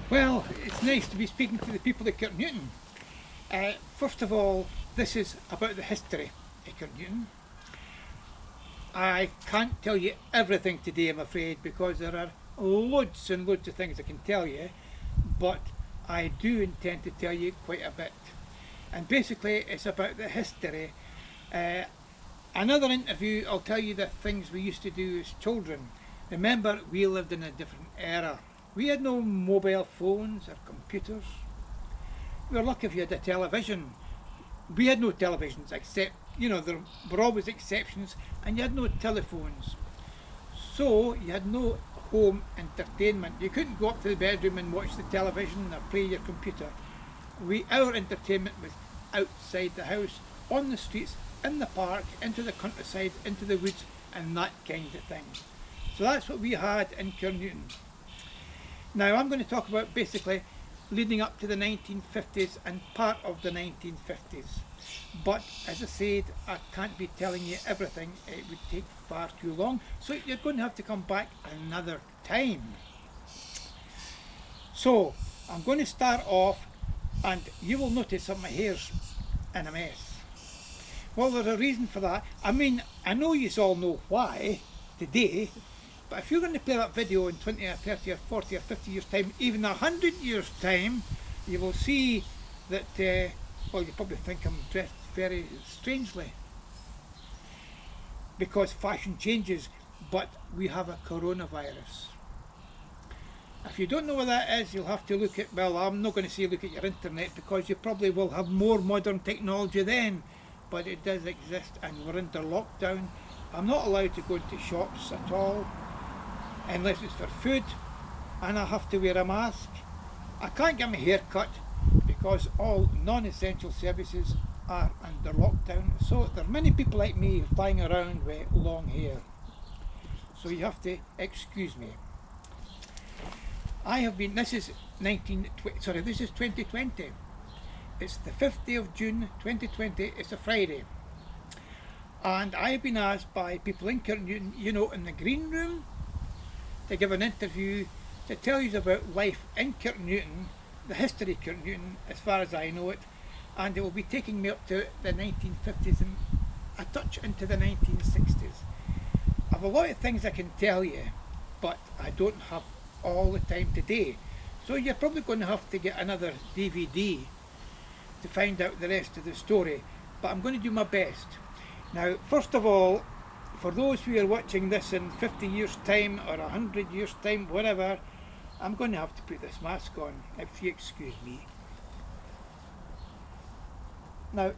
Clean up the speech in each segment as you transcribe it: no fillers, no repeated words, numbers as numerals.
Well, it's nice to be speaking to the people of Kirknewton. First of all, this is about the history of Kirknewton. I can't tell you everything today, I'm afraid, because there are loads and loads of things I can tell you, but I do intend to tell you quite a bit. And basically, it's about the history. Uh, Another interview, I'll tell you the things we used to do as children. Remember, we lived in a different era. We had no mobile phones or computers. We were lucky if you had a television. We had no televisions except, there were always exceptions, and you had no telephones. So you had no home entertainment. You couldn't go up to the bedroom and watch the television or play your computer. Our entertainment was outside the house, on the streets, in the park, into the countryside, into the woods, and that kind of thing. So that's what we had in Kirknewton. Now I'm going to talk about basically leading up to the 1950s and part of the 1950s. But as I said, I can't be telling you everything. It would take far too long. So you're going to have to come back another time. So I'm going to start off, and you will notice that my hair's in a mess. Well, there's a reason for that. I mean, I know you all know why today, but if you're going to play that video in 20 or 30 or 40 or 50 years time, even 100 years time, you will see that, well, you probably think I'm dressed very strangely, because fashion changes, but we have a coronavirus. If you don't know what that is, you'll have to look at, well, I'm not going to say look at your internet, because you probably will have more modern technology then, but it does exist, and we're under lockdown. I'm not allowed to go into shops at all, unless it's for food, and I have to wear a mask. I can't get my hair cut because all non-essential services are under lockdown, so there are many people like me flying around with long hair, so you have to excuse me. This is 2020. It's the 5th day of June 2020, it's a Friday. And I have been asked by people in Kirknewton, in the green room, to give an interview to tell you about life in Kirknewton, the history of Kirknewton as far as I know it, and it will be taking me up to the 1950s and a touch into the 1960s. I have a lot of things I can tell you, but I don't have all the time today. So you're probably going to have to get another DVD to find out the rest of the story, but I'm going to do my best. Now, first of all, for those who are watching this in 50 years time or 100 years time, whatever, I'm going to have to put this mask on, if you excuse me. Now,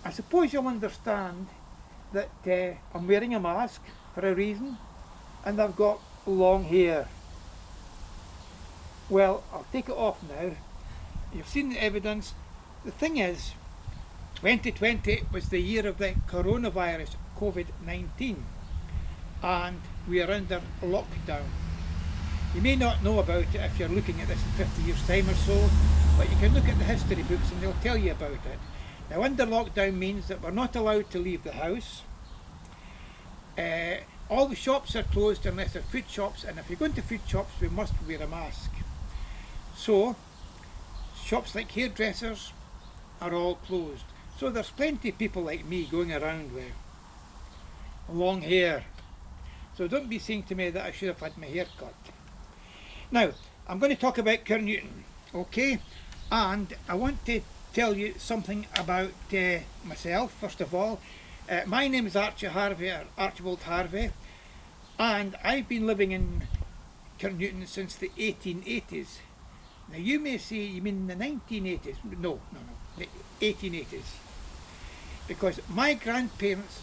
I suppose you'll understand that I'm wearing a mask for a reason, and I've got long hair. Well, I'll take it off now. You've seen the evidence. The thing is, 2020 was the year of the coronavirus, COVID-19, and we are under lockdown. You may not know about it if you're looking at this in 50 years time or so, but you can look at the history books and they'll tell you about it. Now, under lockdown means that we're not allowed to leave the house. All the shops are closed unless they're food shops, and if you go into food shops we must wear a mask. So shops like hairdressers are all closed. So there's plenty of people like me going around with long hair. So don't be saying to me that I should have had my hair cut. Now, I'm going to talk about Kirknewton, okay? And I want to tell you something about myself, first of all. My name is Archie Harvey, or Archibald Harvey, and I've been living in Kirknewton since the 1880s. Now you may say, you mean the 1980s? No, the 1880s. Because my grandparents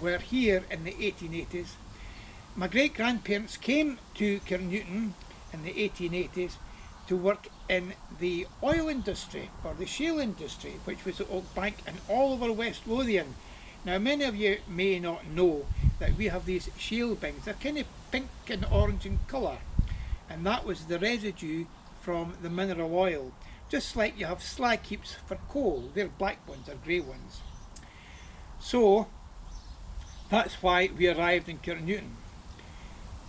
were here in the 1880s. My great-grandparents came to Kirknewton in the 1880s to work in the oil industry, or the shale industry, which was at Oakbank and all over West Lothian. Now, many of you may not know that we have these shale bins. They're kind of pink and orange in colour, and that was the residue from the mineral oil. Just like you have slag heaps for coal, they're black ones or grey ones. So that's why we arrived in Kirknewton.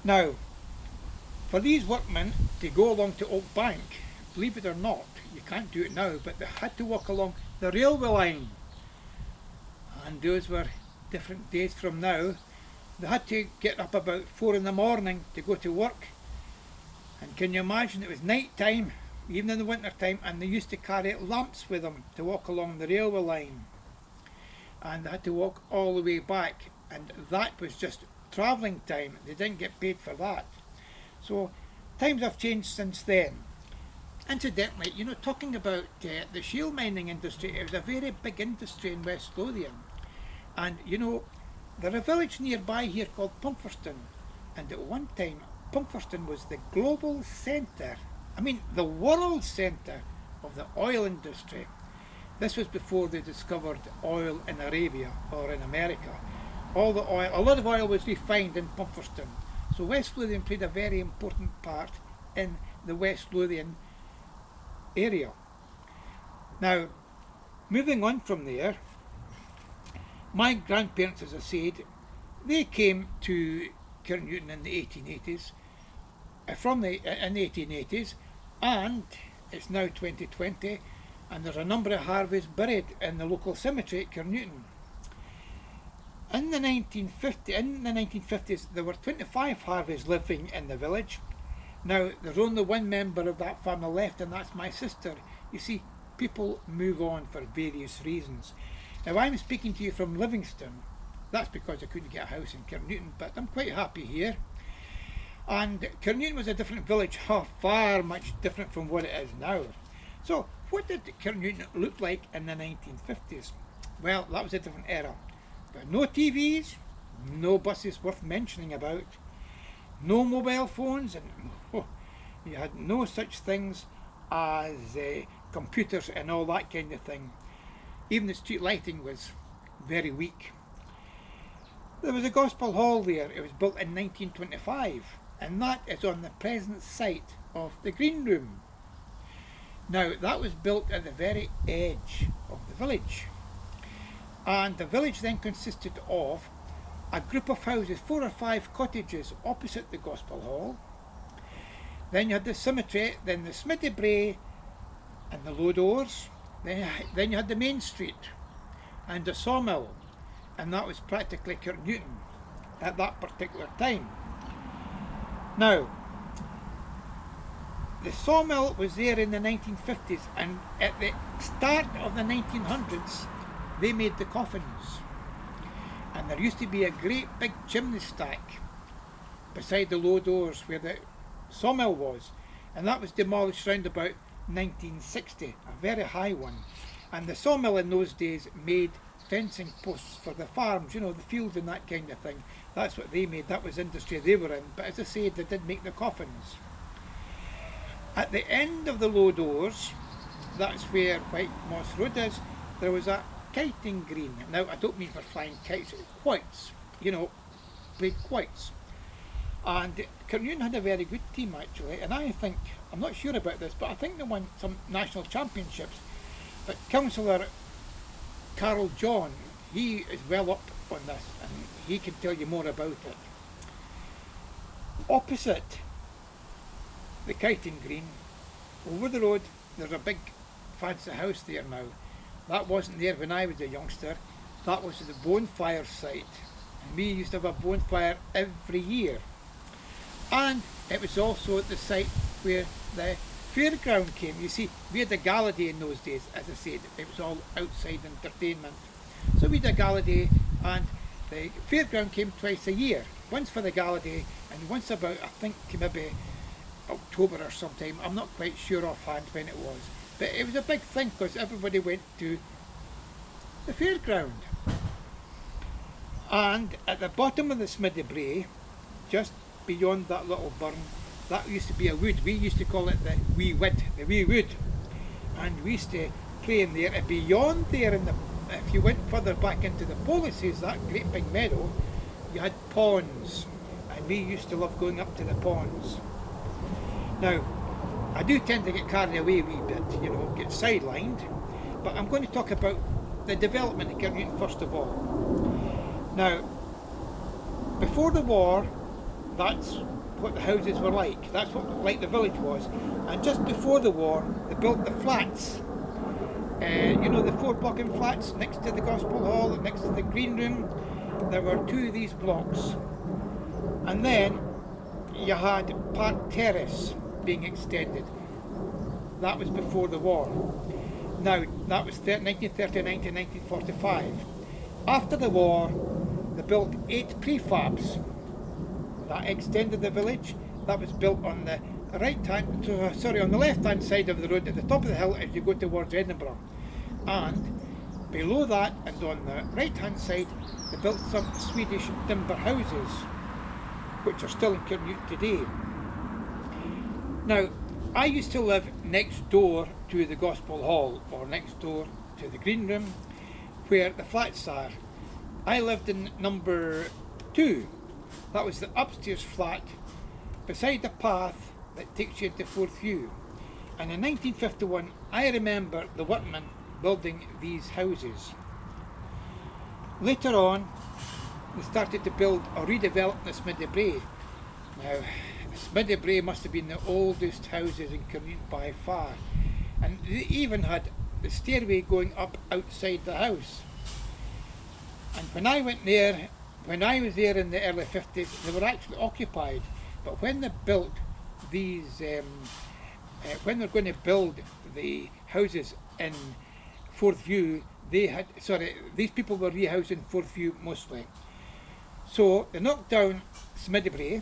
Now, for these workmen to go along to Oak Bank, believe it or not, you can't do it now, but they had to walk along the railway line. And those were different days from now. They had to get up about 4 in the morning to go to work. And can you imagine, it was night time, even in the winter time, and they used to carry lamps with them to walk along the railway line. And they had to walk all the way back, and that was just travelling time. They didn't get paid for that. So times have changed since then. Incidentally, you know, talking about the shale mining industry, it was a very big industry in West Lothian. And you know, there's a village nearby here called Pumferston, and at one time Pumferston was the global centre, I mean the world centre of the oil industry. This was before they discovered oil in Arabia or in America. All the oil, a lot of oil was refined in Pumferston. So West Lothian played a very important part in the West Lothian area. Now, moving on from there, my grandparents, as I said, they came to Kirknewton in the 1880s, in the 1880s, and it's now 2020, and there's a number of Harveys buried in the local cemetery at Kirknewton. In the 1950s, there were 25 Harveys living in the village. Now, there's only one member of that family left, and that's my sister. You see, people move on for various reasons. Now, I'm speaking to you from Livingston. That's because I couldn't get a house in Kirknewton, but I'm quite happy here. And Kirknewton was a different village, far much different from what it is now. So, what did Kirknewton look like in the 1950s? Well, that was a different era. But no TVs, no buses worth mentioning about, no mobile phones, and you had no such things as computers and all that kind of thing. Even the street lighting was very weak. There was a gospel hall there. It was built in 1925, and that is on the present site of the green room. Now, that was built at the very edge of the village, and the village then consisted of a group of houses, 4 or 5 cottages opposite the gospel hall. Then you had the cemetery, then the smithy brae and the low doors. Then you had the main street and the sawmill, and that was practically Kirknewton at that particular time. Now, the sawmill was there in the 1950s, and at the start of the 1900s they made the coffins, and there used to be a great big chimney stack beside the low doors where the sawmill was, and that was demolished round about 1960, a very high one. And the sawmill in those days made fencing posts for the farms, you know, the fields and that kind of thing. That's what they made, that was industry they were in. But as I said, they did make the coffins. At the end of the low doors, that's where White Moss Road is, there was a kiting green. Now, I don't mean for flying kites, quoits, you know, played quoits. And Kirknewton had a very good team actually, and I think, I'm not sure about this, but I think they won some national championships. But Councillor Carol John, he is well up on this, and he can tell you more about it. Opposite the kiting green, over the road, there's a big fancy house there now. That wasn't there when I was a youngster. That was the bonfire site, and we used to have a bonfire every year. And it was also at the site where the fairground came. You see, we had a gala day in those days, as I said, it was all outside entertainment. So we had a gala day, and the fairground came twice a year. Once for the gala day, and once about, I think, maybe October or sometime. I'm not quite sure offhand when it was. But it was a big thing because everybody went to the fairground. And at the bottom of the smithy brae, just beyond that little burn, that used to be a wood. We used to call it the wee wood, and we used to play in there. And beyond there, if you went further back into the policies, that great big meadow, you had ponds, and we used to love going up to the ponds. Now, I do tend to get carried away a wee bit, you know, get sidelined, but I'm going to talk about the development of Kirknewton first of all. Now, before the war, that's what the houses were like. That's what like the village was. And just before the war, they built the flats. You know, the 4-blocking flats next to the Gospel Hall, next to the Green Room. There were 2 of these blocks. And then you had Park Terrace being extended. That was before the war. Now, that was 1939 to 1945. After the war, they built 8 prefabs that extended the village. That was built on the on the left-hand side of the road at the top of the hill as you go towards Edinburgh. And below that and on the right-hand side, they built some Swedish timber houses, which are still in Kirknewton today. Now, I used to live next door to the Gospel Hall, or next door to the Green Room, where the flats are. I lived in number 2. That was the upstairs flat beside the path that takes you into Fourth View. And in 1951, I remember the workmen building these houses. Later on, they started to build or redevelop the Smiddy Brae. Now, Smiddy Brae must have been the oldest houses in Kirknewton by far. And they even had the stairway going up outside the house. And when I went there, when I was there in the early 50s, they were actually occupied. But when they built these, when they're going to build the houses in Fourth View, these people were rehoused in Fourth View mostly. So they knocked down Smiddy Brae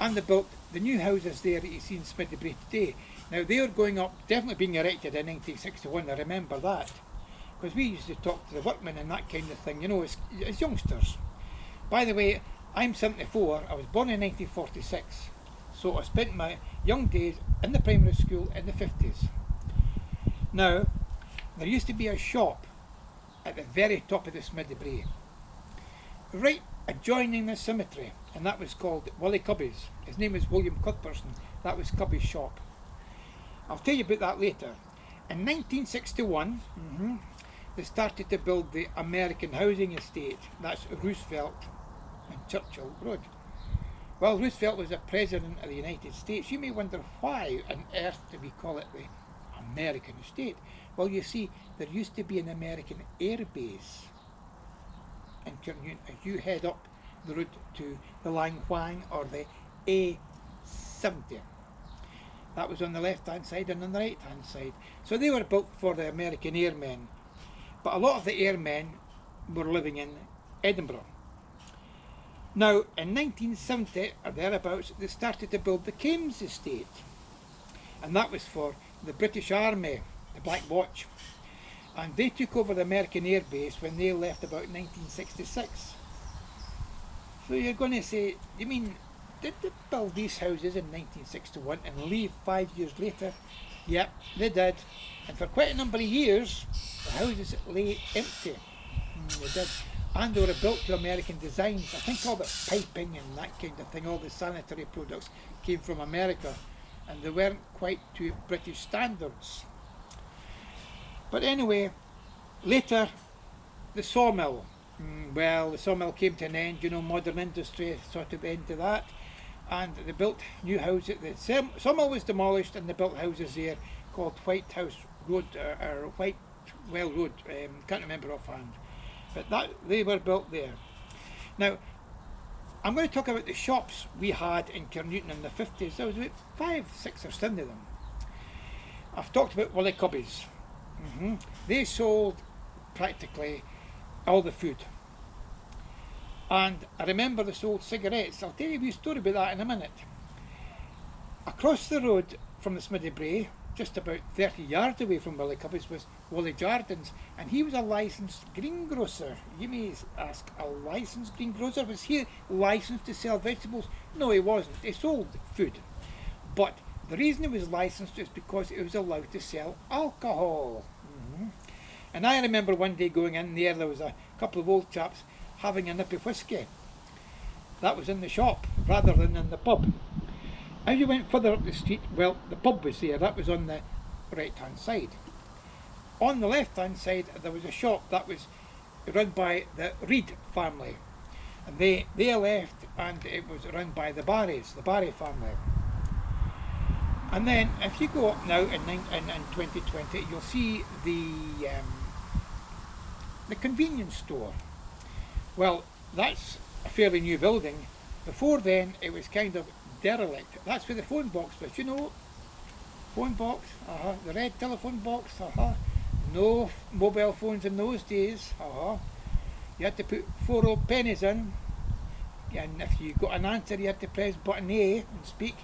and they built the new houses there that you see in Smiddy Brae today. Now they are going up, definitely being erected in 1961, I remember that. Because we used to talk to the workmen and that kind of thing, you know, as youngsters. By the way, I'm 74, I was born in 1946, so I spent my young days in the primary school in the 50s. Now, there used to be a shop at the very top of the Smiddy Brae, right adjoining the cemetery, and that was called Willie Cubby's. His name was William Cuthbertson. That was Cubby's shop. I'll tell you about that later. In 1961, they started to build the American housing estate. That's Roosevelt and Churchill Road. Well, Roosevelt was the President of the United States. You may wonder why on earth do we call it the American estate? Well, you see, there used to be an American air base in Kirknewton as you head up the road to the Lang Huang or the A70. That was on the left-hand side and on the right-hand side. So they were built for the American airmen. But a lot of the airmen were living in Edinburgh. Now, in 1970 or thereabouts, they started to build the Kames estate. And that was for the British Army, the Black Watch. And they took over the American Air Base when they left about 1966. So you're going to say, you mean, did they build these houses in 1961 and leave 5 years later? Yep, they did. And for quite a number of years, the houses lay empty. They did. And they were built to American designs. I think all the piping and that kind of thing, all the sanitary products came from America. And they weren't quite to British standards. But anyway, later, the sawmill. Well, the sawmill came to an end, you know, modern industry sort of end to that. And they built new houses. The sawmill was demolished and they built houses there called White House Road, or Whitewell Road, can't remember offhand. But they were built there. Now, I'm going to talk about the shops we had in Kirknewton in the 50s. There was about 5, 6 or 7 of them. I've talked about Willie Cubby's. They sold practically all the food. And I remember they sold cigarettes. I'll tell you a wee story about that in a minute. Across the road from the Smiddy Brae, just about 30 yards away from Willie Cubby's, was Willie Jardins, and he was a licensed greengrocer. You may ask, a licensed greengrocer? Was he licensed to sell vegetables? No, he wasn't. He sold food. But the reason he was licensed is because he was allowed to sell alcohol. And I remember one day going in there was a couple of old chaps having a nip of whiskey. That was in the shop rather than in the pub. As you went further up the street, well, the pub was there. That was on the right hand side. On the left hand side there was a shop that was run by the Reed family, And they left, and it was run by the Barrys, the Barry family. And then if you go up now in 2020, you'll see the convenience store. Well, that's a fairly new building. Before then, it was kind of derelict. That's where the phone box was, you know. Phone box, the red telephone box, no mobile phones in those days, You had to put 4 old pennies in, and if you got an answer, you had to press button A and speak.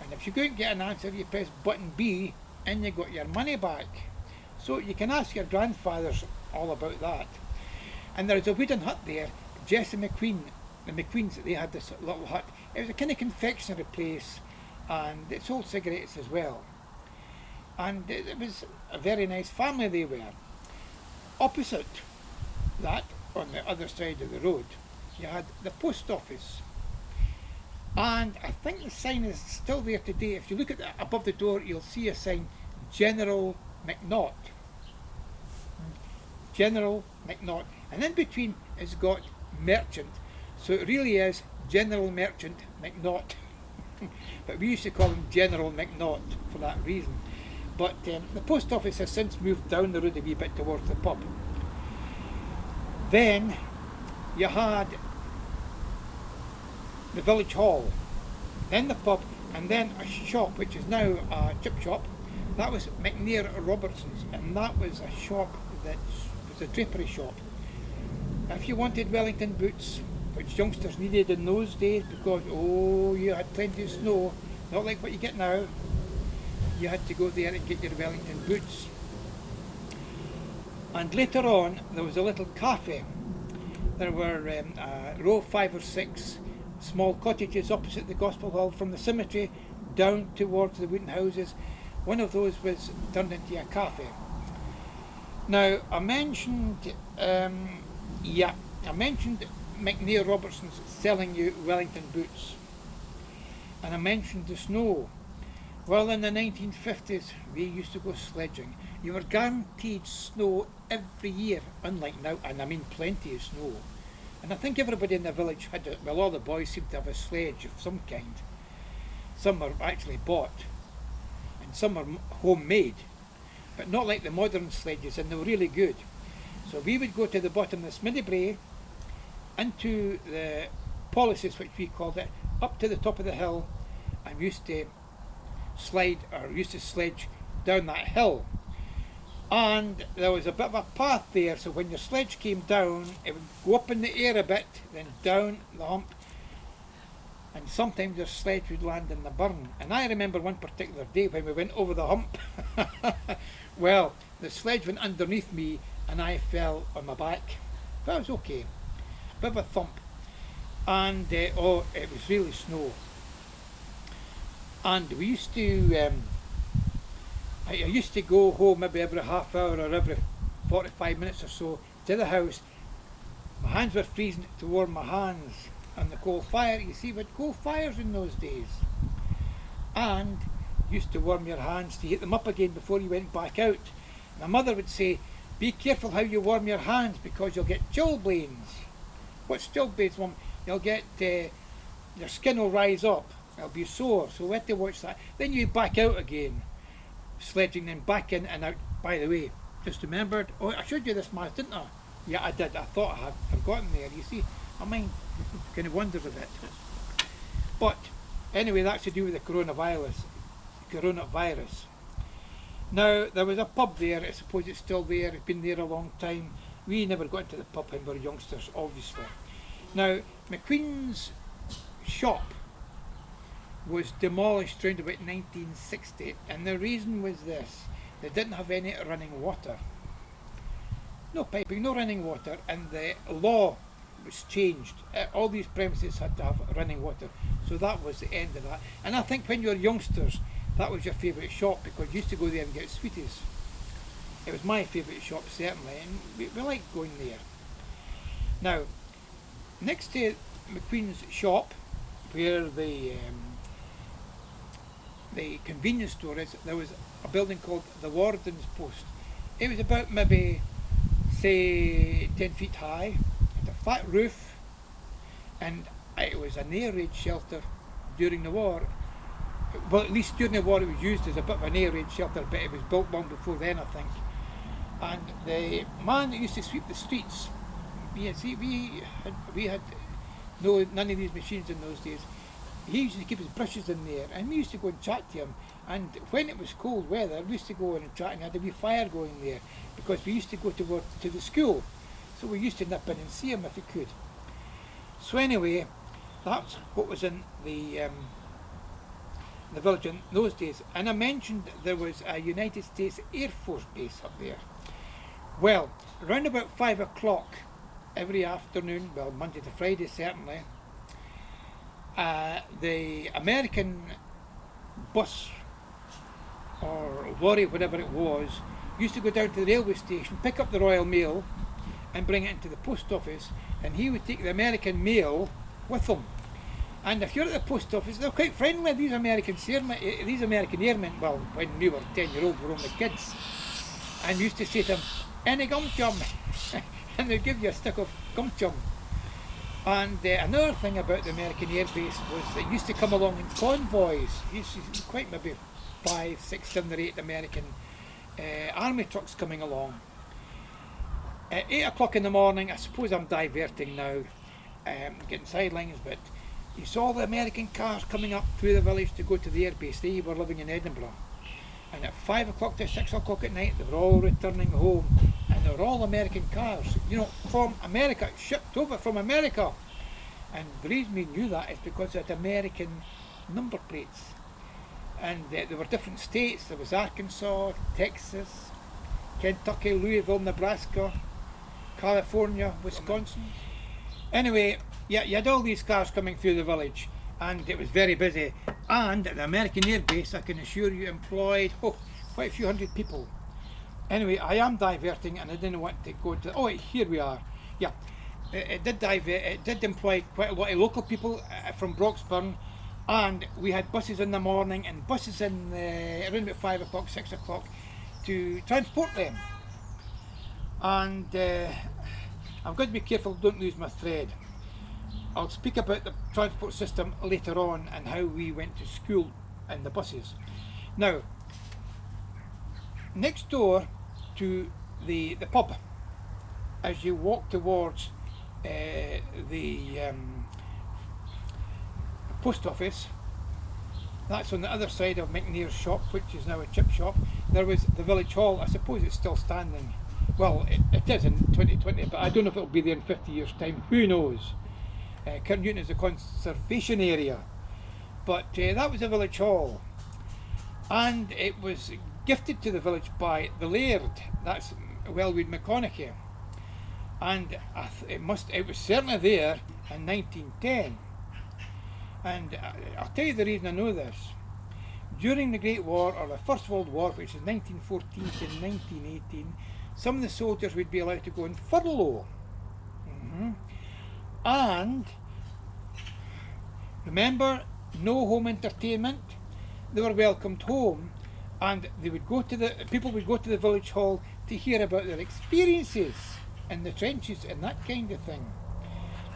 And if you couldn't get an answer, you press button B, and you got your money back. So you can ask your grandfathers all about that. And there's a wooden hut there. Jess and McQueen, the McQueens, they had this little hut. It was a kind of confectionery place, and it sold cigarettes as well. And it was a very nice family they were. Opposite that, on the other side of the road, you had the post office. And I think the sign is still there today. If you look at above the door, you'll see a sign, General McNaught. General McNaught. And in between it's got Merchant. So it really is General Merchant McNaught. But we used to call him General McNaught for that reason. But the post office has since moved down the road a wee bit towards the pub. Then you had the village hall, then the pub, and then a shop which is now a chip shop. That was McNair Robertson's, and that was a shop that was a drapery shop. If you wanted Wellington boots, which youngsters needed in those days because you had plenty of snow, not like what you get now, you had to go there and get your Wellington boots. And later on there was a little cafe. There were a row of 5 or 6 small cottages opposite the Gospel Hall from the cemetery down towards the wooden houses. One of those was turned into a cafe. Now I mentioned McNair Robertson's selling you Wellington boots, and I mentioned the snow. Well, in the 1950s we used to go sledging. You were guaranteed snow every year, unlike now, and I mean plenty of snow. And I think everybody in the village had well, all the boys seemed to have a sledge of some kind. Some were actually bought, and some were homemade, but not like the modern sledges, and they were really good. So we would go to the bottom of the Smiddy into the policies, which we called it, up to the top of the hill, and we used to sledge down that hill. And there was a bit of a path there, so when your sledge came down, it would go up in the air a bit, then down the hump, and sometimes your sledge would land in the burn. And I remember one particular day when we went over the hump. Well, the sledge went underneath me and I fell on my back, but I was okay. Bit of a thump, and it was really snow. And we used to I used to go home maybe every half hour or every 45 minutes or so to the house. My hands were freezing to warm my hands on the coal fire. You see, we had coal fires in those days, and used to warm your hands to heat them up again before you went back out. My mother would say, be careful how you warm your hands because you'll get chilblains. What's chilblains, Mum? You'll get, your skin will rise up, it'll be sore, so we had to watch that. Then you back out again, sledging, then back in and out. By the way, just remembered, I showed you this math, didn't I? Yeah, I did. I thought I had forgotten there. You see, my mind kind of wanders a bit. But anyway, that's to do with the coronavirus. Now, there was a pub there. I suppose it's still there. It's been there a long time. We never got into the pub when we were youngsters, obviously. Now, McQueen's shop was demolished around about 1960, and the reason was this: they didn't have any running water. No piping, no running water, and the law was changed. All these premises had to have running water, so that was the end of that. And I think when you were youngsters, that was your favourite shop because you used to go there and get sweeties. It was my favourite shop, certainly, and we liked going there. Now, next to McQueen's shop, where the convenience store is, there was a building called the Warden's Post. It was about maybe, say, 10 feet high, had a flat roof, and it was an air raid shelter during the war. Well, at least during the war it was used as a bit of an air raid shelter, but it was built long before then, I think. And the man that used to sweep the streets, we had none of these machines in those days. He used to keep his brushes in there, and we used to go and chat to him. And when it was cold weather, we used to go in and chat, and had a wee fire going there, because we used to go to work to the school, so we used to nip in and see him if we could. So anyway, that's what was in the village in those days. And I mentioned there was a United States Air Force base up there. Well, around about 5 o'clock every afternoon, well, Monday to Friday certainly, the American bus or lorry, whatever it was, used to go down to the railway station, pick up the Royal Mail and bring it into the post office, and he would take the American mail with him. And if you're at the post office, they're quite friendly, these American airmen. Well, when we were 10-year-old, we were only kids, and we used to say to them, "Any gum chum?" and they'd give you a stick of gum chum. And another thing about the American Air Base was they used to come along in convoys. You used to see quite maybe 5, 6, 7 or 8 American army trucks coming along. At 8 o'clock in the morning, I suppose I'm diverting now, getting sidelines, but you saw the American cars coming up through the village to go to the air base. They were living in Edinburgh. And at 5 o'clock to 6 o'clock at night, they were all returning home. And they were all American cars, you know, from America, shipped over from America. And the reason we knew that is because they had American number plates. And there were different states. There was Arkansas, Texas, Kentucky, Louisville, Nebraska, California, Wisconsin. Anyway, yeah, you had all these cars coming through the village, and it was very busy. And the American Air Base, I can assure you, employed quite a few hundred people. Anyway, I am diverting, and I didn't want to go to. Oh, here we are. Yeah, it did employ quite a lot of local people from Broxburn, and we had buses in the morning and buses in around about 5 o'clock, 6 o'clock to transport them. And I've got to be careful, don't lose my thread. I'll speak about the transport system later on and how we went to school in the buses. Now, next door to the pub, as you walk towards the post office, that's on the other side of McNair's shop, which is now a chip shop. There was the village hall. I suppose it's still standing. Well, it is in 2020, but I don't know if it'll be there in 50 years' time. Who knows? Kirknewton is a conservation area, but that was a village hall, and it was gifted to the village by the Laird. That's Wellwood McConaughey, and it was certainly there in 1910. And I'll tell you the reason I know this. During the Great War, or the First World War, which is 1914 to 1918, some of the soldiers would be allowed to go on furlough. And remember, no home entertainment. They were welcomed home, and they would go to people would go to the village hall to hear about their experiences in the trenches and that kind of thing.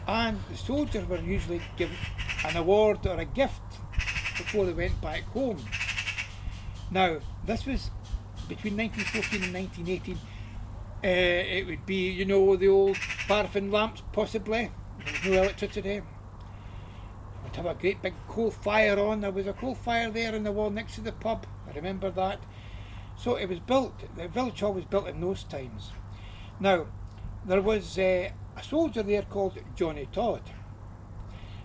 And the soldiers were usually given an award or a gift before they went back home. Now, this was between 1914 and 1918. It would be, you know, the old paraffin lamps, possibly. There was no electricity. We'd have a great big coal fire on. There was a coal fire there in the wall next to the pub. I remember that. So it was built, the village hall was built in those times. Now, there was a soldier there called Johnny Todd.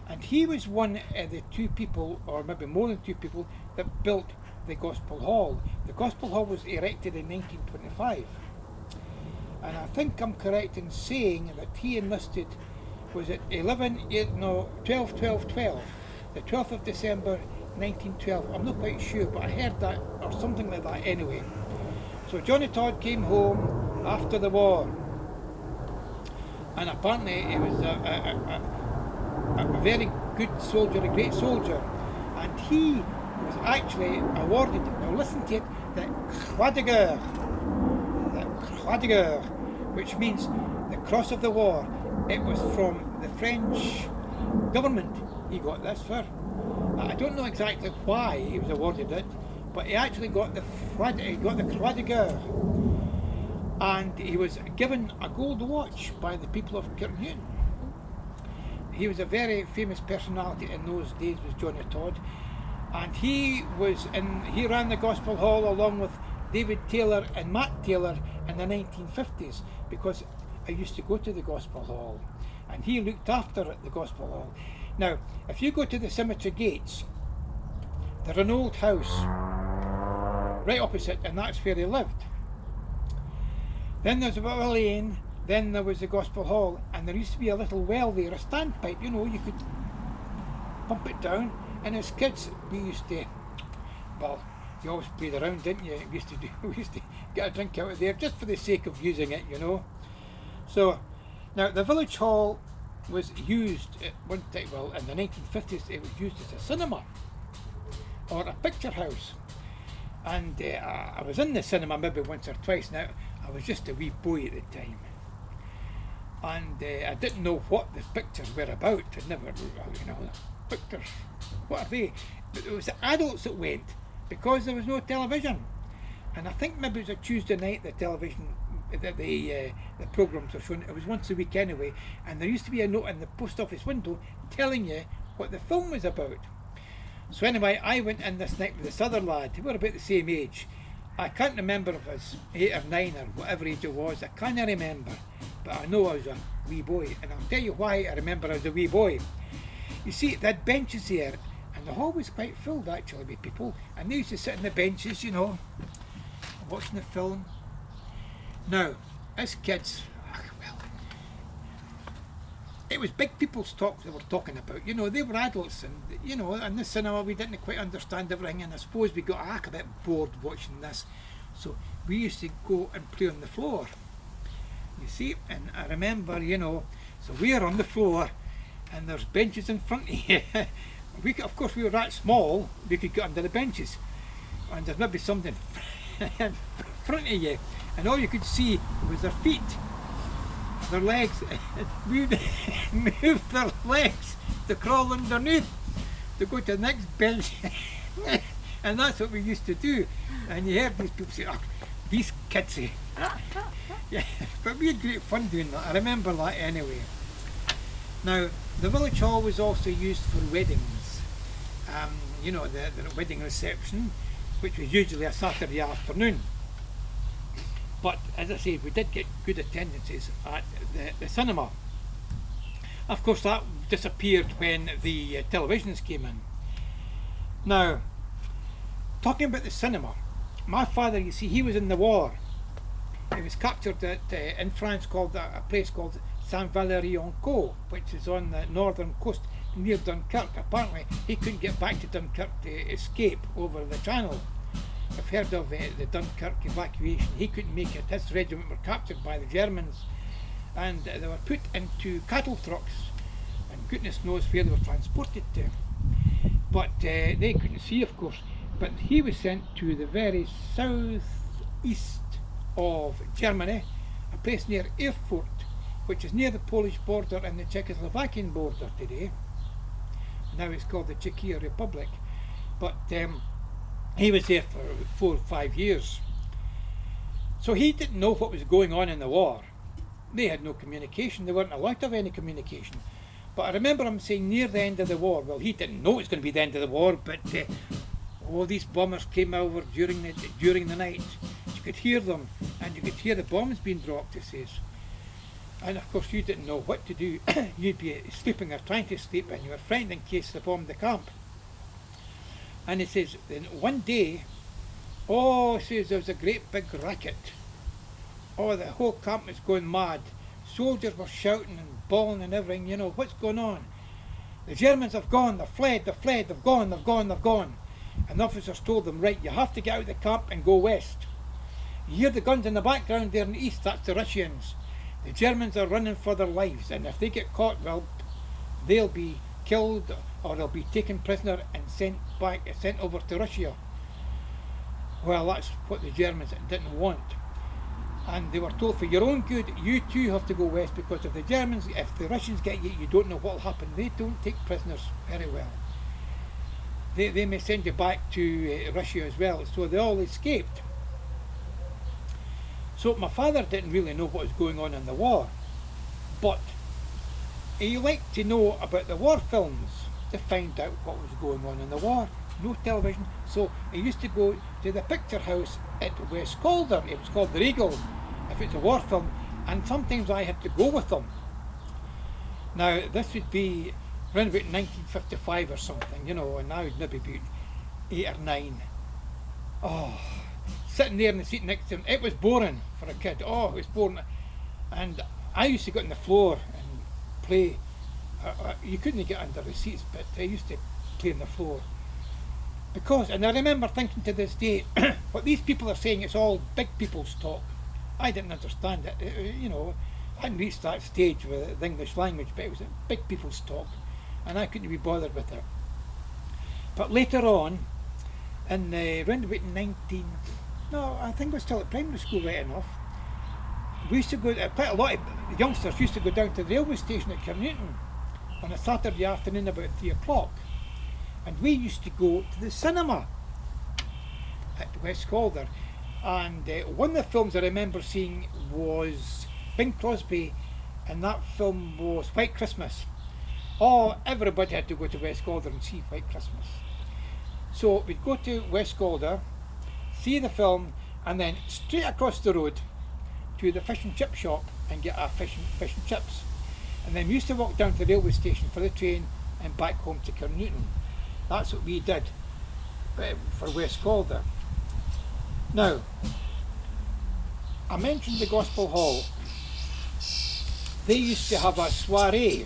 And he was one of the 2 people, or maybe more than 2 people, that built the Gospel Hall. The Gospel Hall was erected in 1925. And I think I'm correct in saying that he enlisted, was it 12/12/12, the 12th of December 1912. I'm not quite sure, but I heard that, or something like that anyway. So Johnny Todd came home after the war, and apparently he was a very good soldier, a great soldier, and he was actually awarded, now listen to it, the Croix de Guerre, which means the Cross of the War. It was from the French government he got this for. I don't know exactly why he was awarded it, but he actually got the Croix de Guerre, and he was given a gold watch by the people of Kirknewton. He was a very famous personality in those days, was Johnny Todd, and he ran the Gospel Hall along with David Taylor and Matt Taylor in the 1950s, because I used to go to the Gospel Hall, and he looked after the Gospel Hall. Now, if you go to the cemetery gates, there's an old house right opposite, and that's where he lived. Then there's a bit of a lane, then there was the Gospel Hall, and there used to be a little well there, a standpipe, you know, you could pump it down, and as kids we used to, well, you always played around, didn't you? We used to get a drink out of there just for the sake of using it, you know. So, now the village hall was used at one time, well, in the 1950s it was used as a cinema or a picture house, and I was in the cinema maybe once or twice. Now I was just a wee boy at the time, and I didn't know what the pictures were about. I never, you know, pictures, what are they? But it was the adults that went, because there was no television, and I think maybe it was a Tuesday night the television, the programmes were shown. It was once a week anyway, and there used to be a note in the post office window telling you what the film was about. So anyway, I went in this night with this other lad. We were about the same age. I can't remember if I was 8 or 9 or whatever age it was. I can't remember, but I know I was a wee boy, and I'll tell you why I remember I was a wee boy. You see, they had benches there, and the hall was quite filled actually with people, and they used to sit on the benches, you know, watching the film. Now, as kids, well, it was big people's talk they were talking about, you know, they were adults, and, you know, in the cinema we didn't quite understand everything, and I suppose we got a bit bored watching this, so we used to go and play on the floor, you see, and I remember, you know, so we're on the floor, and there's benches in front of you. Of course we were that small, we could get under the benches, and there's maybe something in front of you, and all you could see was their feet, their legs. Move their legs to crawl underneath to go to the next bench. And that's what we used to do. And you heard these people say, oh, these kids. Yeah, but we had great fun doing that. I remember that anyway. Now, the village hall was also used for weddings. You know, the wedding reception, which was usually a Saturday afternoon. But as I say, we did get good attendances at the cinema. Of course, that disappeared when the televisions came in. Now, talking about the cinema, my father, you see, he was in the war. He was captured in France, called a place called Saint-Valery-en-Caux, which is on the northern coast near Dunkirk. Apparently, he couldn't get back to Dunkirk to escape over the channel. I've heard of the Dunkirk evacuation. He couldn't make it. His regiment were captured by the Germans, and they were put into cattle trucks, and goodness knows where they were transported to. But they couldn't see, of course. But he was sent to the very southeast of Germany, a place near Erfurt, which is near the Polish border and the Czechoslovakian border today. Now it's called the Czech Republic. But he was there for 4 or 5 years. So he didn't know what was going on in the war. They had no communication. They weren't allowed to have any communication. But I remember him saying near the end of the war, well, he didn't know it was going to be the end of the war, but all these bombers came over during the night. You could hear them, and you could hear the bombs being dropped, he says. And of course you didn't know what to do. You'd be sleeping or trying to sleep, and you were frightened in case they bombed the camp. And he says, then one day, he says there was a great big racket. The whole camp was going mad. Soldiers were shouting and bawling and everything, you know, what's going on? The Germans have gone, they've fled, they've gone. And the officers told them, right, you have to get out of the camp and go west. You hear the guns in the background there in the east, that's the Russians. The Germans are running for their lives, and if they get caught, well, they'll be killed or they'll be taken prisoner and sent over to Russia. Well, that's what the Germans didn't want. And they were told, for your own good, you too have to go west, because if the Russians get you, you don't know what will happen. They don't take prisoners very well. They may send you back to Russia as well. So they all escaped. So my father didn't really know what was going on in the war, but he liked to know about the war films to find out what was going on in the war. No television, so he used to go to the picture house at West Calder. It was called the Regal, if it's a war film, and sometimes I had to go with them. Now this would be around about 1955 or something, you know, and I would maybe be 8 or 9. Oh, sitting there in the seat next to him, it was boring for a kid. Oh, it was boring. And I used to go on the floor and play. You couldn't get under the seats, but I used to play on the floor. Because, and I remember thinking to this day, what these people are saying, it's all big people's talk. I didn't understand it. You know, I hadn't reached that stage with the English language, but it was big people's talk, and I couldn't be bothered with it. But later on, in around about I think I was still at primary school right enough, we used to go, quite a lot of youngsters used to go down to the railway station at Kirknewton on a Saturday afternoon about 3 o'clock. And we used to go to the cinema at West Calder. And one of the films I remember seeing was Bing Crosby, and that film was White Christmas. Oh, everybody had to go to West Calder and see White Christmas. So we'd go to West Calder, see the film, and then straight across the road to the fish and chip shop and get our fish and chips. And then we used to walk down to the railway station for the train and back home to Kirknewton. That's what we did for West Calder. Now, I mentioned the Gospel Hall. They used to have a soiree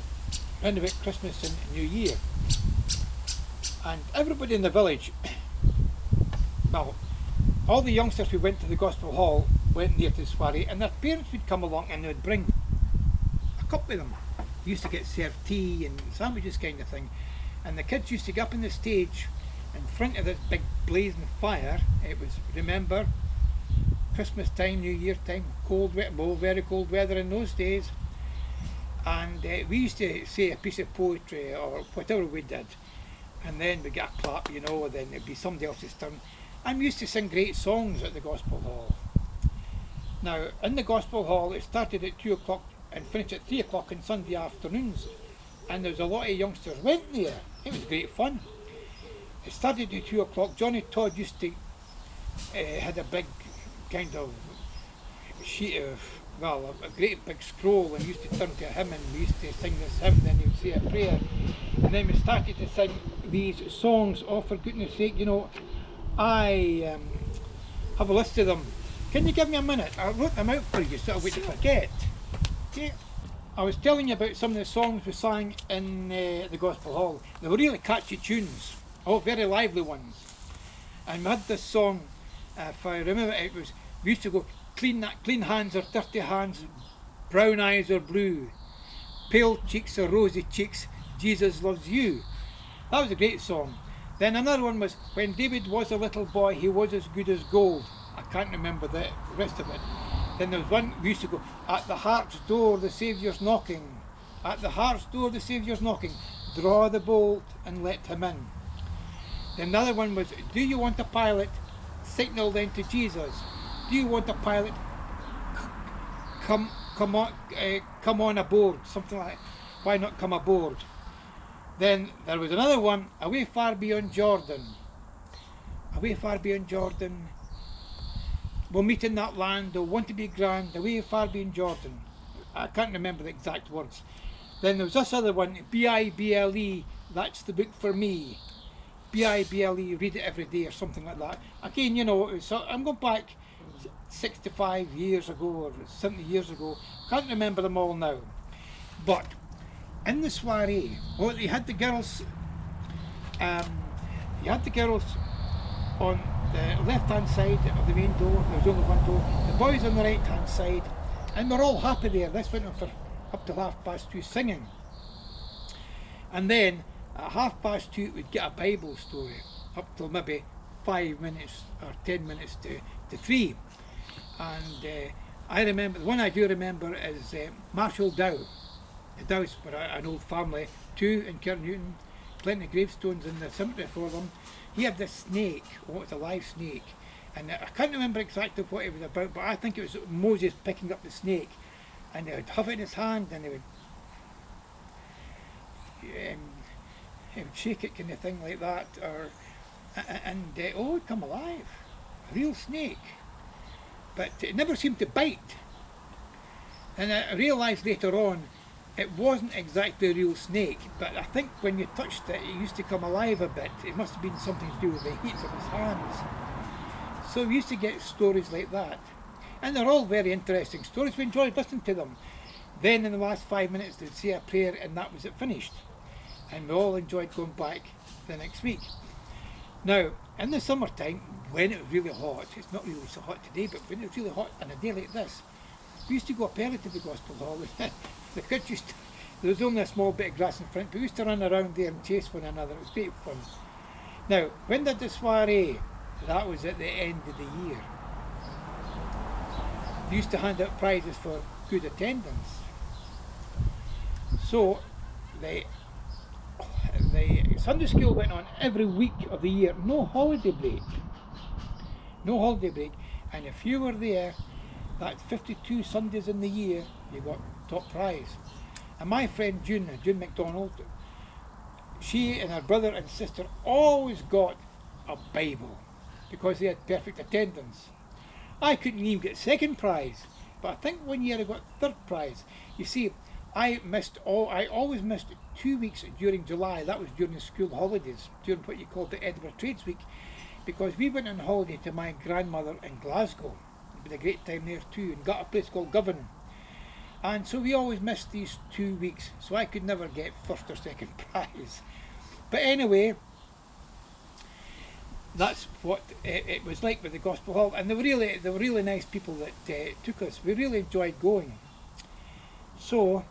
around about Christmas and New Year. And everybody in the village, well, all the youngsters who went to the Gospel Hall went there to the soiree, and their parents would come along and they would bring a couple of them. They used to get served tea and sandwiches kind of thing. And the kids used to get up on the stage in front of this big blazing fire. It was, remember, Christmas time, New Year time, cold, well, very cold weather in those days. And we used to say a piece of poetry or whatever we did. And then we get a clap, you know, and then it'd be somebody else's turn. And we used to sing great songs at the Gospel Hall. Now, in the Gospel Hall, it started at 2 o'clock and finished at 3 o'clock on Sunday afternoons. And there was a lot of youngsters went there. It was great fun. It started at 2 o'clock. Johnny Todd used to had a big kind of sheet of, well, a great big scroll, and used to turn to a hymn, and we used to sing this hymn, then he would say a prayer. And then we started to sing these songs. Oh, for goodness sake, you know, I have a list of them. Can you give me a minute? I wrote them out for you so I wouldn't forget. Okay. I was telling you about some of the songs we sang in the Gospel Hall. They were really catchy tunes, all very lively ones. And we had this song, if I remember it, was, we used to go, clean hands or dirty hands, brown eyes or blue, pale cheeks or rosy cheeks, Jesus loves you. That was a great song. Then another one was, when David was a little boy, he was as good as gold. I can't remember the rest of it. Then there was one, we used to go, at the heart's door the Saviour's knocking, at the heart's door the Saviour's knocking, draw the bolt and let him in. Then another one was, do you want a pilot? Signal then to Jesus. Do you want a pilot? Come on aboard, something like that. Why not come aboard? Then there was another one, away far beyond Jordan. Away far beyond Jordan. We'll meet in that land, they'll want to be grand, away far beyond Jordan. I can't remember the exact words. Then there was this other one, Bible, that's the book for me. Bible, read it every day or something like that. Again, you know, so I'm going back 65 years ago or 70 years ago. Can't remember them all now. But in the soiree, well, you had the girls on the left hand side of the main door. There was only one door. The boys on the right hand side, and we're all happy there. This went on for up to 2:30 singing, and then at 2:30 we'd get a Bible story up till maybe 5 minutes or 10 minutes to 3, and I remember, the one I do remember is Marshall Dow. The Dows were an old family, two in Kirknewton, plenty of gravestones in the cemetery for them. He had this snake, oh, it was a live snake, and I can't remember exactly what it was about, but I think it was Moses picking up the snake, and he would have it in his hand, and he would shake it, kind of thing like that, and oh, it would come alive, a real snake, but it never seemed to bite. And I realised later on it wasn't exactly a real snake, but I think when you touched it, it used to come alive a bit. It must have been something to do with the heat of his hands. So we used to get stories like that, and they're all very interesting stories. We enjoyed listening to them. Then in the last 5 minutes they'd say a prayer, and that was it, finished. And we all enjoyed going back the next week. Now, in the summertime, when it was really hot, it's not really so hot today, but when it was really hot on a day like this, we used to go up early to the Gospel Hall. The kids used to, there was only a small bit of grass in front, but we used to run around there and chase one another. It was great fun. Now, when did the soiree? That was at the end of the year. They used to hand out prizes for good attendance. So the Sunday school went on every week of the year, no holiday break. No holiday break. And if you were there, that's 52 Sundays in the year, you got top prize. And my friend June MacDonald, she and her brother and sister always got a Bible because they had perfect attendance. I couldn't even get second prize, but I think one year I got third prize. You see, I always missed 2 weeks during July. That was during the school holidays, during what you called the Edinburgh Trades Week, because we went on holiday to my grandmother in Glasgow. It was a great time there too, and got a place called Govan. And so we always missed these 2 weeks, so I could never get first or second prize. But anyway, that's what it was like with the Gospel Hall, and they were really nice people that took us. We really enjoyed going. So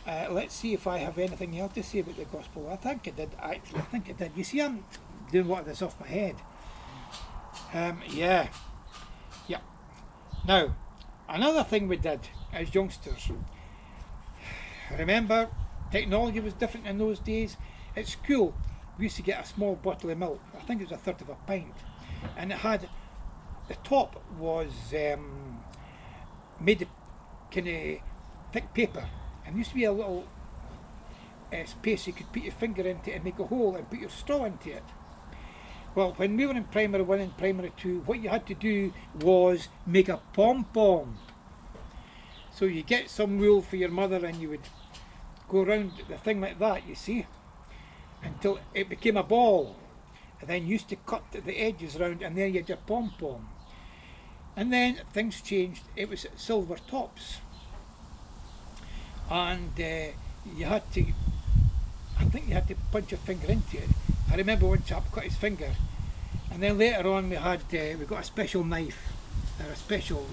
let's see if I have anything else to say about the Gospel Hall. I think I did, actually. I think I did. You see, I'm doing a lot of this off my head. Yeah. Now, another thing we did as youngsters. Remember, technology was different in those days. At school, we used to get a small bottle of milk. I think it was a third of a pint, and it had, the top was made of kind of thick paper, and there used to be a little space you could put your finger into and make a hole and put your straw into it. Well, when we were in primary 1 and primary 2, what you had to do was make a pom-pom. So you get some wool for your mother and you would go around the thing like that, you see, until it became a ball. And then you used to cut the edges around, and there you had your pom-pom. And then things changed. It was silver tops. And you had to, I think you had to punch your finger into it. I remember one chap cut his finger, and then later on we got a special knife, or a special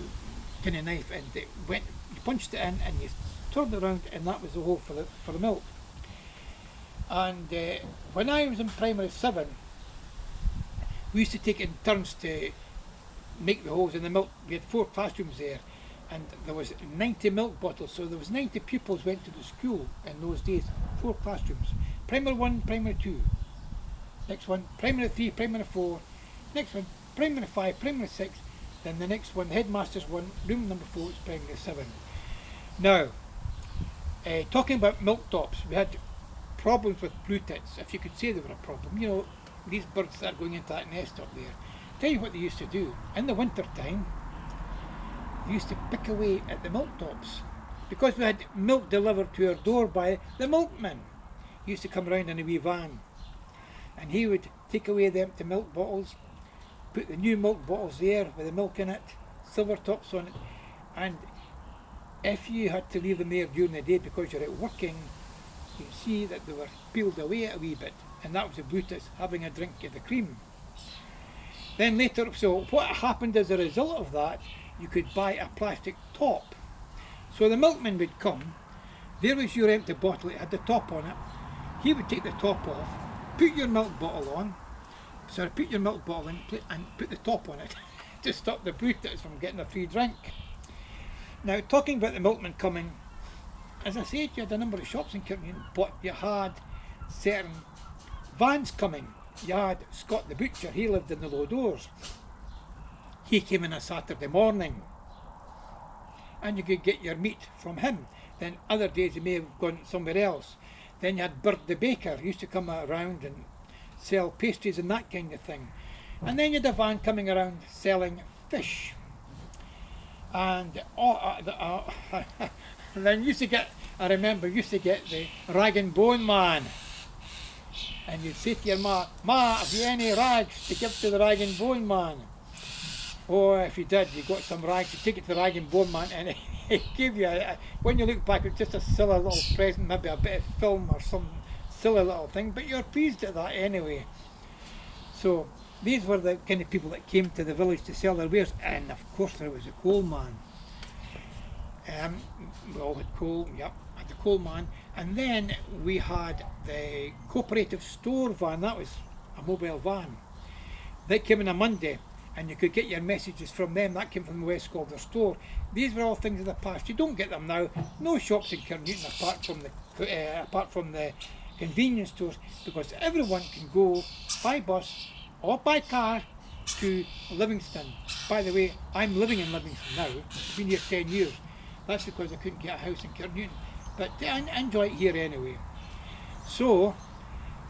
kind of knife, and it went, you punched it in and you turned it around, and that was the hole for the milk. And when I was in primary 7, we used to take it in turns to make the holes in the milk. We had 4 classrooms there, and there was 90 milk bottles, so there was 90 pupils went to the school in those days. 4 classrooms. Primary 1, primary 2. Next one, primary 3, primary 4. Next one, primary 5, primary 6. Then the next one, headmaster's 1, room number 4 is primary 7. Now, talking about milk tops, we had problems with blue tits, if you could say they were a problem. You know, these birds that are going into that nest up there. Tell you what they used to do. In the winter time, they used to pick away at the milk tops, because we had milk delivered to our door by the milkman. He used to come around in a wee van, and he would take away the empty milk bottles, put the new milk bottles there with the milk in it, silver tops on it, and if you had to leave them there during the day because you're out working, you'd see that they were peeled away a wee bit, and that was the blue tits having a drink of the cream. Then later, so what happened as a result of that, you could buy a plastic top. So the milkman would come, there was your empty bottle, it had the top on it, he would take the top off, put your milk bottle on, put your milk bottle in and put the top on it to stop the blue tits from getting a free drink. Now, talking about the milkman coming, as I said, you had a number of shops in Kirknewton, but you had certain vans coming. You had Scott the butcher, he lived in the low doors. He came in a Saturday morning, and you could get your meat from him. Then other days you may have gone somewhere else. Then you had Bird the baker, he used to come around and sell pastries and that kind of thing. And then you had a van coming around selling fish. And then used to get, I remember, used to get the rag and bone man. And you'd say to your ma, have you any rags to give to the rag and bone man? Or if you did, you got some rags, you take it to the rag and bone man, and he gave you, when you look back, it was just a silly little present, maybe a bit of film or some silly little thing, but you're pleased at that anyway. So these were the kind of people that came to the village to sell their wares, and of course there was a coal man. We all had coal, yep, had the coal man, and then we had the cooperative store van. That was a mobile van that came on a Monday, and you could get your messages from them. That came from the West Calder store. These were all things of the past. You don't get them now. No shops in Kirknewton apart from the convenience stores, because everyone can go by bus or by car to Livingston. By the way, I'm living in Livingston now. I've been here 10 years. That's because I couldn't get a house in Kirknewton. But I enjoy it here anyway. So,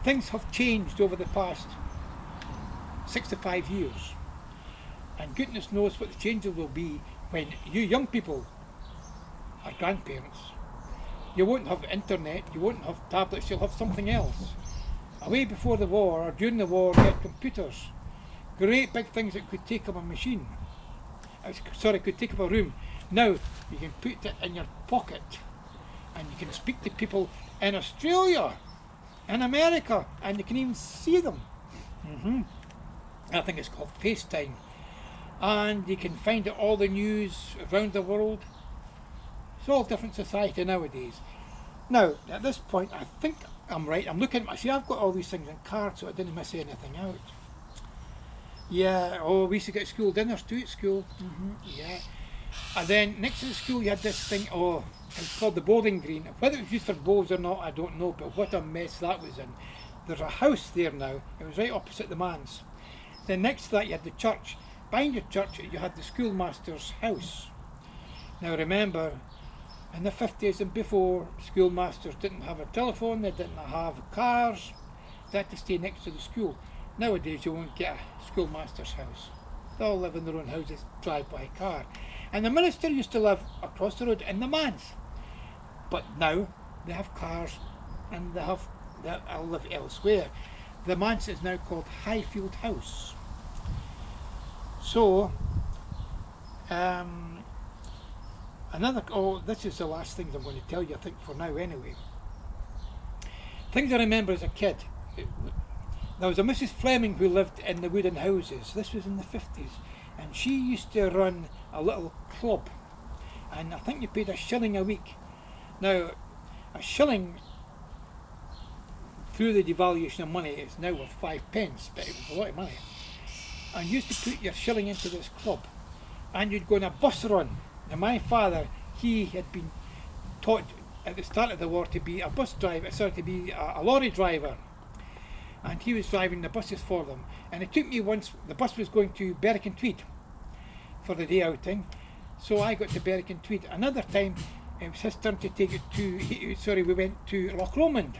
things have changed over the past 65 years. And goodness knows what the changes will be when you young people are grandparents. You won't have internet, you won't have tablets, you'll have something else. Away before the war, or during the war, you had computers. Great big things that could take up a machine. Could take up a room. Now, you can put it in your pocket, and you can speak to people in Australia, in America, and you can even see them. I think it's called FaceTime. And you can find out all the news around the world. It's all different society nowadays. Now, at this point, I think I'm right. I'm looking at see, I've got all these things in cards, so I didn't miss anything out. Yeah, we used to get school dinners too at school. Yeah. And then next to the school you had this thing, it was called the bowling green. Whether it was used for bowls or not, I don't know, but what a mess that was in. There's a house there now. It was right opposite the manse. Then next to that you had the church. Behind your church you had the schoolmaster's house. Now remember, in the 50s and before, schoolmasters didn't have a telephone, they didn't have cars, they had to stay next to the school. Nowadays you won't get a schoolmaster's house. They all live in their own houses, drive by car. And the minister used to live across the road in the manse. But now they have cars and they live elsewhere. The manse is now called Highfield House. So, this is the last things I'm going to tell you, I think, for now anyway. Things I remember as a kid. There was a Mrs. Fleming who lived in the wooden houses. This was in the 50s. And she used to run a little club. And I think you paid £1 a week. Now, £1 through the devaluation of money is now worth 5 pence, but it was a lot of money. And you used to put your shilling into this club. And you'd go on a bus run. Now my father, he had been taught at the start of the war to be a bus driver, to be a lorry driver. And he was driving the buses for them. And it took me once, the bus was going to Berwick and Tweed for the day outing. So I got to Berwick and Tweed. Another time, it was his turn to take it we went to Loch Lomond.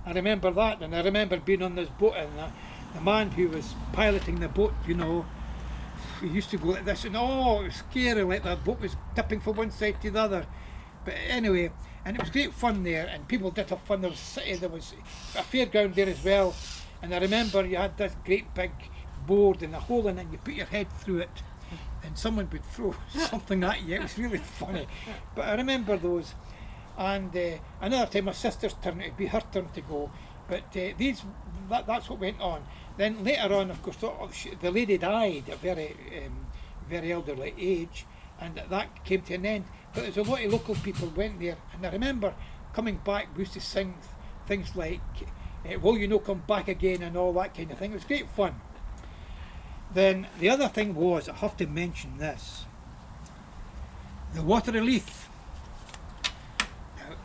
I remember that, and I remember being on this boat, and the man who was piloting the boat, he used to go like this, and it was scary, like the boat was tipping from one side to the other. But anyway, and it was great fun there, and people did have fun. There was a fairground there as well, and I remember you had this great big board and a hole in it, and you put your head through it, and someone would throw something at you. It was really funny. But I remember those. And another time my sister's turn, it would be her turn to go. But that's what went on. Then later on, of course, the lady died at a very elderly age, and that came to an end. But there's a lot of local people went there, and I remember coming back, we used to sing things like "Will You No Come Back Again" and all that kind of thing. It was great fun. Then the other thing was, I have to mention this. the Water of Leith. Now,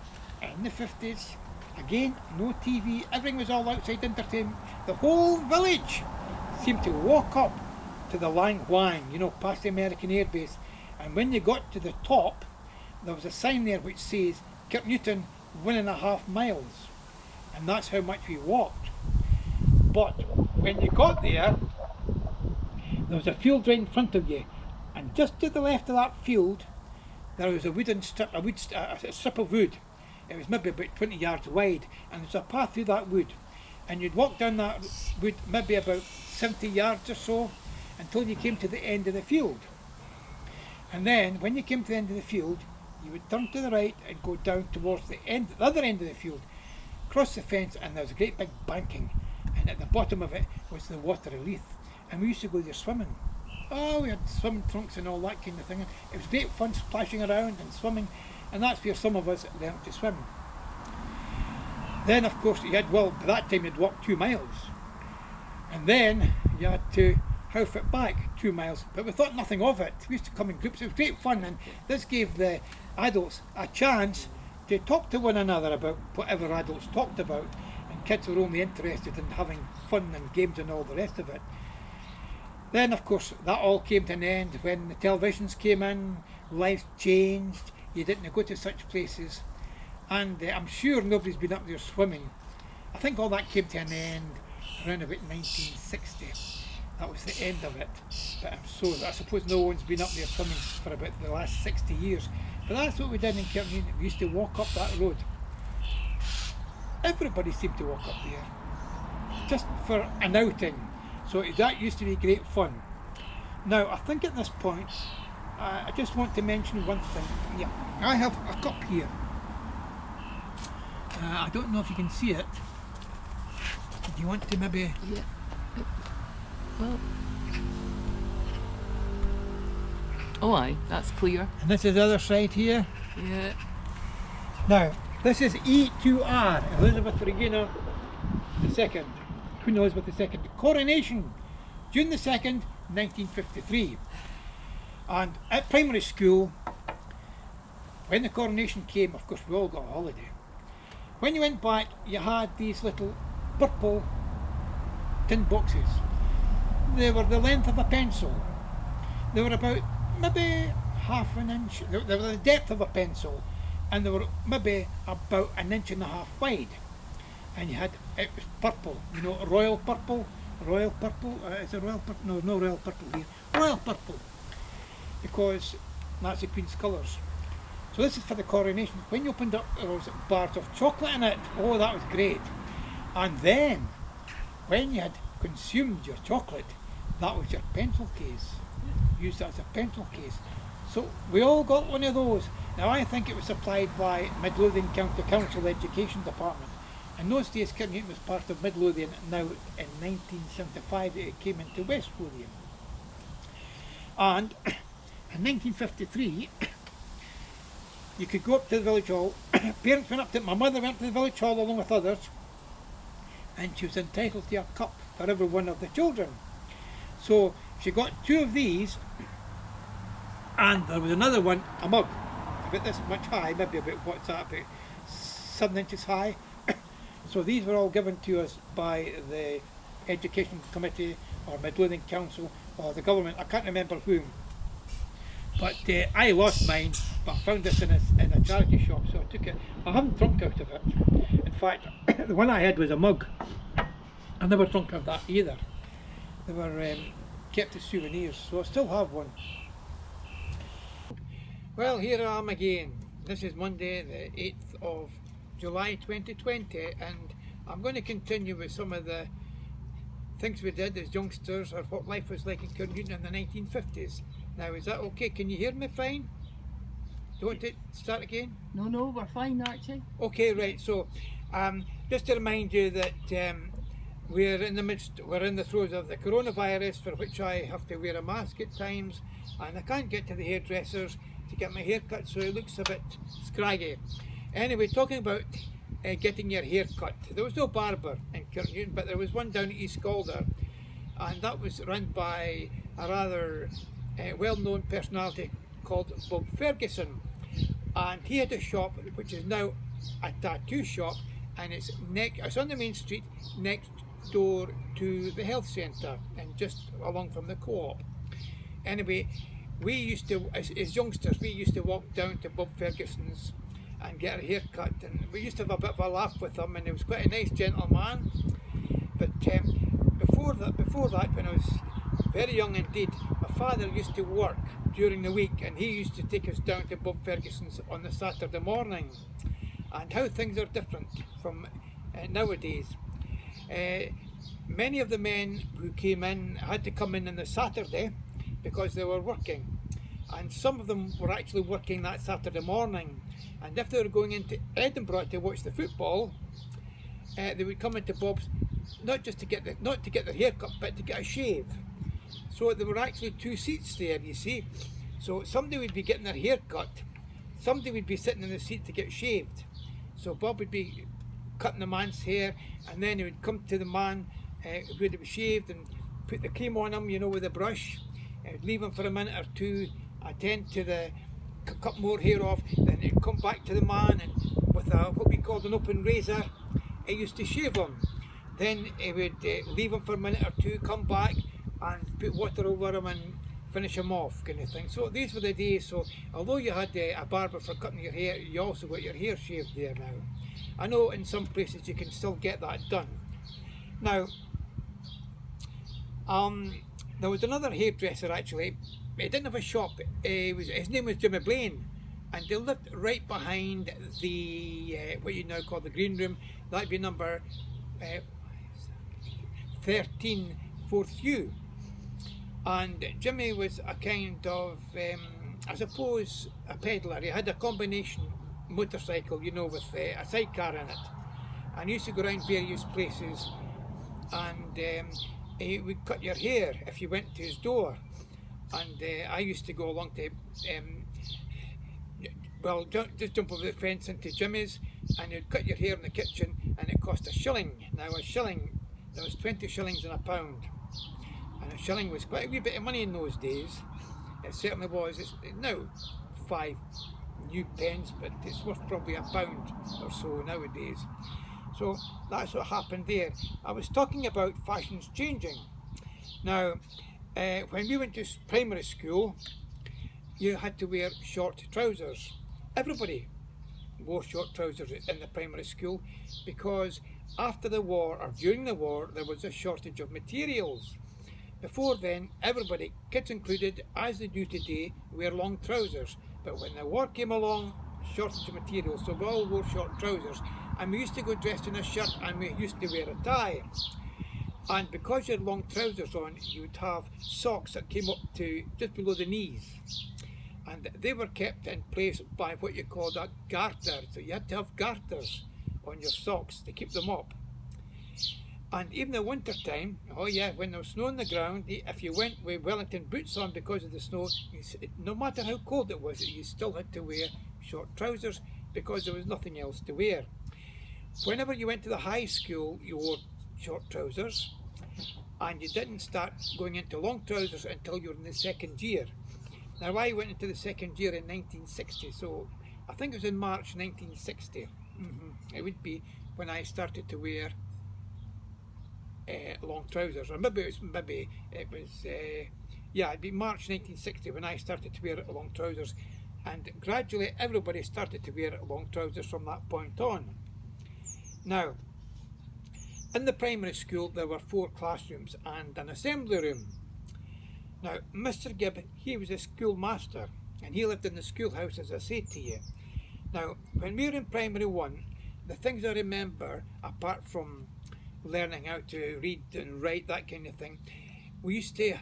in the 50s, again, no TV, everything was all outside entertainment. The whole village seemed to walk up to the Lang Huang, you know, past the American Air Base. And when you got to the top, there was a sign there which says Kirknewton 1.5 miles. And that's how much we walked. But when you got there was a field right in front of you. And just to the left of that field, there was a wooden strip, a strip of wood. It was maybe about 20 yards wide, and there's a path through that wood. And you'd walk down that wood maybe about 70 yards or so until you came to the end of the field. And then when you came to the end of the field, you would turn to the right and go down towards the other end of the field, cross the fence, and there was a great big banking, and at the bottom of it was the Water of Leith. And we used to go there swimming. Oh, we had swimming trunks and all that kind of thing. It was great fun splashing around and swimming, and that's where some of us learned to swim. Then of course you had, well, by that time you'd walk 2 miles, and then you had to hoof it back 2 miles, but we thought nothing of it. We used to come in groups. It was great fun, and this gave the adults a chance to talk to one another about whatever adults talked about, and kids were only interested in having fun and games and all the rest of it. Then of course that all came to an end when the televisions came in, life changed, you didn't go to such places, and I'm sure nobody's been up there swimming. I think all that came to an end around about 1960. That was the end of it. But I suppose no one's been up there swimming for about the last 60 years. But that's what we did in Kirknewton. We used to walk up that road. Everybody seemed to walk up there, just for an outing. So that used to be great fun. Now, I think at this point, I just want to mention one thing. Yeah, I have a cup here. I don't know if you can see it. Do you want to maybe... Yeah. Well... Oh aye, that's clear. And this is the other side here. Yeah. Now, this is E2R, Elizabeth Regina II, Queen Elizabeth II, coronation, June the 2nd, 1953. And at primary school, when the coronation came, of course we all got a holiday. When you went back, you had these little purple tin boxes. They were the length of a pencil. They were about maybe half an inch, they were the depth of a pencil, and they were maybe about 1.5 inches wide. And you had, it was purple, you know, royal purple, is it royal purple? No, no royal purple here, royal purple, because that's the Queen's colours. So this is for the coronation. When you opened up, there was bars of chocolate in it. Oh, that was great. And then, when you had consumed your chocolate, that was your pencil case. Used that as a pencil case. So we all got one of those. Now I think it was supplied by Midlothian County Council Education Department. In those days, Kirknewton was part of Midlothian. Now in 1975 it came into West Lothian. And in 1953, you could go up to the village hall. Parents went up to, my mother went to the village hall along with others, and she was entitled to a cup for every one of the children. So she got 2 of these, and there was another one, a mug, about this much high, maybe about, what's that, about 7 inches high. So these were all given to us by the Education Committee or Midlothian Council or the government, I can't remember whom. But I lost mine, but I found this in a charity shop, so I took it. I haven't drunk out of it. In fact, the one I had was a mug. I never drunk out of that either. They were kept as souvenirs, so I still have one. Well, here I am again. This is Monday, the 8th of July 2020, and I'm going to continue with some of the things we did as youngsters, or what life was like in Kirknewton in the 1950s. Now, is that okay? Can you hear me fine? Do you want to start again? No, we're fine, Archie. Okay, right. So, just to remind you that we're in the throes of the coronavirus, for which I have to wear a mask at times, and I can't get to the hairdressers to get my hair cut, so it looks a bit scraggy. Anyway, talking about getting your hair cut, there was no barber in Kirknewton, but there was one down at East Calder, and that was run by a rather well-known personality called Bob Ferguson, and he had a shop which is now a tattoo shop, and it's on the main street next door to the health centre and just along from the co-op. Anyway, we used to, as youngsters, we used to walk down to Bob Ferguson's and get a haircut, and we used to have a bit of a laugh with him, and he was quite a nice gentleman. But before that, when I was very young indeed, my father used to work during the week, and he used to take us down to Bob Ferguson's on the Saturday morning. And how things are different from nowadays. Many of the men who came in had to come in on the Saturday because they were working, and some of them were actually working that Saturday morning. And if they were going into Edinburgh to watch the football, they would come into Bob's not to get their hair cut, but to get a shave. So there were actually two seats there, you see. So somebody would be getting their hair cut, somebody would be sitting in the seat to get shaved. So Bob would be cutting the man's hair, and then he would come to the man who had been shaved and put the cream on him, you know, with a brush. He'd leave him for a minute or two, attend to the cut more hair off, then he'd come back to the man and with what we called an open razor, he used to shave him. Then he would leave him for a minute or two, come back and put water over him and finish him off, kind of thing. So these were the days. So although you had a barber for cutting your hair, you also got your hair shaved there now. I know in some places you can still get that done. Now, there was another hairdresser actually. He didn't have a shop. His name was Jimmy Blaine, and they lived right behind the what you now call the green room. That'd be number 13, 4th U. And Jimmy was a kind of, I suppose, a peddler. He had a combination motorcycle, you know, with a sidecar in it. And he used to go around various places, and he would cut your hair if you went to his door. And I used to go along to, just jump over the fence into Jimmy's, and he'd cut your hair in the kitchen, and it cost a shilling. Now a shilling, there was 20 shillings in a pound. And a shilling was quite a wee bit of money in those days. It certainly was. It's now 5 new pence, but it's worth probably a pound or so nowadays. So that's what happened there. I was talking about fashions changing. Now, when we went to primary school, you had to wear short trousers. Everybody wore short trousers in the primary school because after the war or during the war there was a shortage of materials. Before then, everybody, kids included, as they do today, wear long trousers. But when the war came along, shortage of materials, so we all wore short trousers. And we used to go dressed in a shirt, and we used to wear a tie. And because you had long trousers on, you would have socks that came up to just below the knees. And they were kept in place by what you called a garter. So you had to have garters on your socks to keep them up. And even in the winter time, oh yeah, when there was snow on the ground, if you went with Wellington boots on because of the snow, no matter how cold it was, you still had to wear short trousers because there was nothing else to wear. Whenever you went to the high school, you wore short trousers, and you didn't start going into long trousers until you were in the second year. Now I went into the second year in 1960, so I think it was in March 1960. It would be when I started to wear long trousers, or maybe it was it'd be March 1960 when I started to wear long trousers, and gradually everybody started to wear long trousers from that point on. Now, in the primary school there were 4 classrooms and an assembly room. Now, Mr. Gibb, he was a schoolmaster, and he lived in the schoolhouse, as I said to you. Now, when we were in primary 1, the things I remember, apart from learning how to read and write, that kind of thing, we used to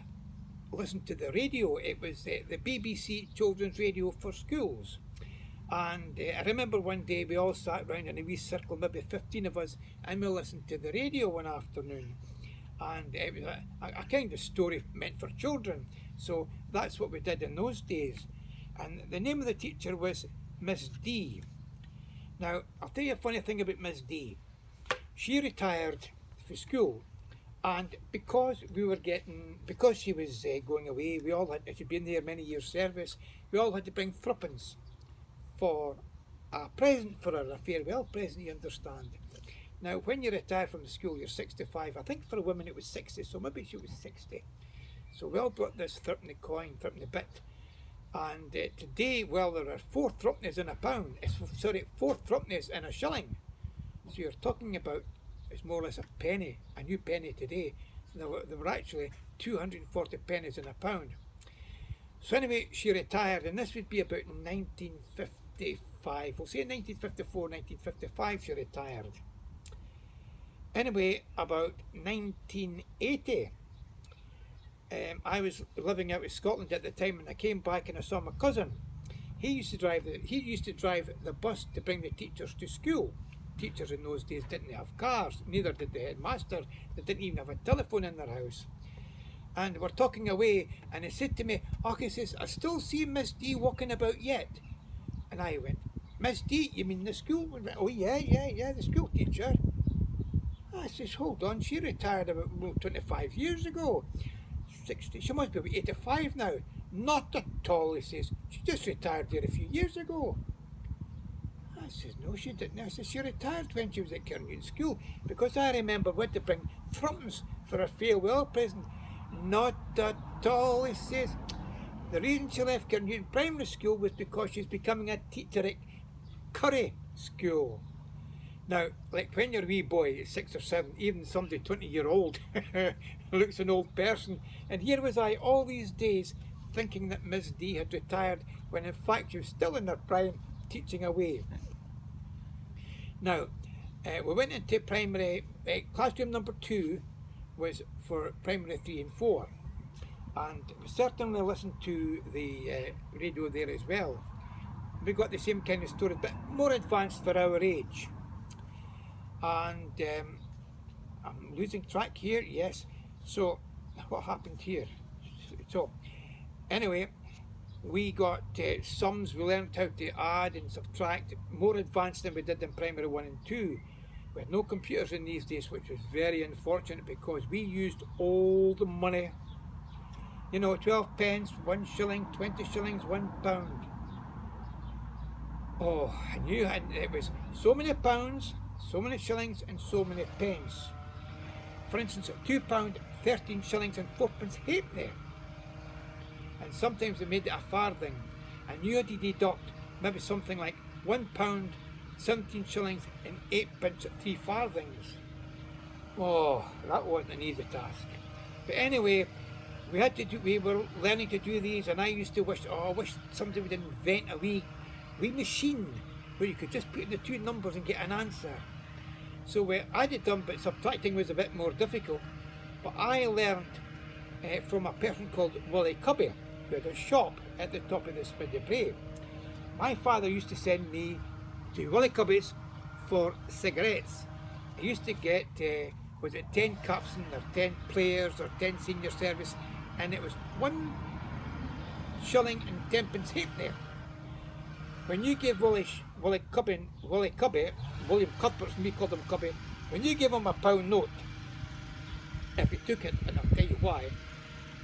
listen to the radio. It was the BBC children's radio for schools. And I remember one day we all sat round in a wee circle, maybe 15 of us, and we listened to the radio one afternoon. And it was a kind of story meant for children. So that's what we did in those days. And the name of the teacher was Miss D. Now, I'll tell you a funny thing about Miss D. She retired from school, And because she was going away, we all had, she'd been there many years service, we all had to bring threepence for a present for her, a farewell present, you understand. Now, when you retire from the school, you're 65. I think for a woman it was 60, so maybe she was 60. So we all brought this threepenny coin, threepenny bit. And today, well, there are 4 threepennies in a pound. Sorry, 4 threepennies in a shilling. So you're talking about, it's more or less a penny, a new penny today. There were actually 240 pennies in a pound. So anyway, she retired, and this would be about 1955. We'll say 1954, 1955 she retired. Anyway, about 1980, I was living out of Scotland at the time, and I came back and I saw my cousin. He used to drive the bus to bring the teachers to school. Teachers in those days didn't have cars, neither did the headmaster. They didn't even have a telephone in their house. And we're talking away, and he said to me, he says, I still see Miss D walking about yet. And I went, Miss D, you mean the school? Oh yeah, the school teacher. I says, hold on, she retired about 25 years ago. 60, she must be about 85 now. Not at all, he says, she just retired there a few years ago. I says, no, she didn't. I says, she retired when she was at Kirknewton school, because I remember we had to bring threepence for a farewell present. Not at all, he says. The reason she left Kirknewton primary school was because she's becoming a teacher at Curry school. Now, like when you're a wee boy, 6 or 7, even somebody 20-year-old looks an old person. And here was I all these days thinking that Miss D had retired, when in fact she was still in her prime, teaching away. Now, we went into primary, classroom number 2 was for primary 3 and 4. And we certainly listened to the radio there as well. We got the same kind of stories, but more advanced for our age. And I'm losing track here, yes. So, what happened here? So, anyway, we got sums, we learned how to add and subtract, more advanced than we did in primary 1 and 2. We had no computers in these days, which was very unfortunate, because we used old money. You know, 12 pence, 1 shilling, 20 shillings, 1 pound. Oh, I knew it was so many pounds, so many shillings, and so many pence. For instance, £2, 13 shillings and 4pence halfpenny. And sometimes they made it a farthing. And you had to deduct maybe something like £1, 17 shillings and 8pence at 3 farthings. Oh, that wasn't an easy task. But anyway, we were learning to do these, and I used to wish somebody would invent a wee machine where you could just put in the 2 numbers and get an answer. So we added them, but subtracting was a bit more difficult. But I learned from a person called Willie Cubby, who had a shop at the top of the Smiddy Brae. My father used to send me to Willie Cubby's for cigarettes. I used to get, 10 capstan or 10 players or 10 senior service, and it was 1 shilling and 10pence halfpenny. When you give William Cuthbert, we called him Cubby, when you give him a £1 note, if he took it, and I'll tell you why,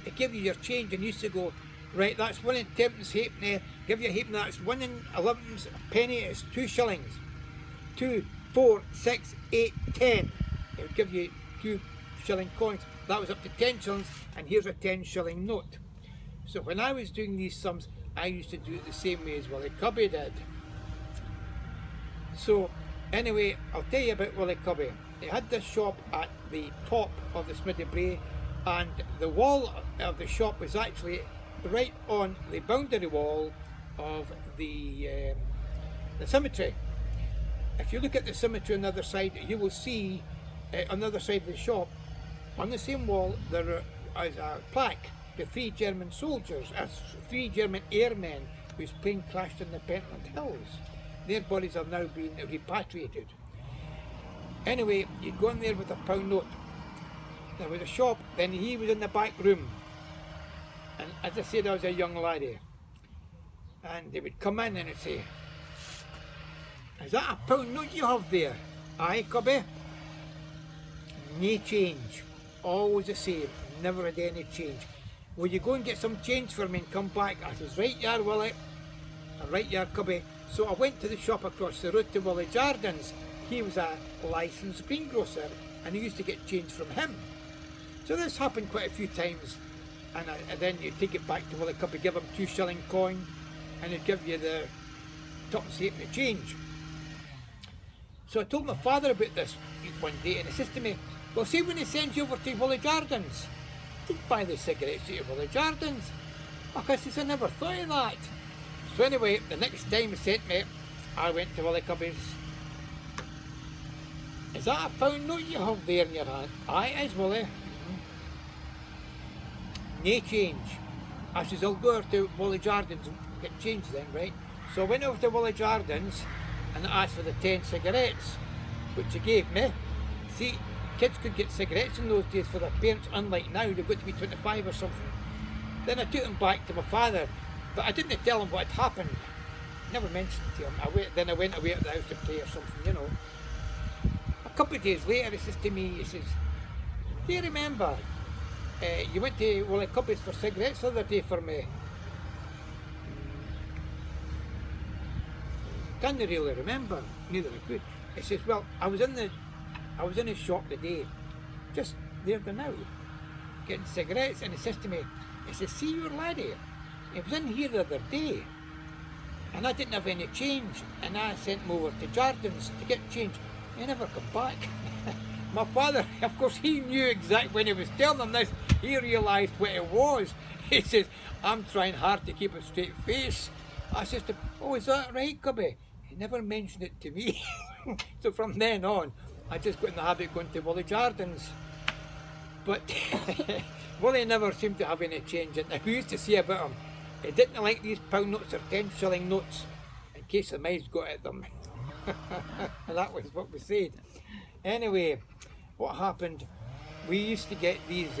it gave you your change and used to go, right, that's 1 and 10pence halfpenny, give you a halfpenny, that's 1 and 11pence a penny, it's 2 shillings. 2, 4, 6, 8, 10. It would give you 2 shilling coins. That was up to 10 shillings, and here's a 10 shilling note. So when I was doing these sums, I used to do it the same way as Willie Cubby did. So anyway, I'll tell you about Willie Cubby. He had this shop at the top of the Smiddy Brae, and the wall of the shop was actually right on the boundary wall of the cemetery. If you look at the cemetery on the other side, you will see on the other side of the shop, on the same wall, there is a plaque to 3 German soldiers, 3 German airmen whose plane crashed in the Pentland Hills. Their bodies have now been repatriated. Anyway, you'd go in there with a £1 note. There was a shop, then he was in the back room. And as I said, I was a young laddie. And they would come in and they'd say, is that a £1 note you have there? Aye, Cubby. No change. always the same, never had any change. Will you go and get some change for me and come back? I says, right here, Willie. And right here, cubby. So I went to the shop across the road to Willie Jardins. He was a licensed greengrocer, and I used to get change from him. So this happened quite a few times, and then you take it back to Willie Cubby, give him 2 shilling coin, and he'd give you the tuppence halfpenny change. So I told my father about this one day, and he says to me, well, see, when he sends you over to Willie Jardins, don't buy the cigarettes at Willie Jardins. I says, I never thought of that. So anyway, the next time he sent me, I went to Willie Cubby's. Is that a pound note you have there in your hand? Aye, it is, Willie. No change. I says, I'll go over to Willie Jardins and get change then, right? So I went over to Willie Jardins and I asked for the 10 cigarettes, which he gave me. See, kids could get cigarettes in those days for their parents, unlike now, they've got to be 25 or something. Then I took them back to my father, but I didn't tell him what had happened. Never mentioned it to him. Then I went away to the house to play or something, you know. A couple of days later, he says to me, he says, do you remember, you went to Willie Cubby's for cigarettes the other day for me? Can't really remember, neither I could. He says, well, I was in his shop today, just there the now, getting cigarettes, and he says to me, he says, see your laddie, he was in here the other day, and I didn't have any change, and I sent him over to Jardins to get change. He never come back. My father, of course, he knew exactly when he was telling them this, he realised what it was. He says, I'm trying hard to keep a straight face. I says to him, oh, is that right, Cubby? He never mentioned it to me. So from then on, I just got in the habit of going to Willie Jardins. But Willie never seemed to have any change. And we used to say about him, he didn't like these pound notes or 10 shilling notes in case the mice got at them. And that was what we said. Anyway, what happened, we used to get these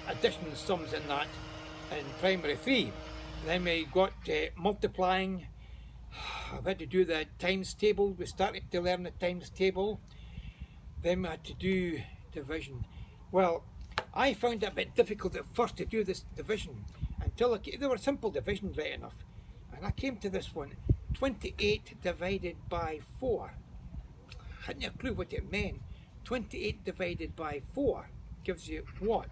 additional sums in that in primary 3. Then we got multiplying. We had to do the times table. We started to learn the times table. Then we had to do division. Well, I found it a bit difficult at first to do this division until they were simple divisions, right enough. And I came to this one, 28 divided by 4. I hadn't a clue what it meant. 28 divided by 4 gives you what?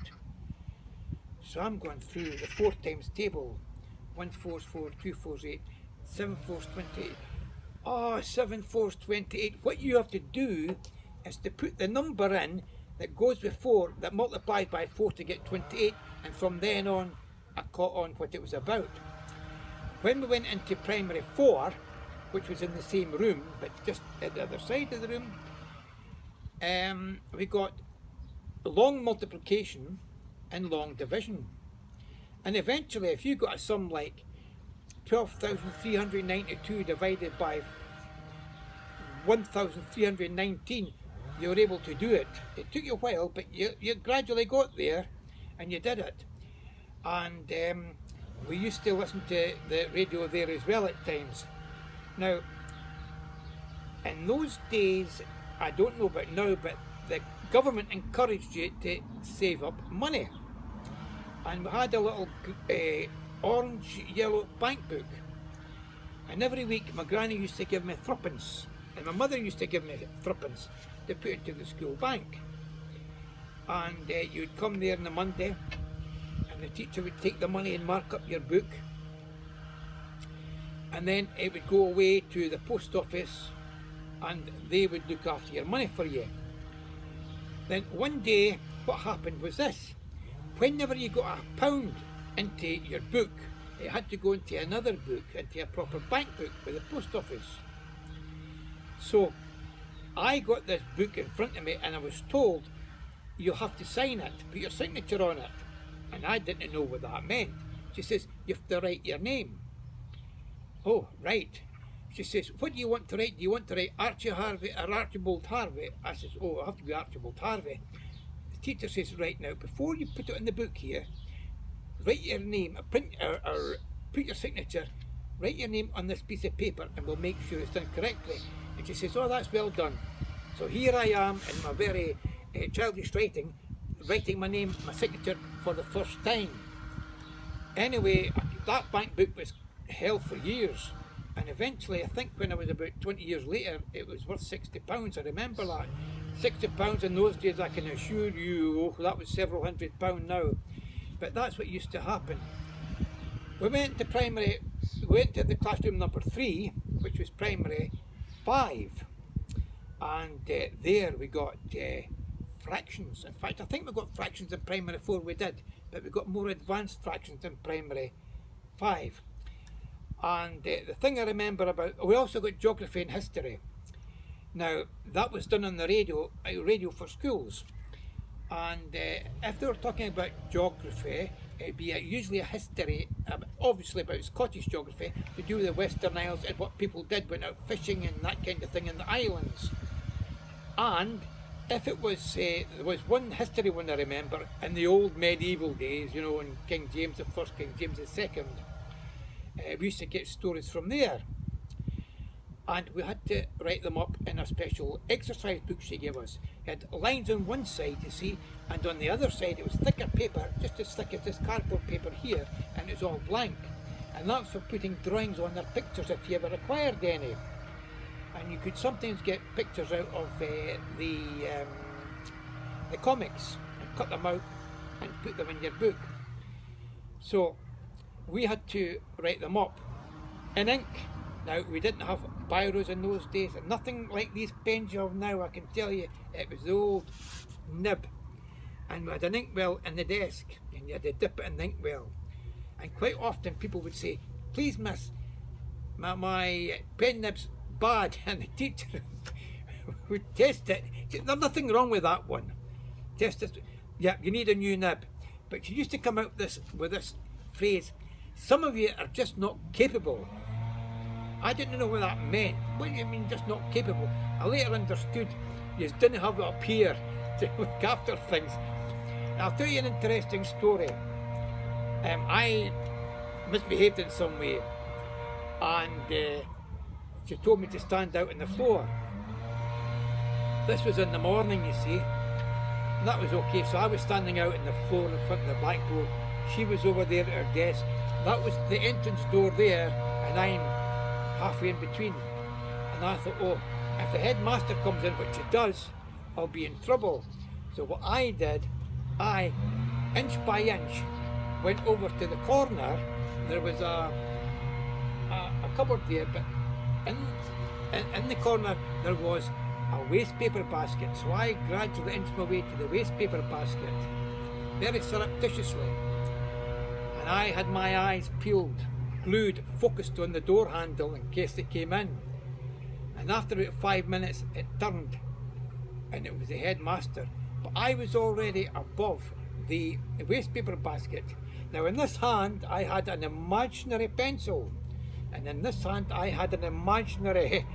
So I'm going through the 4 times table. 1 4's 4, 2 4's 8, 7 4's 28. Oh, 7 4's 28. What you have to do is to put the number in that goes before, that multiplies by 4 to get 28, and from then on, I caught on what it was about. When we went into primary 4, which was in the same room, but just at the other side of the room, we got long multiplication and long division. And eventually, if you got a sum like 12,392 divided by 1,319, you were able to do it. It took you a while, but you gradually got there, and you did it. And we used to listen to the radio there as well at times. Now, in those days, I don't know about now, but the government encouraged you to save up money. And we had a little orange yellow bank book, and every week my granny used to give me threepence, and my mother used to give me threepence to put into the school bank. And you'd come there on a Monday, and the teacher would take the money and mark up your book, and then it would go away to the post office, and they would look after your money for you. Then one day, what happened was this: whenever you got a pound into your book, it had to go into another book, into a proper bank book with the post office. So I got this book in front of me, and I was told, you'll have to sign it, put your signature on it. And I didn't know what that meant. She says, you have to write your name. Oh, right. She says, what do you want to write? Do you want to write Archie Harvey or Archibald Harvey? I says, oh, it'll have to be Archibald Harvey. The teacher says, right, now, before you put it in the book here, write your name, print or put your signature, write your name on this piece of paper, and we'll make sure it's done correctly. And she says, oh, that's well done. So here I am in my very childish writing my name, my signature for the first time. Anyway, that bank book was held for years, and eventually, I think when I was about 20 years later, it was worth £60. I remember that. £60 in those days, I can assure you, that was several £100 now. But that's what used to happen. We went to the classroom number 3, which was primary 5. And there we got fractions. In fact, I think we got fractions in primary 4, we did. But we got more advanced fractions in primary 5. And the thing I remember about, we also got geography and history. Now, that was done on the radio for schools. And if they were talking about geography, it'd be usually a history, obviously about Scottish geography, to do with the Western Isles and what people did when out fishing and that kind of thing in the islands. And if it was, there was one history one I remember, in the old medieval days, you know, in King James I, King James II, we used to get stories from there. And we had to write them up in a special exercise book she gave us. It had lines on one side, you see, and on the other side it was thicker paper, just as thick as this cardboard paper here, and it was all blank. And that's for putting drawings on their pictures if you ever required any. And you could sometimes get pictures out of the comics and cut them out and put them in your book. So we had to write them up in ink. Now, we didn't have biros in those days, and nothing like these pens you have now, I can tell you. It was the old nib. And we had an inkwell in the desk, and you had to dip it in the inkwell. And quite often people would say, please miss, my pen nib's bad, and the teacher would test it. There's nothing wrong with that one. Test it. Yeah, you need a new nib. But she used to come out with this phrase, some of you are just not capable. I didn't know what that meant. What do you mean just not capable? I later understood you didn't have it up here to look after things. Now, I'll tell you an interesting story. I misbehaved in some way, and she told me to stand out on the floor. This was in the morning, you see. That was okay, so I was standing out on the floor in front of the blackboard. She was over there at her desk. That was the entrance door there, and I'm halfway in between. And I thought, oh, if the headmaster comes in, which he does, I'll be in trouble. So what I did, I, inch by inch, went over to the corner. There was a cupboard there, but in the corner there was a waste paper basket. So I gradually inched my way to the waste paper basket, very surreptitiously. And I had my eyes peeled, glued, focused on the door handle in case they came in. And after about 5 minutes it turned, and it was the headmaster. But I was already above the waste paper basket. Now in this hand I had an imaginary pencil, and in this hand I had an imaginary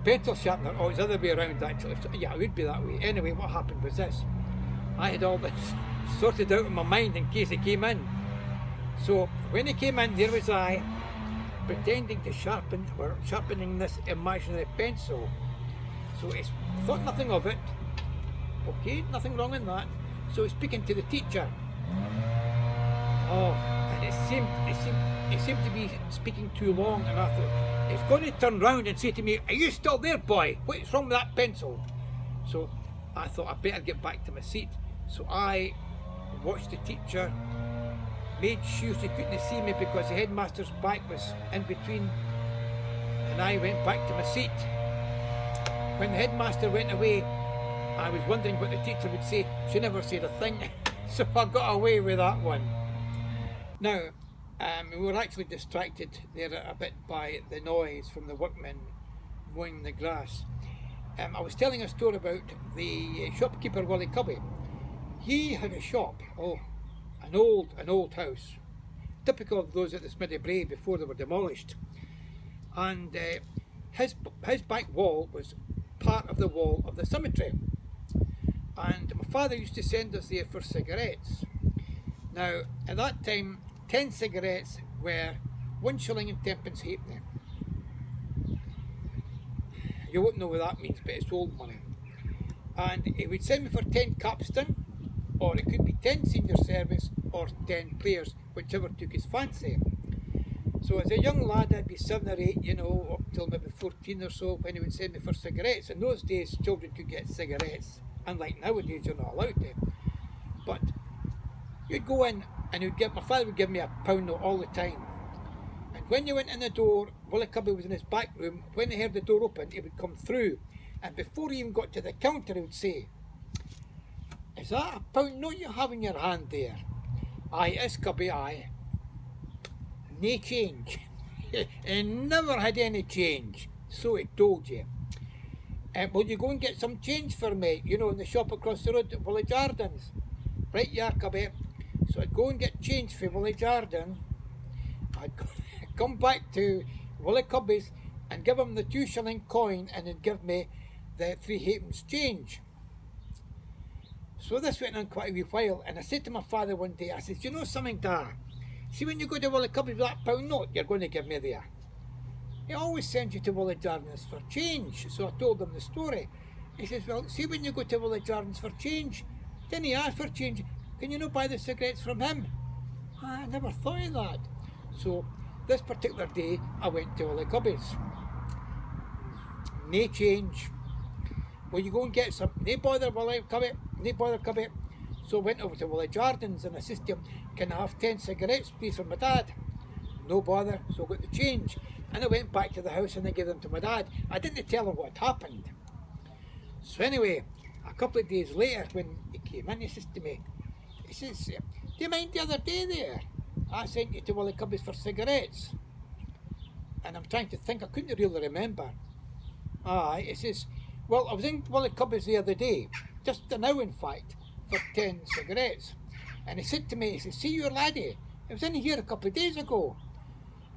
pencil sharpener. Oh, it's the other way around actually. So, yeah, it would be that way. Anyway, what happened was this. I had all this sorted out in my mind in case he came in. So when he came in, there was I, pretending to sharpening this imaginary pencil. So he thought nothing of it. Okay, nothing wrong in that. So he's speaking to the teacher. Oh, and it seemed to be speaking too long, and I thought, he's going to turn round and say to me, are you still there, boy? What's wrong with that pencil? So I thought I'd better get back to my seat. So I watched the teacher, made sure she couldn't see me because the headmaster's back was in between, and I went back to my seat. When the headmaster went away, I was wondering what the teacher would say. She never said a thing, so I got away with that one. Now, we were actually distracted there a bit by the noise from the workmen mowing the grass. I was telling a story about the shopkeeper Willie Cubby. He had a shop, an old house, typical of those at the Smiddy Brae before they were demolished. And his back wall was part of the wall of the cemetery. And my father used to send us there for cigarettes. Now, at that time, 10 cigarettes were 1 shilling and 10 halfpenny. You won't know what that means, but it's old money. and he would send me for 10 capstan, or it could be 10 senior service or 10 players, whichever took his fancy. So as a young lad, I'd be 7 or 8, up till maybe 14 or so, when he would send me for cigarettes. In those days, children could get cigarettes, unlike nowadays, you're not allowed to. But you'd go in, and my father would give me a pound note all the time. And when you went in the door, Willie Cubby was in his back room. When he heard the door open, he would come through, and before he even got to the counter, he would say, "Is that a pound note you have in your hand there?" "Aye, it's Cubby, aye." "No change." He never had any change, so he told you. "Will you go and get some change for me, in the shop across the road at Willie Jardin's?" "Right, yeah, Cubby." So I'd go and get change for Willie Jardin. I'd come back to Willie Cubby's and give him the 2 shilling coin, and he'd give me the 3 halfpence change. So this went on quite a wee while, and I said to my father one day, I said, "You know something, Dad? See, when you go to Willie Cubby's with that pound note you're going to give me there, he always sends you to Willie Jardin's for change." So I told him the story. He says, "Well, see, when you go to Willie Jardin's for change, didn't he ask for change? Can you not buy the cigarettes from him?" I never thought of that. So this particular day, I went to Willie Cubby's. No change. "Will you go and get some?" "No bother, Willie Cubby. No bother, Cubby." So I went over to Willie Jardin's, and I said to him, "Can I have 10 cigarettes, please, for my dad?" "No bother." So I got the change, and I went back to the house and I gave them to my dad. I didn't tell him what had happened. So anyway, a couple of days later, when he came in, he says to me, he says, "Do you mind the other day there? I sent you to Willie Cubby's for cigarettes." And I'm trying to think, I couldn't really remember. Aye, he says, "Well, I was in Willie Cubby's the other day, just now in fact, for 10 cigarettes. And he said to me, he says, 'See your laddie, I was in here a couple of days ago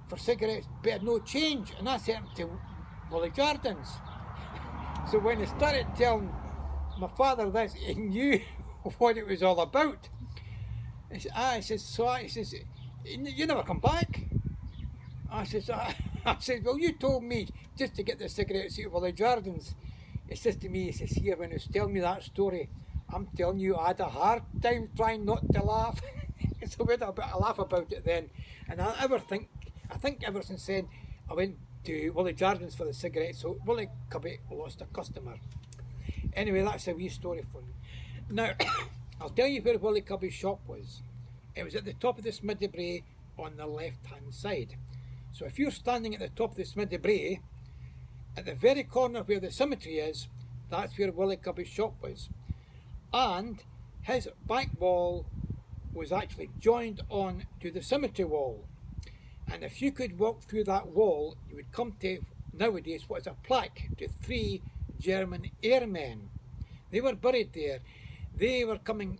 for cigarettes, but had no change, and I sent him to Willie Jardin's.'" So when he started telling my father this, he knew what it was all about. He says, "You never come back?" I said, "Well, you told me just to get the cigarettes out of Willie Jardin's." He says to me, he says, "Here, when he was telling me that story, I'm telling you, I had a hard time trying not to laugh." So we had a bit of a laugh about it then. And I think ever since then, I went to Willie Jardin's for the cigarettes, so Willie Cubby lost a customer. Anyway, that's a wee story for you. Now, I'll tell you where Willie Cubby's shop was. It was at the top of the Smiddy Brae on the left-hand side. So if you're standing at the top of the Smiddy Brae, at the very corner where the cemetery is, that's where Willie Cubby's shop was. And his back wall was actually joined on to the cemetery wall. And if you could walk through that wall, you would come to, nowadays, what is a plaque to 3 German airmen. They were buried there. They were going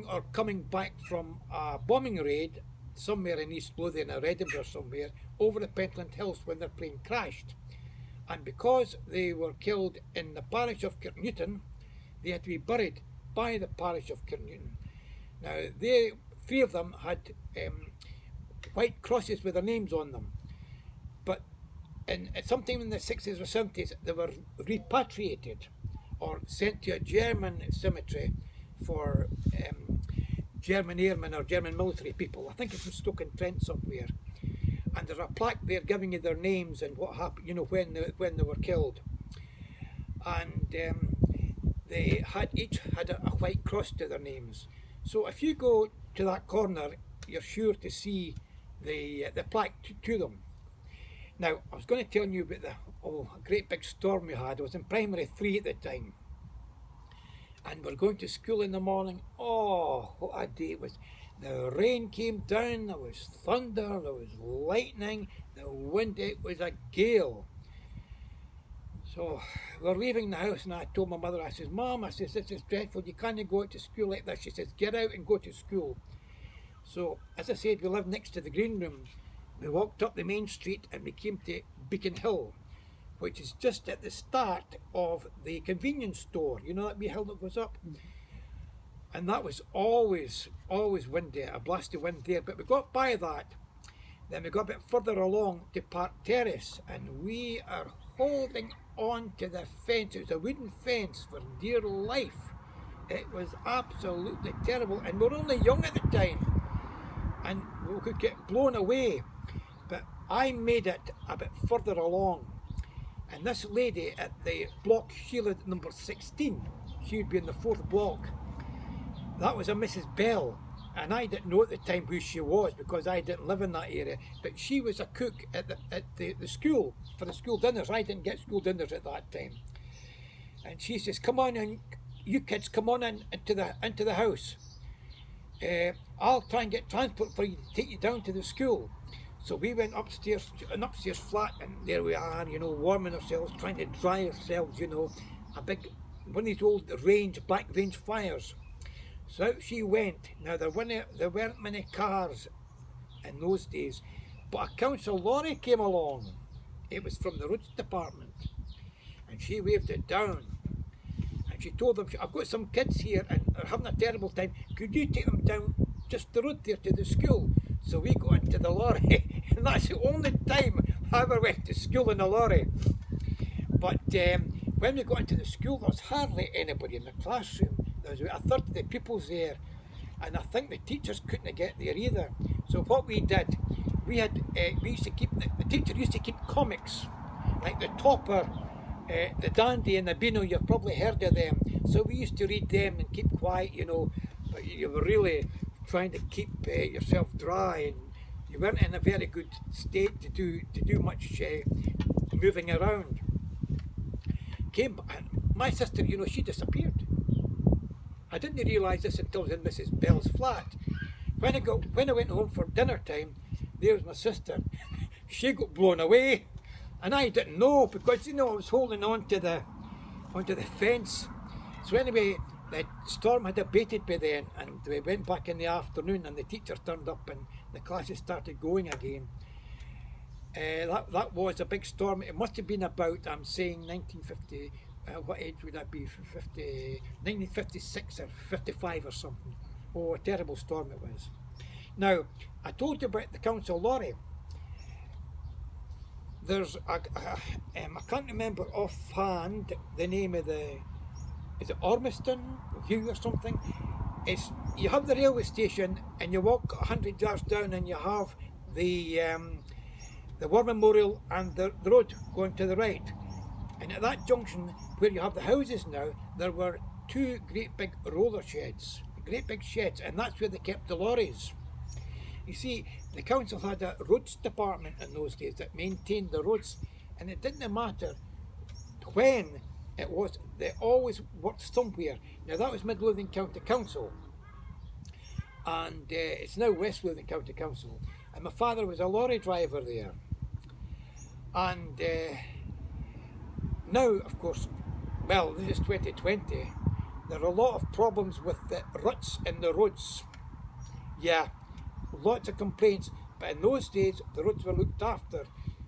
or coming back from a bombing raid somewhere in East Lothian or Edinburgh somewhere, over the Pentland Hills when their plane crashed. And because they were killed in the parish of Kirknewton, they had to be buried by the parish of Kirknewton. Now, 3 of them had white crosses with their names on them. But at sometime in the 60s or 70s, they were repatriated or sent to a German cemetery for German airmen or German military people. I think it's in Stoke-on-Trent somewhere. And there's a plaque there giving you their names and what happened, when they were killed. And they each had a white cross to their names. So if you go to that corner, you're sure to see the plaque to them. Now, I was going to tell you about a great big storm we had. I was in primary 3 at the time. And we're going to school in the morning. Oh, what a day it was. The rain came down, there was thunder, there was lightning, the wind, it was a gale. So we're leaving the house, and I told my mother, I says, "Mum," I says, "this is dreadful, you can't go out to school like this." She says, "Get out and go to school." So, as I said, we lived next to the green room. We walked up the main street and we came to Beacon Hill, which is just at the start of the convenience store. You know that wee hill that goes up? And that was always windy, a blast of wind there. But we got by that. Then we got a bit further along to Park Terrace, and we are holding onto the fence. It was a wooden fence for dear life. It was absolutely terrible, and we were only young at the time, and we could get blown away. But I made it a bit further along, and this lady at the block, she lived number 16. She would be in the 4th block. That was a Mrs. Bell, and I didn't know at the time who she was because I didn't live in that area. But she was a cook at the school for the school dinners. I didn't get school dinners at that time, and she says, "Come on in, you kids, come on in into the house. I'll try and get transport for you to take you down to the school." So we went upstairs, an upstairs flat, and there we are, you know, warming ourselves, trying to dry ourselves, you know, a big, one of these old black range fires. So out she went. Now there weren't many cars in those days, but a council lorry came along. It was from the roads department, and she waved it down. And she told them, "I've got some kids here and they're having a terrible time. Could you take them down just the road there to the school?" So we got into the lorry, and that's the only time I ever went to school in a lorry. But when we got into the school, there was hardly anybody in the classroom. There was about a third of the pupils there, and I think the teachers couldn't get there either. So what we did, we used to keep, the teacher used to keep comics, like the Topper, the Dandy and the Beano. You've probably heard of them. So we used to read them and keep quiet, you know, but you were really trying to keep yourself dry, and you weren't in a very good state to do much moving around. My sister, you know, she disappeared. I didn't realise this until I was in Mrs. Bell's flat. When I went home for dinner time, there was my sister. She got blown away, and I didn't know because, you know, I was holding on to the fence. So anyway, the storm had abated by then, and we went back in the afternoon, and the teacher turned up, and the classes started going again. That was a big storm. It must have been about, I'm saying, 1950. What age would that be? 1956 or 55 or something. Oh, a terrible storm it was. Now, I told you about the council lorry. There's I can't remember offhand the name of is it Ormiston View or something? You have the railway station, and you walk 100 yards down, and you have the War Memorial and the road going to the right. And at that junction where you have the houses now, there were two great big roller sheds, and that's where they kept the lorries. You see, the council had a roads department in those days that maintained the roads, and it didn't matter when it was, they always worked somewhere. Now that was Midlothian County Council, and it's now West Lothian County Council, and my father was a lorry driver there. And now, of course, well, this is 2020, there are a lot of problems with the ruts in the roads. Yeah, lots of complaints, but in those days the roads were looked after,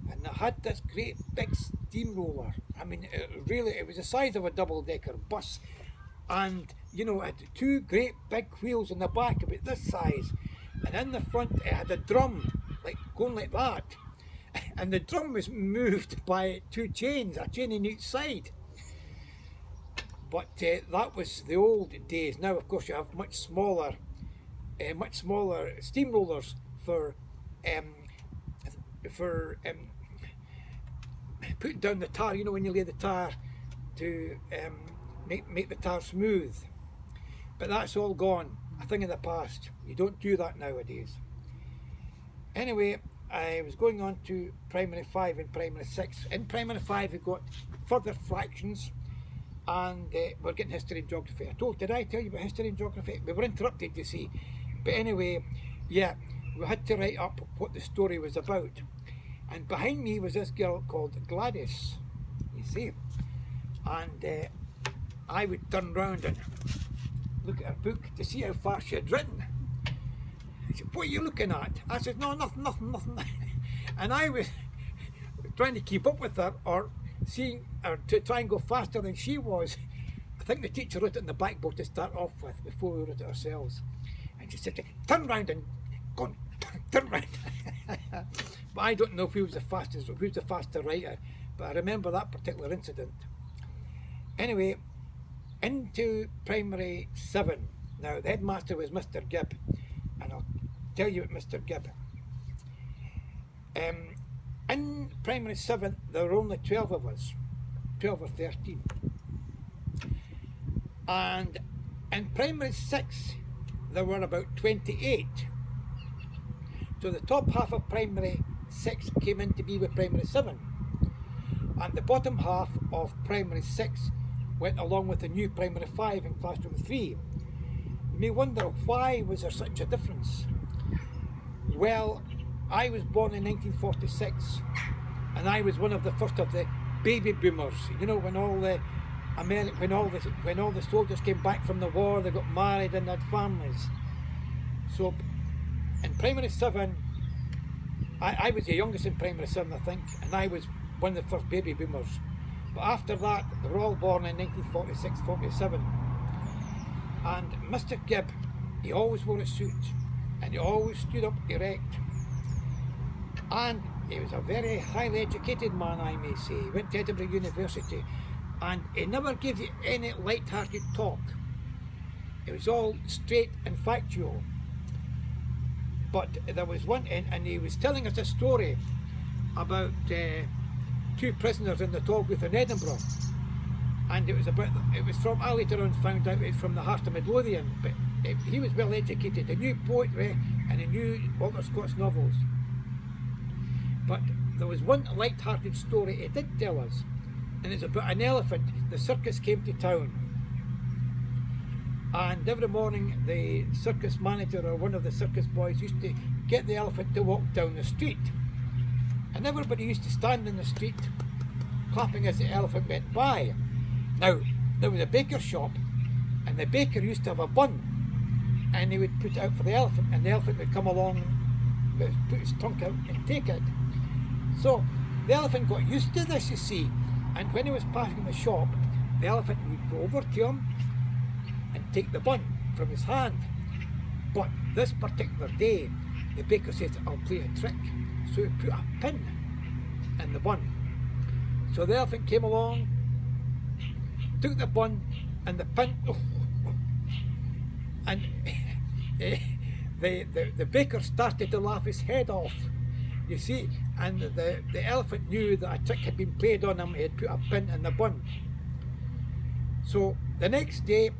and they had this great big steamroller. I mean, it was the size of a double-decker bus, and you know, it had two great big wheels in the back about this size, and in the front it had a drum, like going like that, and the drum was moved by two chains, a chain in each side. But that was the old days. Now, of course, you have much smaller steamrollers for putting down the tar. You know, when you lay the tar to make the tar smooth. But that's all gone, a thing of the past. You don't do that nowadays. Anyway, I was going on to primary 5 and primary 6. In primary 5 we got further fractions, and we're getting history and geography. Did I tell you about history and geography? We were interrupted, you see. But anyway, yeah, we had to write up what the story was about. And behind me was this girl called Gladys, you see. And I would turn round and look at her book to see how far she had written. She said, "What are you looking at?" I said, "No, nothing." And I was trying to keep up with her, or to try and go faster than she was. I think the teacher wrote it in the blackboard to start off with before we wrote it ourselves. And she said, "Turn round and go on, turn round." But I don't know who was the faster writer. but I remember that particular incident. Anyway, into primary 7. Now, the headmaster was Mr. Gibb, and I'll tell you about Mr. Gibb. In primary 7, there were only 12 of us, 12 or 13. And in primary 6, there were about 28. So the top half of primary 6 came in to be with primary 7. And the bottom half of primary 6 went along with the new primary 5 in classroom 3. You may wonder, why was there such a difference? Well, I was born in 1946, and I was one of the first of the baby boomers. You know, when all the soldiers came back from the war, they got married and had families. So in primary 7, I was the youngest in primary 7, I think, and I was one of the first baby boomers. But after that, they were all born in 1946, 47. And Mr. Gibb, he always wore a suit, and he always stood up erect. And he was a very highly educated man, I may say. He went to Edinburgh University, and he never gave you any light-hearted talk. It was all straight and factual. But there was one, and he was telling us a story about 2 prisoners in the Tolbooth in Edinburgh, and it was from, I later on found out it's from the heart of Midlothian, but he was well educated. He knew poetry and he knew Walter Scott's novels. But there was one light-hearted story he did tell us, and it's about an elephant. The circus came to town, and every morning the circus manager or one of the circus boys used to get the elephant to walk down the street, and everybody used to stand in the street clapping as the elephant went by. Now, there was a baker's shop, and the baker used to have a bun, and he would put it out for the elephant, and the elephant would come along, put his trunk out and take it. So the elephant got used to this, you see, and when he was passing the shop, the elephant would go over to him and take the bun from his hand. But this particular day, the baker said, "I'll play a trick." So he put a pin in the bun. So the elephant came along, took the bun and the pin, and the baker started to laugh his head off, you see, and the elephant knew that a trick had been played on him. He had put a pin in the bun. So the next day,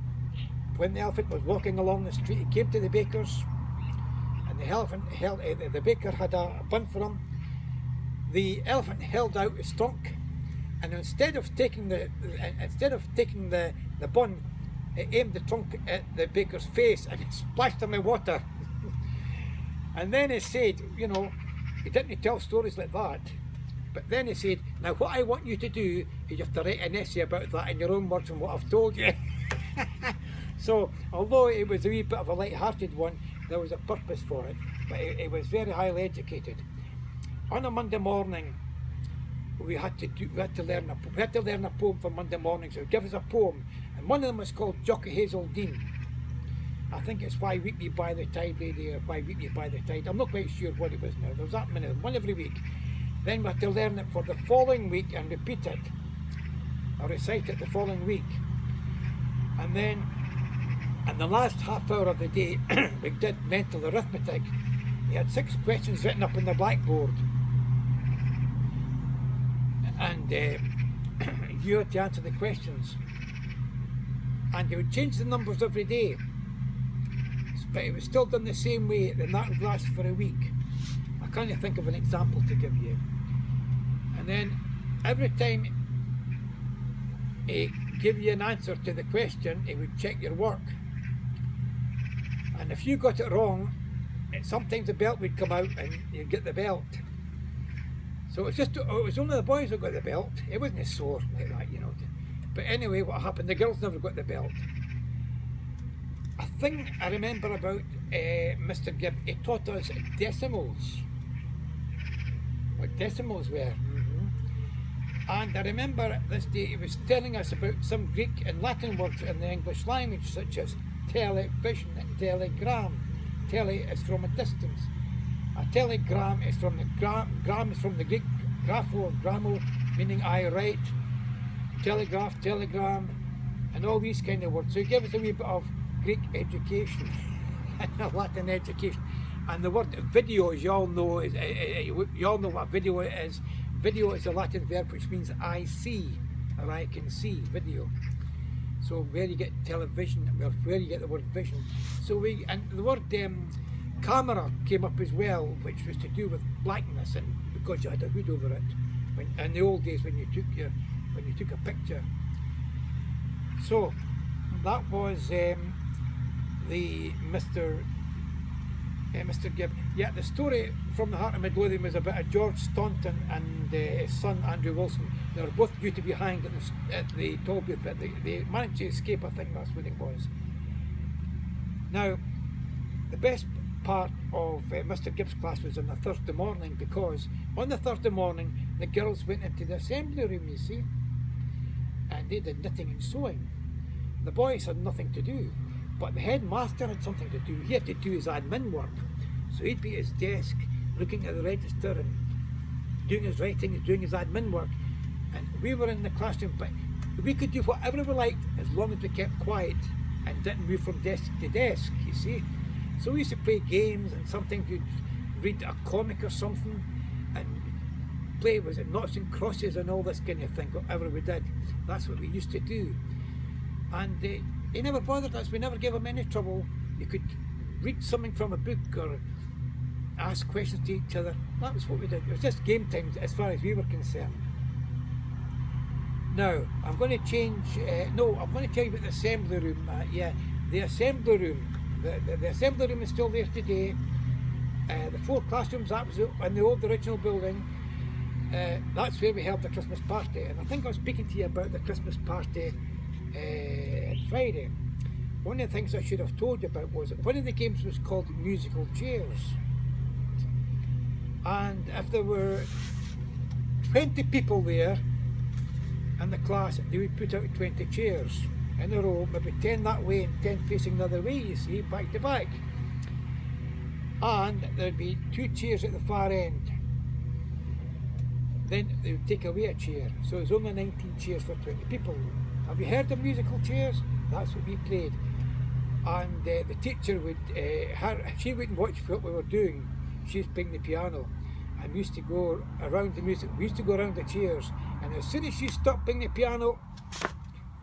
when the elephant was walking along the street, he came to the baker's, and the baker had a bun for him. The elephant held out his trunk, and instead of taking the bun, it aimed the trunk at the baker's face and it splashed him with water. And then he said, you know, he didn't tell stories like that, but then he said, "Now what I want you to do is you have to write an essay about that in your own words from what I've told you." So although it was a wee bit of a light-hearted one, there was a purpose for it, but it was very highly educated. On a Monday morning, we had to learn a poem for Monday morning. So he'd give us a poem, and one of them was called Jockey Hazeldean. I think it's "Why Weep Ye by the Tide, Lady," or "Why Weep Ye by the Tide." I'm not quite sure what it was now. There was that many, one every week. Then we had to learn it for the following week and repeat it, or recite it the following week. And then, in the last half hour of the day, we did mental arithmetic. We had 6 questions written up on the blackboard, and you had to answer the questions. And you would change the numbers every day, but it was still done the same way, and that would last for a week. I can't think of an example to give you. And then every time he gave you an answer to the question, he would check your work. And if you got it wrong, sometimes the belt would come out and you'd get the belt. So it was only the boys who got the belt. It wasn't as sore like that, you know. But anyway, what happened, the girls never got the belt. A thing I remember about Mr. Gibb, he taught us decimals. What decimals were. And I remember this day he was telling us about some Greek and Latin words in the English language, such as television and telegram. Tele is from a distance. A telegram is from the gram is from the Greek grapho or gramo, meaning I write, telegraph, telegram, and all these kind of words. So he gave us a wee bit of Greek education and a Latin education. And the word video, as you all know, you all know what video is. Video is a Latin verb which means I see, or I can see, video. So where you get television, well, where you get the word vision. So and the word camera came up as well, which was to do with blackness, and because you had a hood over it. In the old days when you took a picture. So that was the Mr. Gibb. Yeah, the story from the Heart of Midlothian was about a George Staunton and his son Andrew Wilson. They were both due to be hanged at the toll booth, but they managed to escape. I think that's what it was. Now, the best part of Mr. Gibb's class was on the Thursday morning, because on the Thursday morning the girls went into the assembly room, you see, and they did knitting and sewing. The boys had nothing to do, but the headmaster had something to do. He had to do his admin work. So he'd be at his desk looking at the register and doing his writing and doing his admin work. And we were in the classroom, but we could do whatever we liked as long as we kept quiet and didn't move from desk to desk, you see. So we used to play games, and sometimes you'd read a comic or something and play, was it noughts and crosses and all this kind of thing, whatever we did. That's what we used to do. And he never bothered us, we never gave him any trouble. You could read something from a book or ask questions to each other. That was what we did. It was just game time as far as we were concerned. Now, I'm going to change, I'm going to tell you about the assembly room. The assembly room. The assembly room is still there today. The 4 classrooms, that was in the old original building. That's where we held the Christmas party. And I think I was speaking to you about the Christmas party on Friday. One of the things I should have told you about was one of the games was called musical chairs. And if there were 20 people there in the class, they would put out 20 chairs in a row, maybe 10 that way and 10 facing the other way, you see, back to back. And there'd be 2 chairs at the far end. Then they would take away a chair. So there's only 19 chairs for 20 people. Have you heard of musical chairs? That's what we played. And the teacher would, she wouldn't watch what we were doing. She was playing the piano. And we used to go around the music, we used to go around the chairs. And as soon as she stopped playing the piano,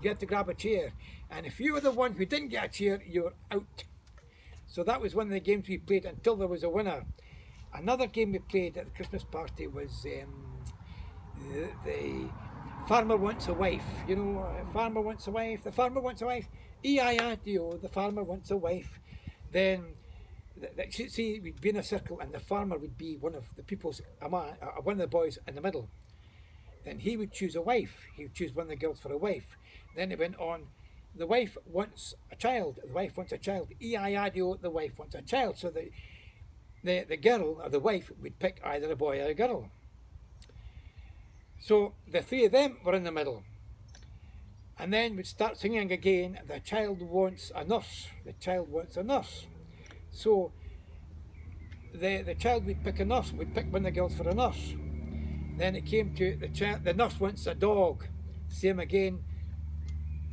you had to grab a chair. And if you were the one who didn't get a chair, you were out. So that was one of the games we played until there was a winner. Another game we played at the Christmas party was the Farmer Wants a Wife. You know, Farmer Wants a Wife, the Farmer Wants a Wife, E-I-R-D-O, the Farmer Wants a Wife. Then, see, we'd be in a circle and the farmer would be one of the people's, one of the boys in the middle. Then he would choose a wife. He would choose one of the girls for a wife. Then it went on, the wife wants a child. The wife wants a child. E-I-R-D-O, the wife wants a child. So the girl, or the wife, would pick either a boy or a girl. So the 3 of them were in the middle. And then we'd start singing again, the child wants a nurse. The child wants a nurse. So the child would pick a nurse, would pick one of the girls for a nurse. Then it came to the nurse wants a dog. Same again,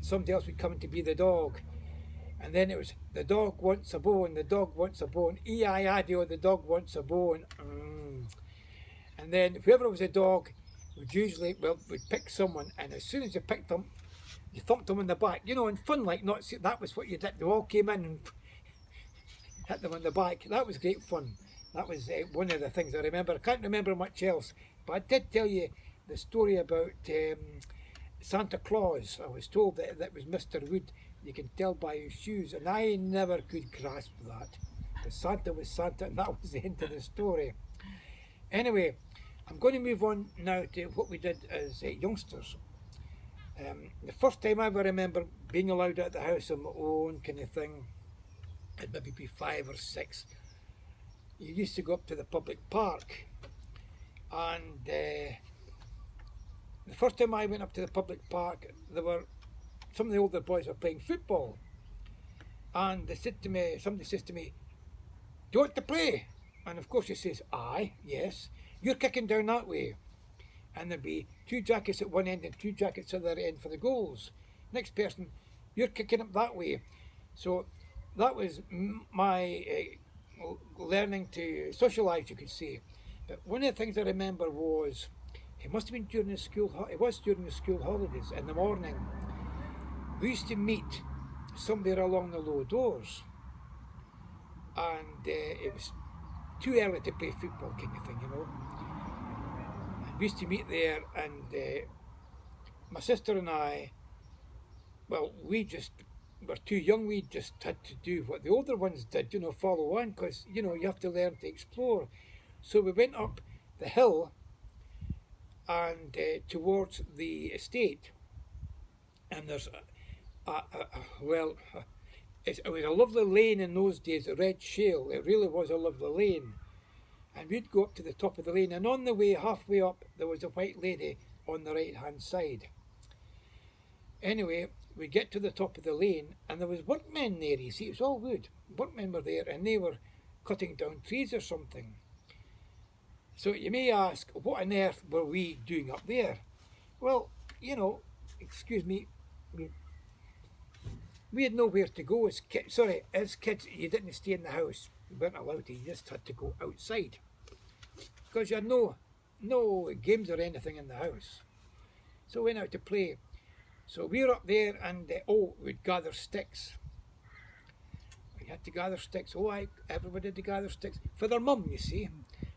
somebody else would come to be the dog. And then it was the dog wants a bone, the dog wants a bone, E-I-R-D-O, the dog wants a bone. And then whoever was a dog would usually, would pick someone, and as soon as you picked them, you thumped them in the back. You know, in fun, like, not that was what you did. They all came in and hit them on the back. That was great fun. That was one of the things I remember. I can't remember much else, but I did tell you the story about Santa Claus. I was told that was Mr. Wood. You can tell by his shoes, and I never could grasp that. But Santa was Santa, and that was the end of the story. Anyway, I'm going to move on now to what we did as youngsters. The first time I ever remember being allowed out of the house on my own kind of thing, I'd maybe be 5 or 6. You used to go up to the public park, and the first time I went up to the public park, some of the older boys were playing football, and somebody says to me, "Do you want to play?" And of course he says, "Aye, yes." "You're kicking down that way." and there'd be 2 jackets at one end and 2 jackets at the other end for the goals. Next person, you're kicking up that way. So that was my learning to socialise, you could say. But one of the things I remember was, it must have been during the school, it was during the school holidays in the morning. We used to meet somewhere along the low doors, and it was too early to play football, kind of thing, you know. And we used to meet there, and my sister and I, well, we just were too young. We just had to do what the older ones did, you know, follow on, because, you know, you have to learn to explore. So we went up the hill and towards the estate, and there's it was a lovely lane in those days, a red shale. It really was a lovely lane. And we'd go up to the top of the lane, and on the way, halfway up, there was a white lady on the right hand side. Anyway, we get to the top of the lane, and there was workmen there, you see. It was all wood. Workmen were there, and they were cutting down trees or something. So you may ask, what on earth were we doing up there? Well, you know, excuse me, we had nowhere to go as kids. Sorry, as kids, you didn't stay in the house. You weren't allowed to. You just had to go outside, because you had no games or anything in the house. So we went out to play. So we were up there, and we'd gather sticks. We had to gather sticks. Everybody had to gather sticks for their mum, you see.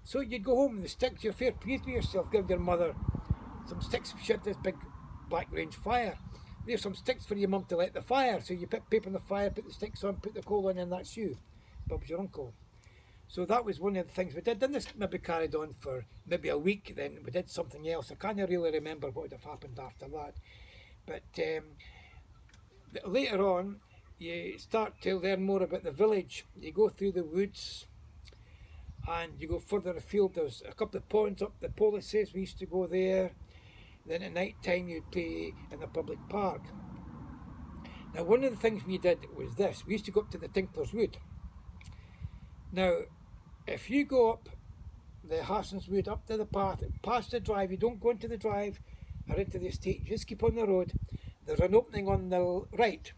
So you'd go home, and the sticks, you're fair pleased with yourself, give your mother some sticks. She had this big black range fire. There's some sticks for your mum to light the fire. So you put paper on the fire, put the sticks on, put the coal on, and that's you. Bob's your uncle. So that was one of the things we did. Then this maybe carried on for maybe a week. Then we did something else. I can't really remember what would have happened after that. But later on, you start to learn more about the village. You go through the woods, and you go further afield. There's a couple of ponds up the policies. We used to go there. Then at night time, you'd play in the public park. Now, one of the things we did was this. We used to go up to the Tinkler's Wood. Now, if you go up the Harson's Wood, up to the path, past the drive, you don't go into the drive or into the estate, you just keep on the road. There's an opening on the right,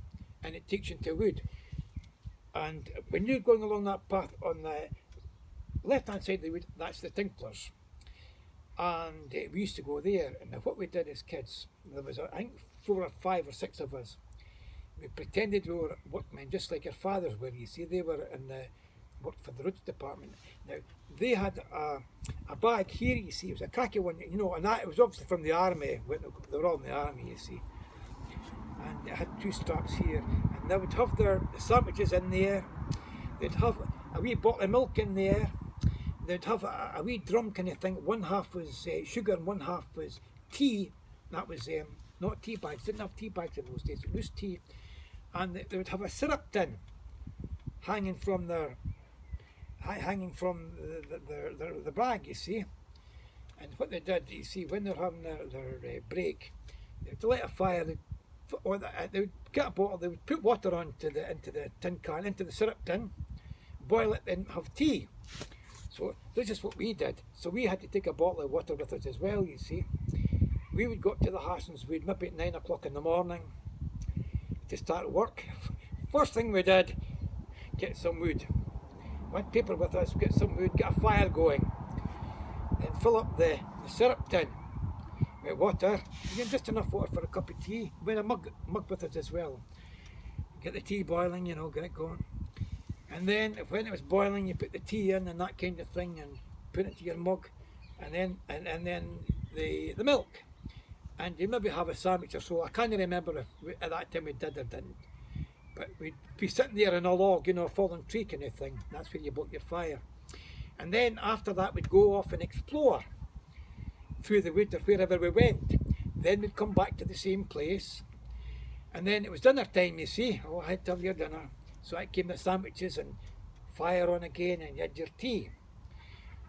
and it takes you into a wood. And when you're going along that path on the left-hand side of the wood, that's the Tinklers. And we used to go there. And what we did as kids, there was, I think, 4 or 5 or 6 of us. We pretended we were workmen, just like your fathers were, you see. They were in the worked for the roads department. Now, they had a bag here, you see. It was a khaki one, you know, and that, it was obviously from the army. They were all in the army, you see. And it had 2 straps here. And they would have their sandwiches in there. They'd have a wee bottle of milk in there. They'd have a wee drum kind of thing. One half was sugar and one half was tea. That was not tea bags. Didn't have tea bags in those days. Loose tea. And they would have a syrup tin hanging from the bag, you see. And what they did, you see, when they're having their break, they'd light a fire. They would get a bottle. They would put water into the tin can, into the syrup tin, boil it, and have tea. So this is what we did. So we had to take a bottle of water with us as well, you see. We would go up to the Harson's Wood maybe at 9 o'clock in the morning to start work. First thing we did, get some wood. Went paper with us, get some wood, get a fire going. Then fill up the syrup tin with water. Again, just enough water for a cup of tea. We had a mug with us as well. Get the tea boiling, you know, get it going. And then when it was boiling, you put the tea in and that kind of thing, and put it to your mug, and then the milk, and you maybe have a sandwich or so. I can't remember if at that time we did or didn't, but we'd be sitting there in a log, you know, a fallen tree kind of thing. That's where you built your fire. And then after that, we'd go off and explore through the wood or wherever we went. Then we'd come back to the same place, and then it was dinner time, you see. Oh, I had to have your dinner. So I came the sandwiches and fire on again, and you had your tea.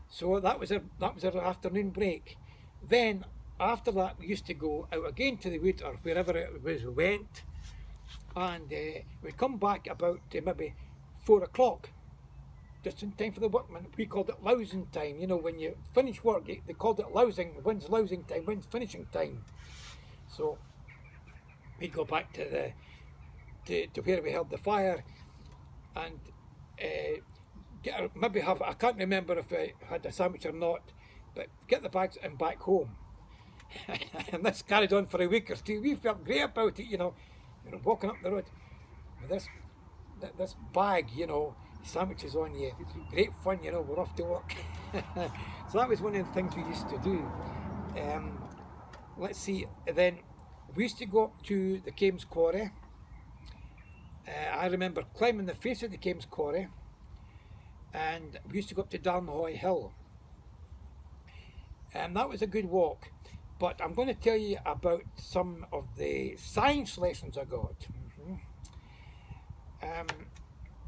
So that was our afternoon break. Then after that, we used to go out again to the wood or wherever it was we went, and we'd come back about maybe 4 o'clock just in time for the workmen. We called it lousing time. You know, when you finish work, they called it lousing. When's lousing time? When's finishing time? So we go back to where we held the fire, and maybe have, I can't remember if I had a sandwich or not, but get the bags and back home. And this carried on for a week or two. We felt great about it, you know, walking up the road with this bag, you know, sandwiches on you. Great fun, you know, we're off to work. So that was one of the things we used to do. Let's see, then we used to go up to the Kames Quarry. I remember climbing the face of the Kames Quarry, and we used to go up to Dalmahoy Hill. And that was a good walk. But I'm going to tell you about some of the science lessons I got.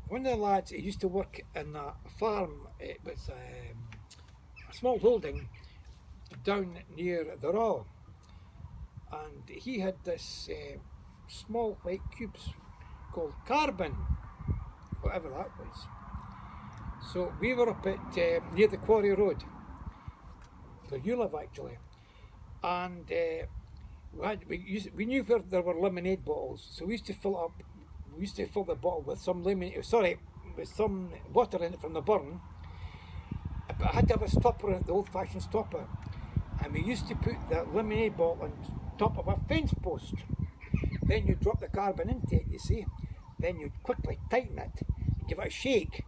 One of the lads, he used to work in a farm. It was a small holding down near the Raw, and he had this small white cubes called carbon, whatever that was. So we were up at near the Quarry Road, where you live actually, and we knew where there were lemonade bottles, so we used to fill the bottle with some with some water in it from the burn. But I had to have a stopper in it, the old-fashioned stopper, and we used to put the lemonade bottle on top of a fence post. Then you drop the carbon into it, you see. Then you'd quickly tighten it, give it a shake,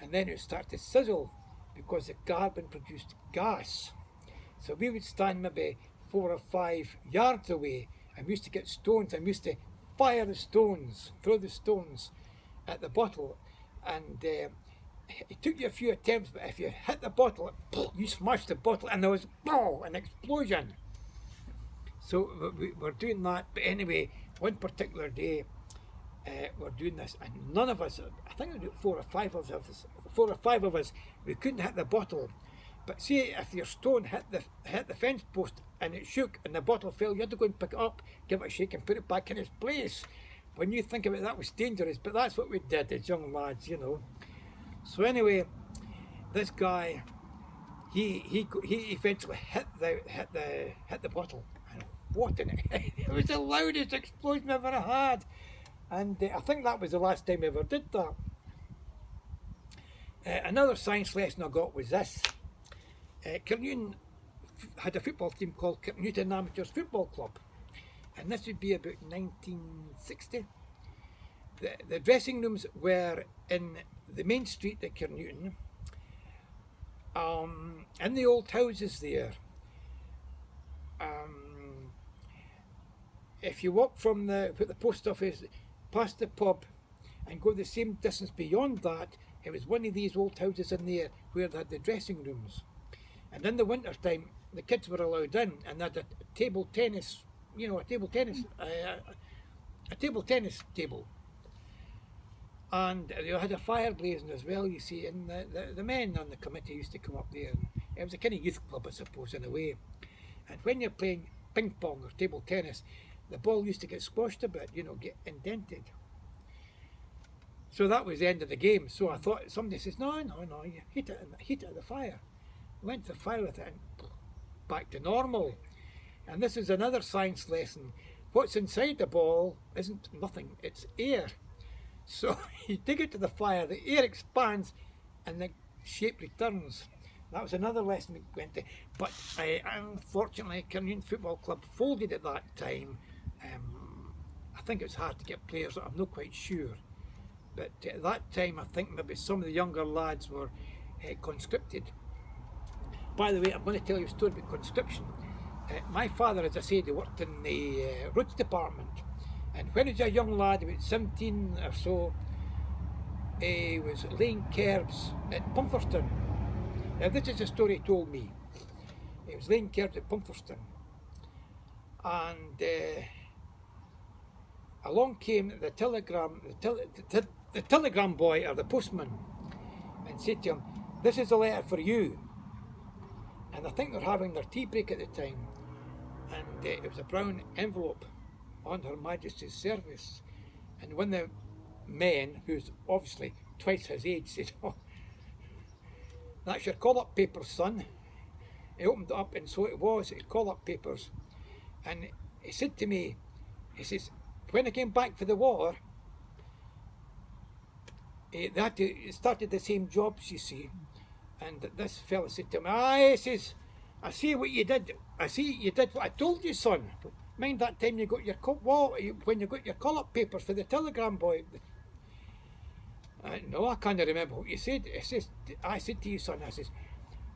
and then it would start to sizzle because the carbon produced gas. So we would stand maybe 4 or 5 yards away, and we used to get stones, and we used to fire the stones, throw the stones at the bottle, and it took you a few attempts, but if you hit the bottle, you smashed the bottle, and there was an explosion. So we were doing that, but anyway, one particular day, we're doing this, and none of us, I think there were 4 or 5 of us, we couldn't hit the bottle. But see, if your stone hit the fence post and it shook and the bottle fell, you had to go and pick it up, give it a shake and put it back in its place. When you think of it, that was dangerous, but that's what we did as young lads, you know. So anyway, this guy, he eventually hit the bottle, and what in it? It was the loudest explosion I've ever had, and I think that was the last time I ever did that. Another science lesson I got was this. Kirknewton had a football team called Kirknewton Amateurs Football Club, and this would be about 1960. The dressing rooms were in the main street at Kirknewton, in the old houses there. If you walk from the post office past the pub and go the same distance beyond that, it was one of these old houses in there where they had the dressing rooms. And in the winter time, the kids were allowed in, and they had a table tennis table. And they had a fire blazing as well, you see, and the men on the committee used to come up there. It was a kind of youth club, I suppose, in a way. And when you're playing ping pong or table tennis, the ball used to get squashed a bit, get indented. So that was the end of the game. So I thought, somebody says, no, you hit it at the fire. Went to the fire with it and back to normal. And this is another science lesson. What's inside the ball isn't nothing, it's air. So you dig it to the fire, the air expands and the shape returns. That was another lesson we went to. But unfortunately, Kirknewton Football Club folded at that time. I think it was hard to get players, I'm not quite sure. But at that time, I think maybe some of the younger lads were conscripted. By the way, I'm going to tell you a story about conscription. My father, as I said, he worked in the roads department. And when he was a young lad, about 17 or so, he was laying curbs at Pumferston. Now, this is a story he told me. He was laying curbs at Pumferston. And along came the telegram boy or the postman and said to him, "This is a letter for you." And I think they're having their tea break at the time. And it was a brown envelope on Her Majesty's service. And one of the men, who's obviously twice his age, said, "Oh, That's your call-up papers, son. He opened it up, and so it was, call-up papers. And he said to me, he says, when I came back for the war, he started the same jobs, you see. And this fella said to me, he says, I see what you did. I see you did what I told you, son. Mind that time you got your when you got your call-up papers for the telegram boy. No, I can't remember what you said. It says, I said to you, son, I says,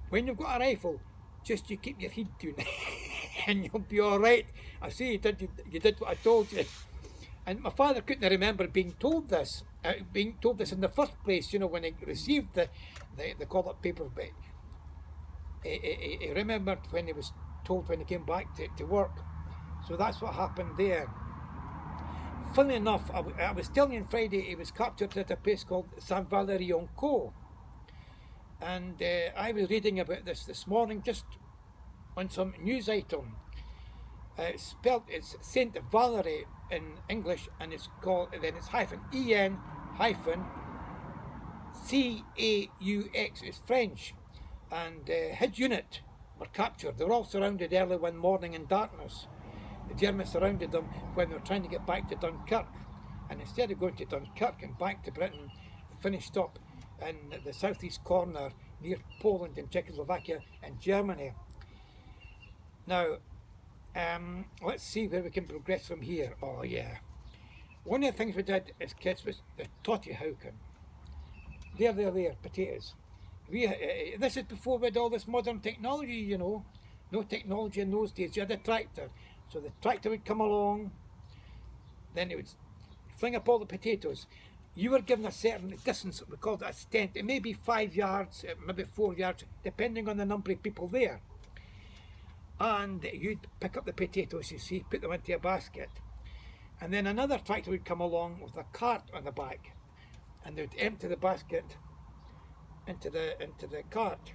when you've got a rifle, just you keep your head down and you'll be all right. I see you did what I told you. And my father couldn't remember being told this in the first place, you know, when he received the call-up papers. But he remembered when he was told when he came back to work. So that's what happened there. Funnily enough, I was telling you on Friday, he was captured at a place called Saint-Valery-en-Caux. And I was reading about this morning, just on some news item. It's Saint Valery in English, and it's called, then it's hyphen EN hyphen CAUX. It's French. And his unit were captured. They were all surrounded early one morning in darkness. The Germans surrounded them when they were trying to get back to Dunkirk. And instead of going to Dunkirk and back to Britain, they finished up in the southeast corner near Poland and Czechoslovakia and Germany. Now, let's see where we can progress from here. Oh yeah. One of the things we did as kids was the totty houken. There, potatoes. This is before we had all this modern technology, you know. No technology in those days. You had a tractor. So the tractor would come along, then it would fling up all the potatoes. You were given a certain distance, we called it a stent. It may be 5 yards, maybe 4 yards, depending on the number of people there. And you'd pick up the potatoes, you see, put them into a basket. And then another tractor would come along with a cart on the back, and they would empty the basket into the cart.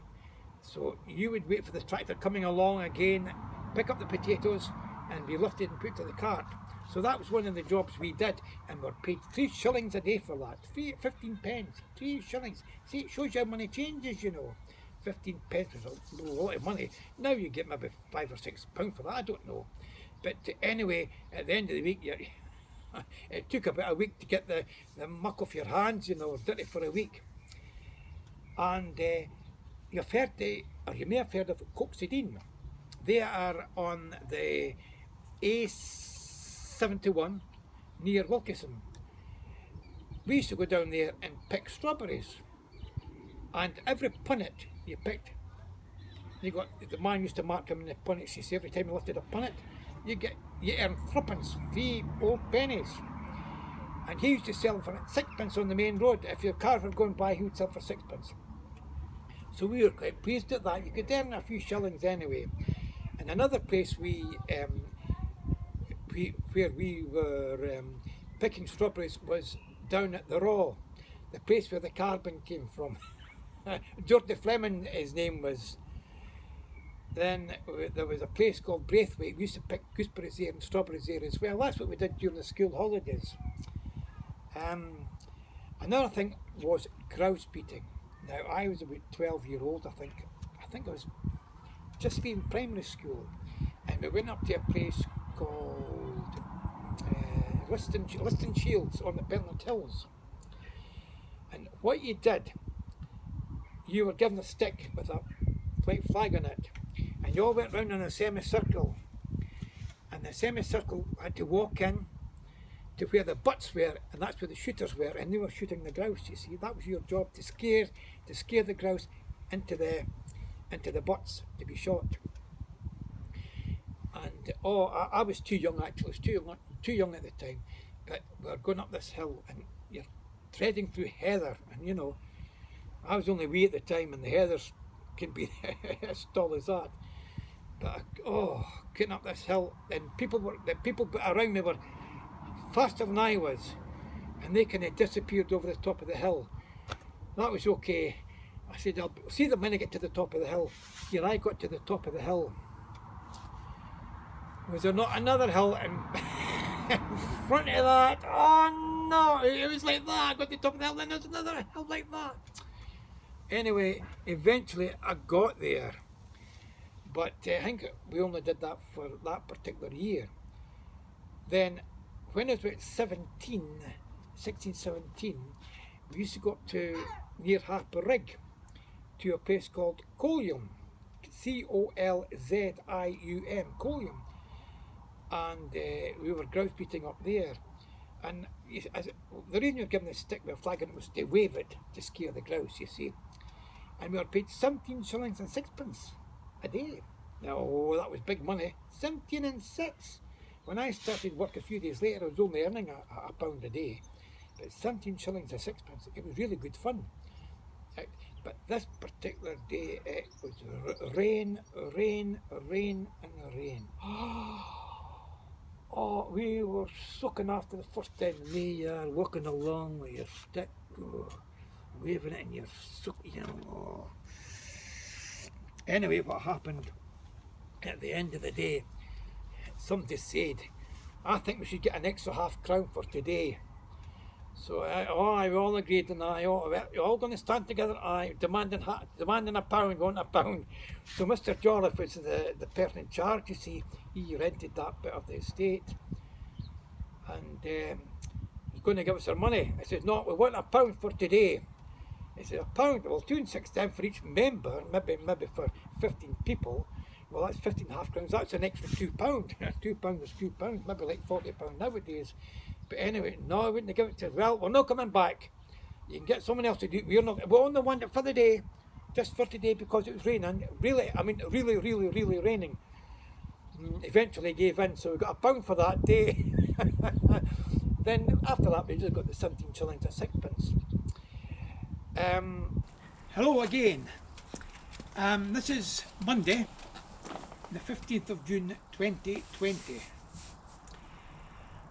So you would wait for the tractor coming along again, pick up the potatoes, and be lifted and put to the cart. So that was one of the jobs we did, and we're paid 3 shillings a day for that. 15 pence, 3 shillings. See, it shows you how money changes, you know. 15 pence was a lot of money. Now you get maybe £5 or £6 for that, I don't know. But anyway, at the end of the week, it took about a week to get the muck off your hands, you know, dirty for a week. And you've heard, or you may have heard of Kirknewton. They are on the A71 near Wilkinson. We used to go down there and pick strawberries, and every punnet you picked, the man used to mark them in the punnets. You see, every time you lifted a punnet, you earn threepence, 3 old pennies. And he used to sell them for 6pence on the main road. If your cars were going by, he would sell for 6pence. So we were quite pleased at that. You could earn a few shillings anyway. And another place where we were picking strawberries was down at the Raw, the place where the carbon came from. George Fleming, his name was. Then there was a place called Braithwaite. We used to pick gooseberries there and strawberries there as well. That's what we did during the school holidays. Another thing was grouse beating. Now I was about 12-year-old, I think. I think I was just leaving primary school, and we went up to a place called Liston Shields on the Pentland Hills. And what you did, you were given a stick with a white flag on it, and you all went round in a semicircle, and the semicircle had to walk in to where the butts were, and that's where the shooters were, and they were shooting the grouse. You see, that was your job, to scare the grouse into the butts to be shot. And I was too young actually. I was too young at the time. But we were going up this hill, and you're treading through heather, and you know, I was only wee at the time, and the heathers can be as tall as that. But getting up this hill, and the people around me were faster than I was, and they kind of disappeared over the top of the hill. That was okay. I said, I'll see them when I get to the top of the hill. Here I got to the top of the hill. Was there not another hill in front of that? Oh no, it was like that. I got to the top of the hill, then there's another hill like that. Anyway, eventually I got there, but I think we only did that for that particular year. Then when I was about 16, 17, we used to go up to near Harper Rig to a place called Collium, Colzium, Collium, and we were grouse beating up there. And the reason we were given the stick with a flag on it was to wave it to scare the grouse, you see. And we were paid 17 shillings and sixpence a day. Now, that was big money, 17 and 6. When I started work a few days later, I was only earning a pound a day. But 17 shillings and sixpence, it was really good fun. But this particular day, it was rain, rain, rain, and rain. Oh, we were soaking after the first 10 May, walking along with your stick, waving it in your soak, you know. Oh. Anyway, what happened at the end of the day, somebody said, I think we should get an extra £0.5 for today. So we all agreed, and you're all going to stand together, demanding a pound, want a pound. So Mr. Jolliffe was the person in charge, you see. He rented that bit of the estate, and he's going to give us our money. I said, no, we want a pound for today. He said, a pound? Well, 2 and 6 for each member, maybe for 15 people. Well, that's 15.5 crowns. That's an extra £2. £2 is £2, maybe like £40 nowadays. But anyway, no, I wouldn't give it to us. Well, we're not coming back. You can get someone else to do it. We're only want it for the day, just for today, because it was raining. Really, I mean, really, really, really raining. Eventually gave in, so we got a pound for that day. Then after that, we just got the 17 shillings and sixpence. Hello again. This is Monday, the 15th of June 2020.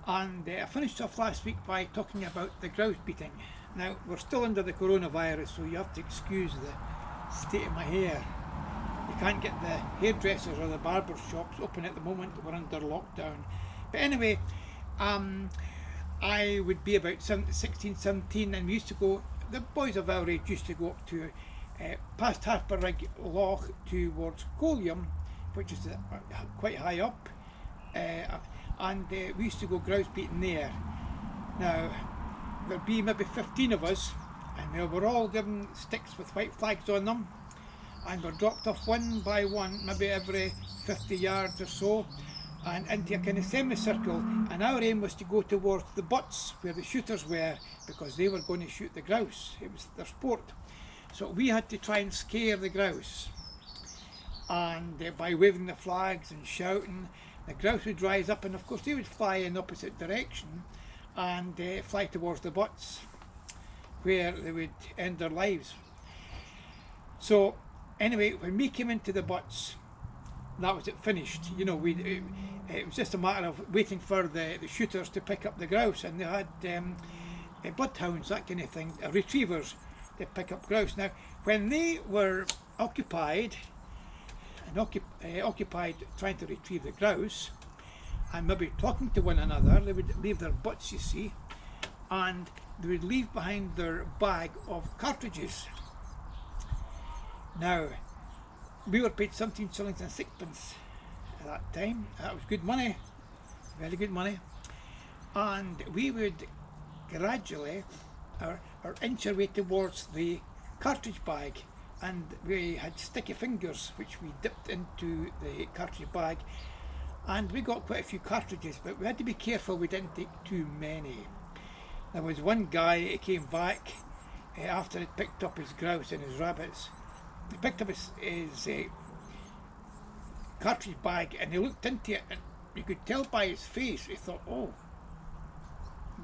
And I finished off last week by talking about the grouse beating. Now, we're still under the coronavirus, so you have to excuse the state of my hair. You can't get the hairdressers or the barber shops open at the moment. We're under lockdown. But anyway, I would be about 16, 17, and we used to go, the boys of our age used to go up to past Harper Rig Loch towards Collium, which is quite high up. And we used to go grouse beating there. Now, there'd be maybe 15 of us, and we were all given sticks with white flags on them, and were dropped off one by one, maybe every 50 yards or so, and into a kind of semicircle. And our aim was to go towards the butts where the shooters were, because they were going to shoot the grouse. It was their sport. So we had to try and scare the grouse, and by waving the flags and shouting, the grouse would rise up, and of course they would fly in the opposite direction and fly towards the butts where they would end their lives. So anyway, when we came into the butts, that was it, finished. You know, it was just a matter of waiting for the shooters to pick up the grouse, and they had bloodhounds, that kind of thing, retrievers, to pick up grouse. Now, when they were occupied trying to retrieve the grouse and maybe talking to one another, they would leave their butts, you see, and they would leave behind their bag of cartridges. Now, we were paid 17 shillings and sixpence at that time. That was good money, very good money. And we would gradually inch our way towards the cartridge bag, and we had sticky fingers which we dipped into the cartridge bag, and we got quite a few cartridges, but we had to be careful we didn't take too many. There was one guy who came back after he'd picked up his grouse and his rabbits. He picked up his cartridge bag, and he looked into it, and you could tell by his face, he thought, oh,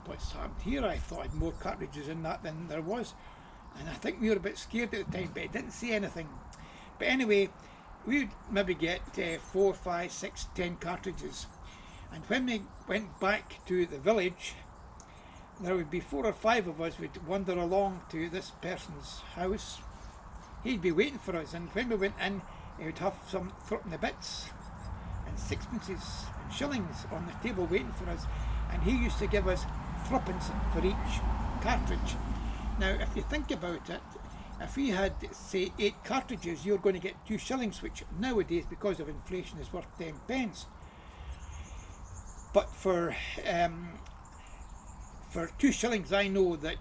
what's happened here? I thought I had more cartridges in that than there was. And I think we were a bit scared at the time, but he didn't say anything. But anyway, we would maybe get 4, 5, 6, 10 cartridges. And when we went back to the village, there would be 4 or 5 of us would wander along to this person's house. He'd be waiting for us, and when we went in, he would have some threepenny bits and sixpences and shillings on the table waiting for us. And he used to give us threepence for each cartridge. Now, if you think about it, if we had, say, 8 cartridges, you're going to get 2 shillings, which nowadays, because of inflation, is worth 10 pence. But for 2 shillings, I know that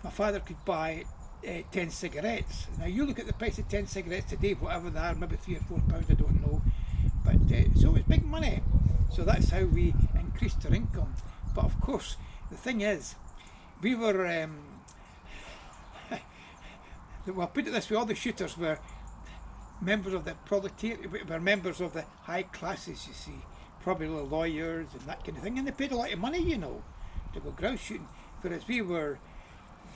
my father could buy 10 cigarettes. Now you look at the price of 10 cigarettes today, whatever they are, maybe £3 or £4, I don't know. But so it's big money. So that's how we increased our income. But of course, the thing is, we were, well, put it this way, all the shooters were members of the proletariat, were members of the high classes, you see, probably lawyers and that kind of thing, and they paid a lot of money, you know, to go grouse shooting, whereas we were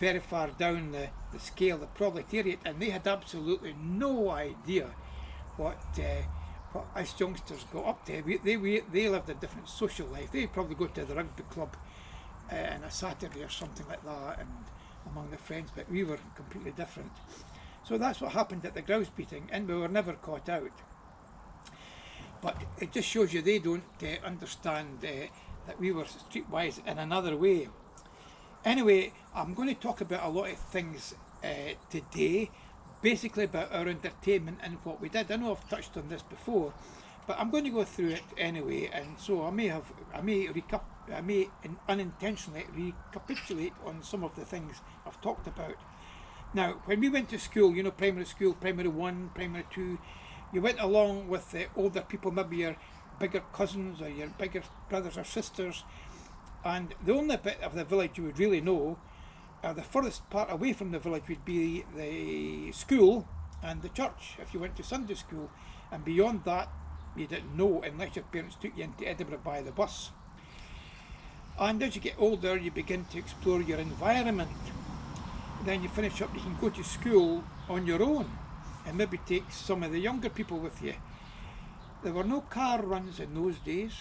very far down the scale, the proletariat, and they had absolutely no idea what us youngsters got up to. They lived a different social life. They'd probably go to the rugby club on a Saturday or something like that, and among their friends, but we were completely different. So that's what happened at the grouse beating, and we were never caught out. But it just shows you they don't understand that we were streetwise in another way. Anyway, I'm going to talk about a lot of things today, basically about our entertainment and what we did. I know I've touched on this before, but I'm going to go through it anyway, and so I may unintentionally recapitulate on some of the things I've talked about. Now, when we went to school, you know, primary school, primary 1, primary 2, you went along with the older people, maybe your bigger cousins or your bigger brothers or sisters, and the only bit of the village you would really know, the furthest part away from the village would be the school and the church if you went to Sunday school, and beyond that you didn't know unless your parents took you into Edinburgh by the bus. And as you get older, you begin to explore your environment. Then you finish up, you can go to school on your own and maybe take some of the younger people with you. There were no car runs in those days,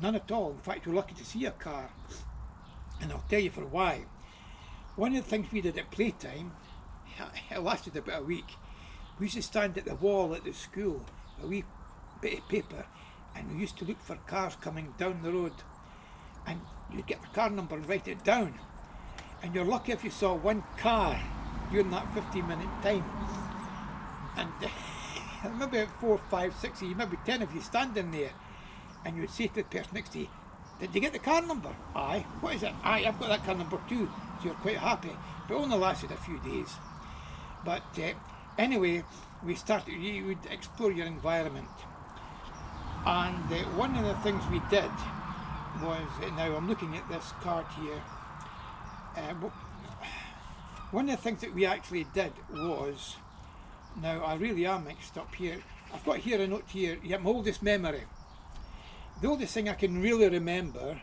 none at all. In fact, you're lucky to see a car, and I'll tell you for why. One of the things we did at playtime, it lasted about a week. We used to stand at the wall at the school, a wee bit of paper, and we used to look for cars coming down the road, and you'd get the car number and write it down, and you're lucky if you saw one car during that 15-minute time. And maybe about 4, 5, 6 of you, maybe 10 of you standing there, and you would say to the person next to you, "Did you get the car number?" "Aye." "What is it?" "Aye, I've got that car number too." So you're quite happy, but it only lasted a few days. But anyway, you would explore your environment, and one of the things we did was, now I'm looking at this card here, one of the things that we actually did was, now I really am mixed up here, I've got here a note here, yeah, my oldest memory. The oldest thing I can really remember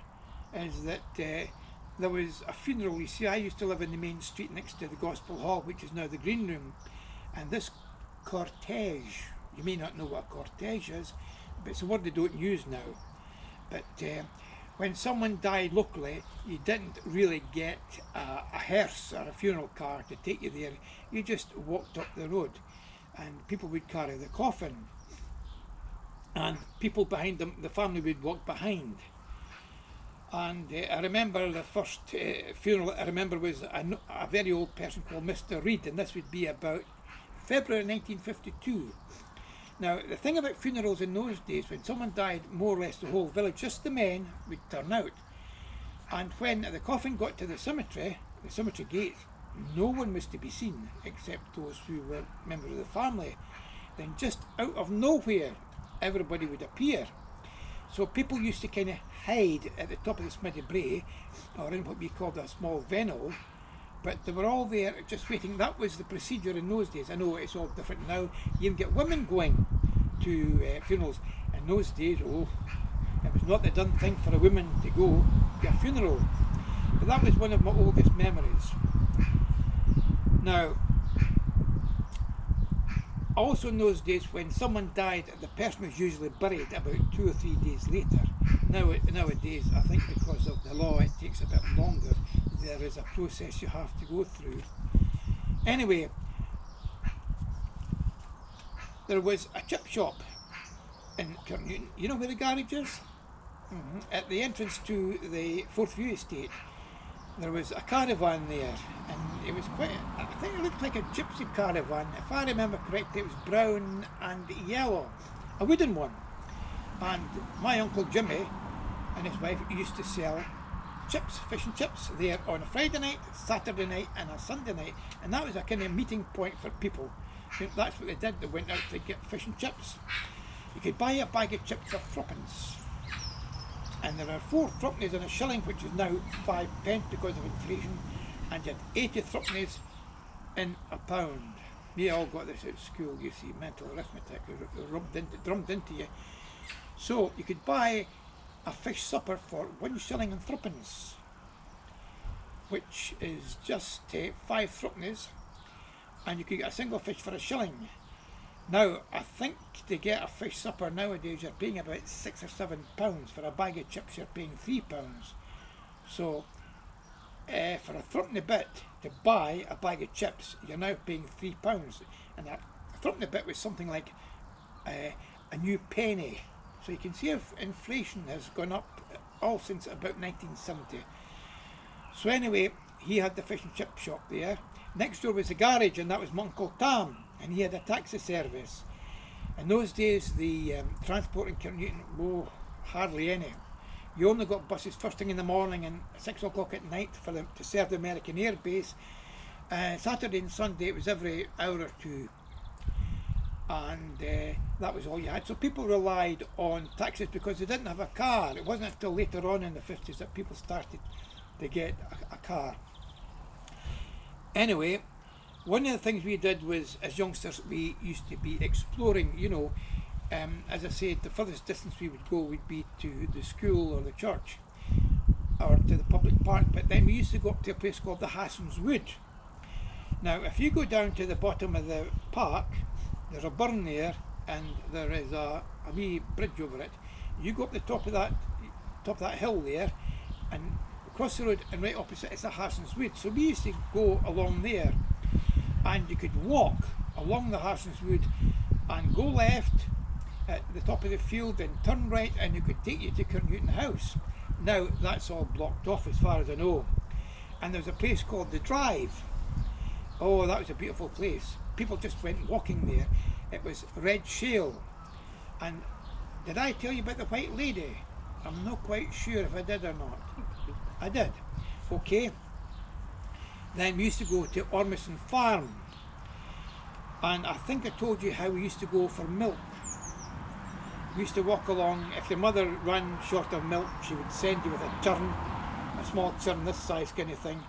is that there was a funeral. You see, I used to live in the main street next to the Gospel Hall, which is now the Green Room, and this cortege, you may not know what a cortege is, but it's a word they don't use now, but when someone died locally, you didn't really get a hearse or a funeral car to take you there. You just walked up the road, and people would carry the coffin, and people behind them, the family would walk behind. And I remember the first funeral I remember was a very old person called Mr. Reed, and this would be about February 1952. Now, the thing about funerals in those days, when someone died, more or less the whole village, just the men, would turn out. And when the coffin got to the cemetery gate, no one was to be seen except those who were members of the family. Then just out of nowhere, everybody would appear. So people used to kind of hide at the top of the Smiddy Brae, or in what we called a small venel, but they were all there just waiting. That was the procedure in those days. I know it's all different now. You even get women going to funerals. In those days, oh, it was not the done thing for a woman to go to a funeral. But that was one of my oldest memories. Now, also in those days, when someone died, the person was usually buried about 2 or 3 days later. Nowadays, I think because of the law, it takes a bit longer. There is a process you have to go through. Anyway, there was a chip shop in Kirknewton. You know where the garage is? At the entrance to the Fourth View estate, there was a caravan there, and it was quite think it looked like a gypsy caravan. If I remember correctly, it was brown and yellow, a wooden one. And my Uncle Jimmy and his wife used to sell chips, fish and chips, there on a Friday night, Saturday night and a Sunday night, and that was a kind of meeting point for people. That's what they did, they went out to get fish and chips. You could buy a bag of chips for threepence, and there are 4 threepennies and a shilling, which is now 5 pence because of inflation, and you had 80 threepennies in a pound. We all got this at school, you see, mental arithmetic drummed into you. So you could buy a fish supper for 1 shilling and threepence, which is just 5 threepennies, and you could get a single fish for a shilling. Now, I think to get a fish supper nowadays you're paying about £6 or £7. For a bag of chips you're paying £3. So for a threepenny bit to buy a bag of chips you're now paying £3, and a threepenny bit was something like a new penny. So you can see if inflation has gone up all since about 1970. So anyway, he had the fish and chip shop there. Next door was the garage, and that was my Uncle Tam, and he had a taxi service. In those days, the transport in Kirknewton, hardly any. You only got buses first thing in the morning and 6 o'clock at night for them to serve the American Air Base. Saturday and Sunday it was every hour or two. And that was all you had. So people relied on taxis because they didn't have a car. It wasn't until later on in the 50s that people started to get a car. Anyway, one of the things we did was, as youngsters, we used to be exploring, you know. As I said, the furthest distance we would go would be to the school or the church or to the public park, but then we used to go up to a place called the Hassans Wood. Now, if you go down to the bottom of the park, there's a burn there, and there is a wee bridge over it. You go up the top of that hill there, and across the road, and right opposite is the Hassans Wood. So we used to go along there, and you could walk along the Hassans Wood and go left at the top of the field and turn right, and it could take you to Kirknewton House. Now that's all blocked off as far as I know. And there was a place called the Drive. Oh, that was a beautiful place. People just went walking there. It was red shale. And did I tell you about the White Lady? I'm not quite sure if I did or not. I did. Okay. Then we used to go to Ormiston Farm. And I think I told you how we used to go for milk. We used to walk along. If your mother ran short of milk, she would send you with a churn, a small churn this size kind of thing,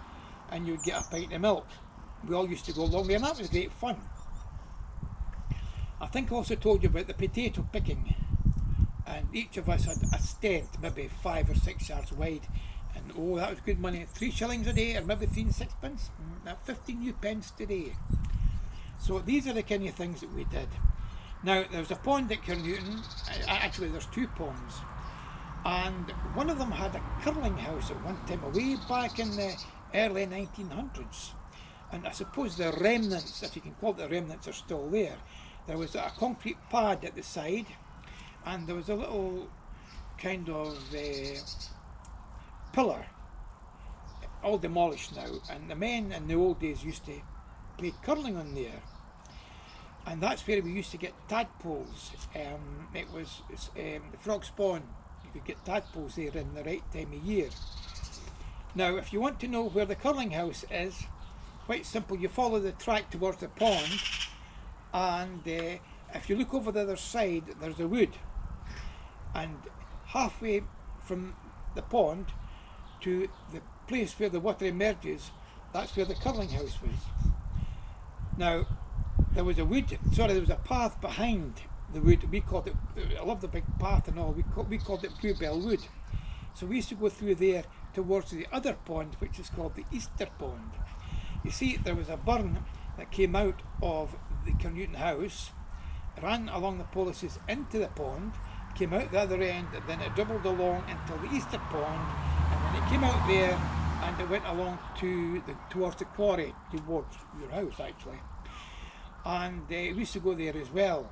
and you would get a pint of milk. We all used to go along there, and that was great fun. I think I also told you about the potato picking, and each of us had a stent, maybe 5 or 6 yards wide, and oh, that was good money. 3 shillings a day, or maybe 3 and 6 pence, 15 new pence today. So these are the kind of things that we did. Now, there's a pond at Kirknewton. Actually there's 2 ponds, and one of them had a curling house at one time, way back in the early 1900s. And I suppose the remnants, if you can call it the remnants, are still there. There was a concrete pad at the side, and there was a little kind of pillar, all demolished now, and the men in the old days used to play curling on there. And that's where we used to get tadpoles. It was the frog spawn. You could get tadpoles there in the right time of year. Now, if you want to know where the curling house is, quite simple. You follow the track towards the pond, and if you look over the other side, there's a wood, and halfway from the pond to the place where the water emerges, that's where the curling house was. Now, there was a path behind the wood. We called it, I love the big path and all, we called it Bluebell Wood. So we used to go through there towards the other pond, which is called the Easter Pond. You see, there was a burn that came out of the Kirknewton house, ran along the policies into the pond, came out the other end, and then it dribbled along until the Easter Pond, and then it came out there, and it went along towards the quarry, towards your house actually. And we used to go there as well.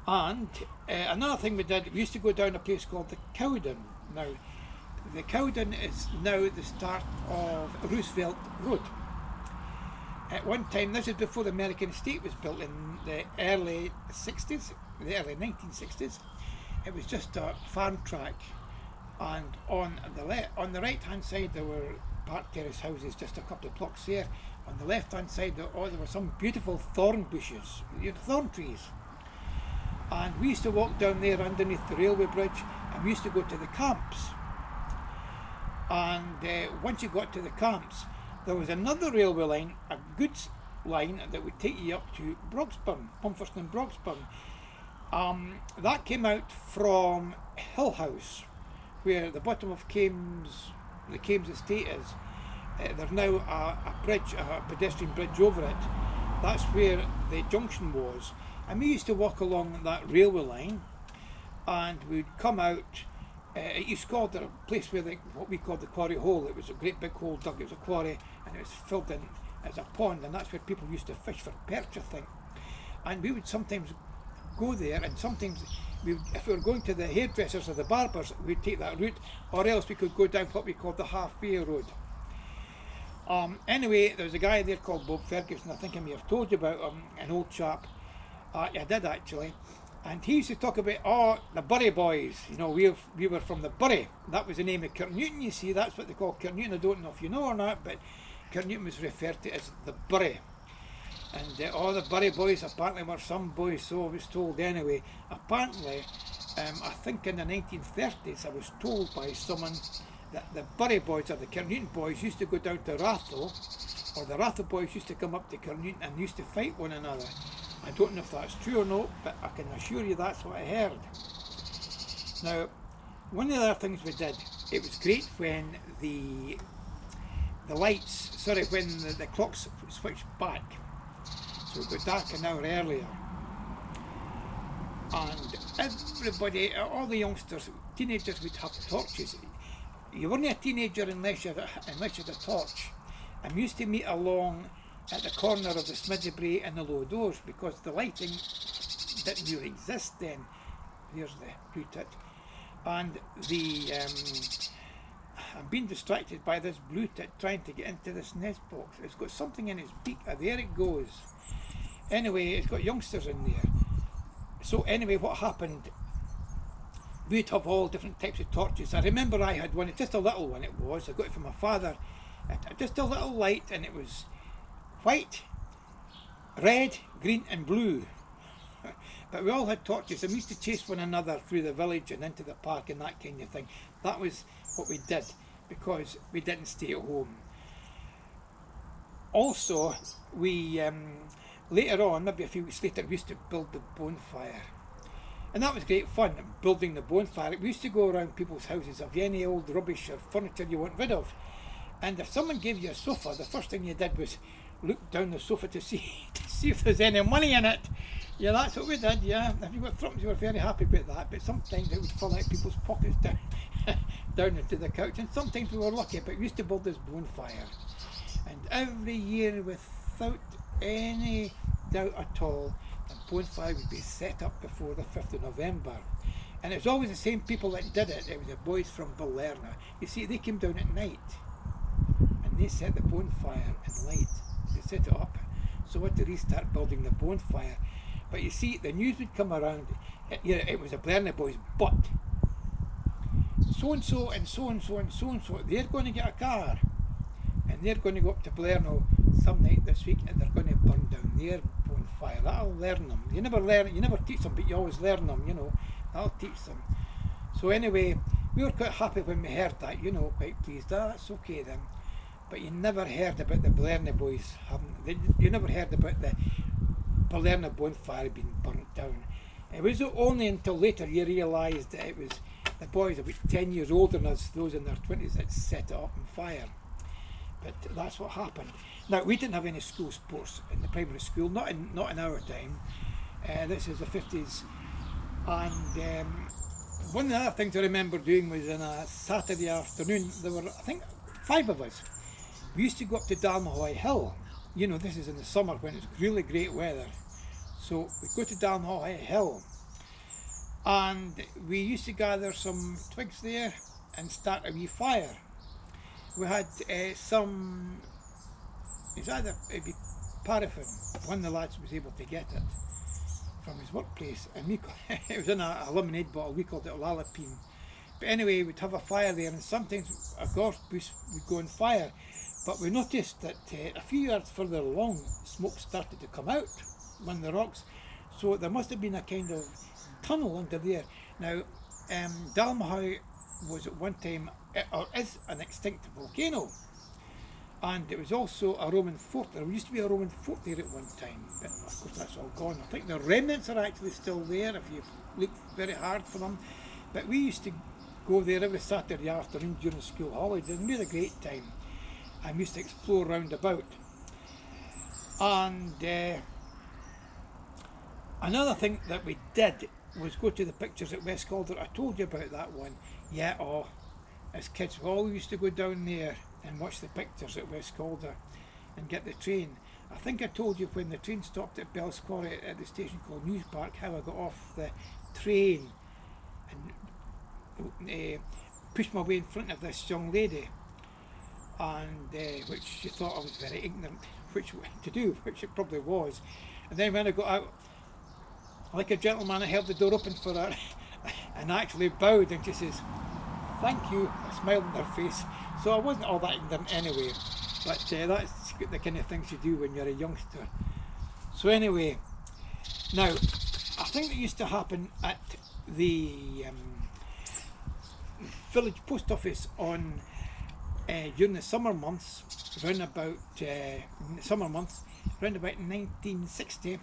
And another thing we did, we used to go down a place called the Cowden. Now, the Cowden is now the start of Roosevelt Road. At one time, this is before the American state was built in the early 60s, the early 1960s. It was just a farm track, and on the right hand side there were park terrace houses just a couple of blocks there. On the left hand side there were some beautiful thorn bushes, thorn trees. And we used to walk down there underneath the railway bridge, and we used to go to the camps. And once you got to the camps, there was another railway line, a goods line, that would take you up to Broxburn, Pumferston Broxburn. That came out from Hill House, where the bottom of the Kames estate is. There's now a bridge, a pedestrian bridge over it. That's where the junction was. And we used to walk along that railway line, and we'd come out. It used to be called a place where what we called the quarry hole. It was a great big hole dug. It was a quarry, and it was filled in as a pond, and that's where people used to fish for perch, I think. And we would sometimes go there, and sometimes if we were going to the hairdressers or the barbers, we'd take that route, or else we could go down what we called the halfway road. Anyway, there was a guy there called Bob Ferguson. I think I may have told you about him, an old chap. I did actually. And he used to talk about, the Bury boys. You know, we were from the Bury. That was the name of Kirknewton, you see. That's what they call Kirknewton. I don't know if you know or not, but Kirknewton was referred to as the Bury. And all the Bury boys apparently were some boys, so I was told anyway. Apparently, I think in the 1930s, I was told by someone that the Bury boys or the Kirknewton boys used to go down to Ratho, or the Ratho boys used to come up to Kirknewton and used to fight one another. I don't know if that's true or not, but I can assure you that's what I heard. Now, one of the other things we did, it was great when the clocks switched back, so it got dark an hour earlier, and everybody, all the youngsters, teenagers, would have torches. You weren't a teenager unless you had a torch, and we used to meet along at the corner of the Smidgebury and the Low Doors, because the lighting didn't really exist then. There's the blue tit. And I'm being distracted by this blue tit trying to get into this nest box. It's got something in its beak. There it goes. Anyway, it's got youngsters in there. So anyway, what happened, we'd have all different types of torches. I remember I had one, just a little one it was. I got it from my father. Just a little light, and it was white, red, green and blue. But we all had torches, and we used to chase one another through the village and into the park and that kind of thing. That was what we did, because we didn't stay at home. Also, we later on, maybe a few weeks later, we used to build the bonfire. And that was great fun, building the bonfire. We used to go around people's houses. Have you any old rubbish or furniture you want rid of? And if someone gave you a sofa, the first thing you did was look down the sofa to see if there's any money in it. Yeah, that's what we did, yeah. If you got thruppence, you were very happy about that, but sometimes it would fall out people's pockets down into the couch, and sometimes we were lucky, but we used to build this bonfire. And every year, without any doubt at all, the bonfire would be set up before the 5th of November. And it was always the same people that did it. It was the boys from Balerna. You see, they came down at night, and they set the bonfire in light. They set it up, so we had to restart building the bonfire. But you see, the news would come around, it was the Balerna boys, but so and so and so and so and so and so, they're going to get a car, and they're going to go up to Balerno some night this week, and they're going to burn down their bonfire. That'll learn them. You never teach them, but you always learn them, you know. That'll teach them. So anyway, we were quite happy when we heard that, you know, quite pleased. That's okay then. But you never heard about the Balerna boys you never heard about the Balerna bonfire being burnt down. It was only until later you realised that it was the boys about 10 years older than us, those in their 20s, that set it up on fire. But that's what happened. Now, we didn't have any school sports in the primary school, not in our time. This is the 50s. And one of the other things I remember doing was on a Saturday afternoon, there were, I think, 5 of us. We used to go up to Dalmahoy Hill. You know, this is in the summer when it's really great weather. So we go to Dalmahoy Hill, and we used to gather some twigs there and start a wee fire. We had it'd be paraffin. One of the lads was able to get it from his workplace, and it was in a lemonade bottle. We called it lalapine. But anyway, we'd have a fire there, and sometimes a gorse bush would go on fire. But we noticed that a few yards further along, smoke started to come out one of the rocks. So there must have been a kind of tunnel under there. Now, Dalmahoy was at one time, or is an extinct volcano. And it was also a Roman fort. There used to be a Roman fort there at one time, but of course that's all gone. I think the remnants are actually still there if you look very hard for them. But we used to go there every Saturday afternoon during school holidays, and we had a great time. And we used to explore round about. And another thing that we did was go to the pictures at West Calder. I told you about that one. Yeah, as kids we all used to go down there and watch the pictures at West Calder and get the train. I think I told you when the train stopped at Bell's Quarry at the station called News Park, how I got off the train and pushed my way in front of this young lady, and which she thought I was very ignorant which it probably was. And then when I got out, like a gentleman, I held the door open for her and actually bowed, and she says, "Thank you," I smiled in her face. So I wasn't all that ignorant anyway, but that's the kind of things you do when you're a youngster. So anyway, now I think it used to happen at the village post office on during the summer months, around about 1960.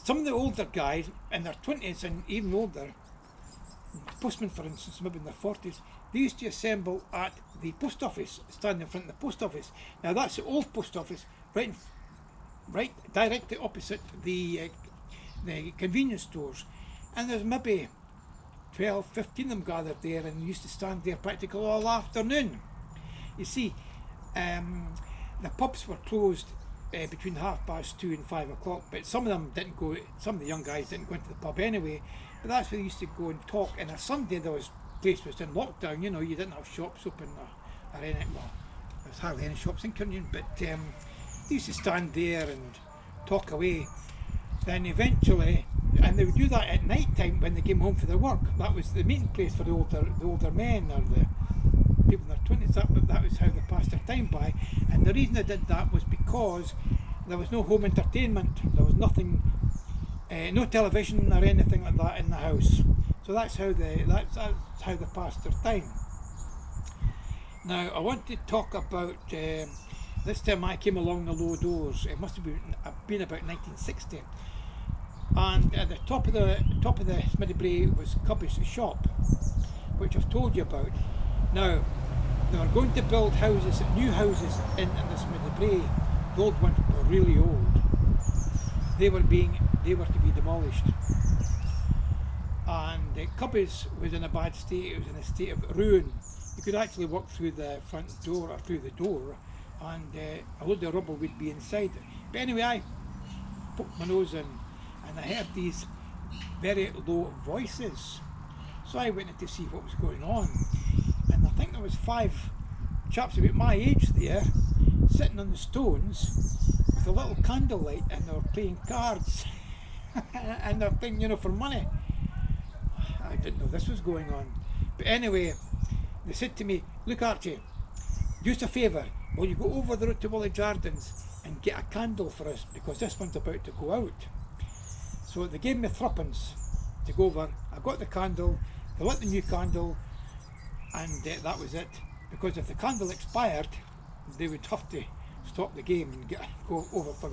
Some of the older guys in their 20s and even older, postmen for instance, maybe in their 40s, they used to assemble at the post office, stand in front of the post office. Now that's the old post office, right directly opposite the convenience stores, and there's maybe 12, 15 of them gathered there, and used to stand there practically all afternoon. You see, the pubs were closed between 2:30 and 5 o'clock, but some of them didn't go. Some of the young guys didn't go into the pub anyway. But that's where they used to go and talk. And a Sunday, the place was in lockdown. You know, you didn't have shops open or anything. Well, there was hardly any shops in Kirknewton, but they used to stand there and talk away. Then eventually, and they would do that at night time when they came home for their work. That was the meeting place for the older men or the people in their 20s. That was how they passed their time by. And the reason they did that was because there was no home entertainment. There was nothing, no television or anything like that in the house. So that's how they passed their time. Now I want to talk about this time I came along the low doors. It must have been about 1960. And at the top of the Smithy Brae was Cubby's shop, which I've told you about. Now they were going to build houses, new houses in the Smithy Brae. The old ones were really old. They were to be demolished. And Cubby's was in a bad state. It was in a state of ruin. You could actually walk through the front door or through the door, and a load of rubble would be inside. But anyway, I poked my nose in, and I heard these very low voices. So I went in to see what was going on, and I think there was 5 chaps about my age there, sitting on the stones with a little candlelight, and they were playing cards, and they're playing, you know, for money. I didn't know this was going on. But anyway, they said to me, "Look, Archie, do us a favour, will you go over the road to Wally Jardins and get a candle for us, because this one's about to go out." So they gave me 3 to go over. I got the candle, they lit the new candle, and that was it. Because if the candle expired, they would have to stop the game and go over for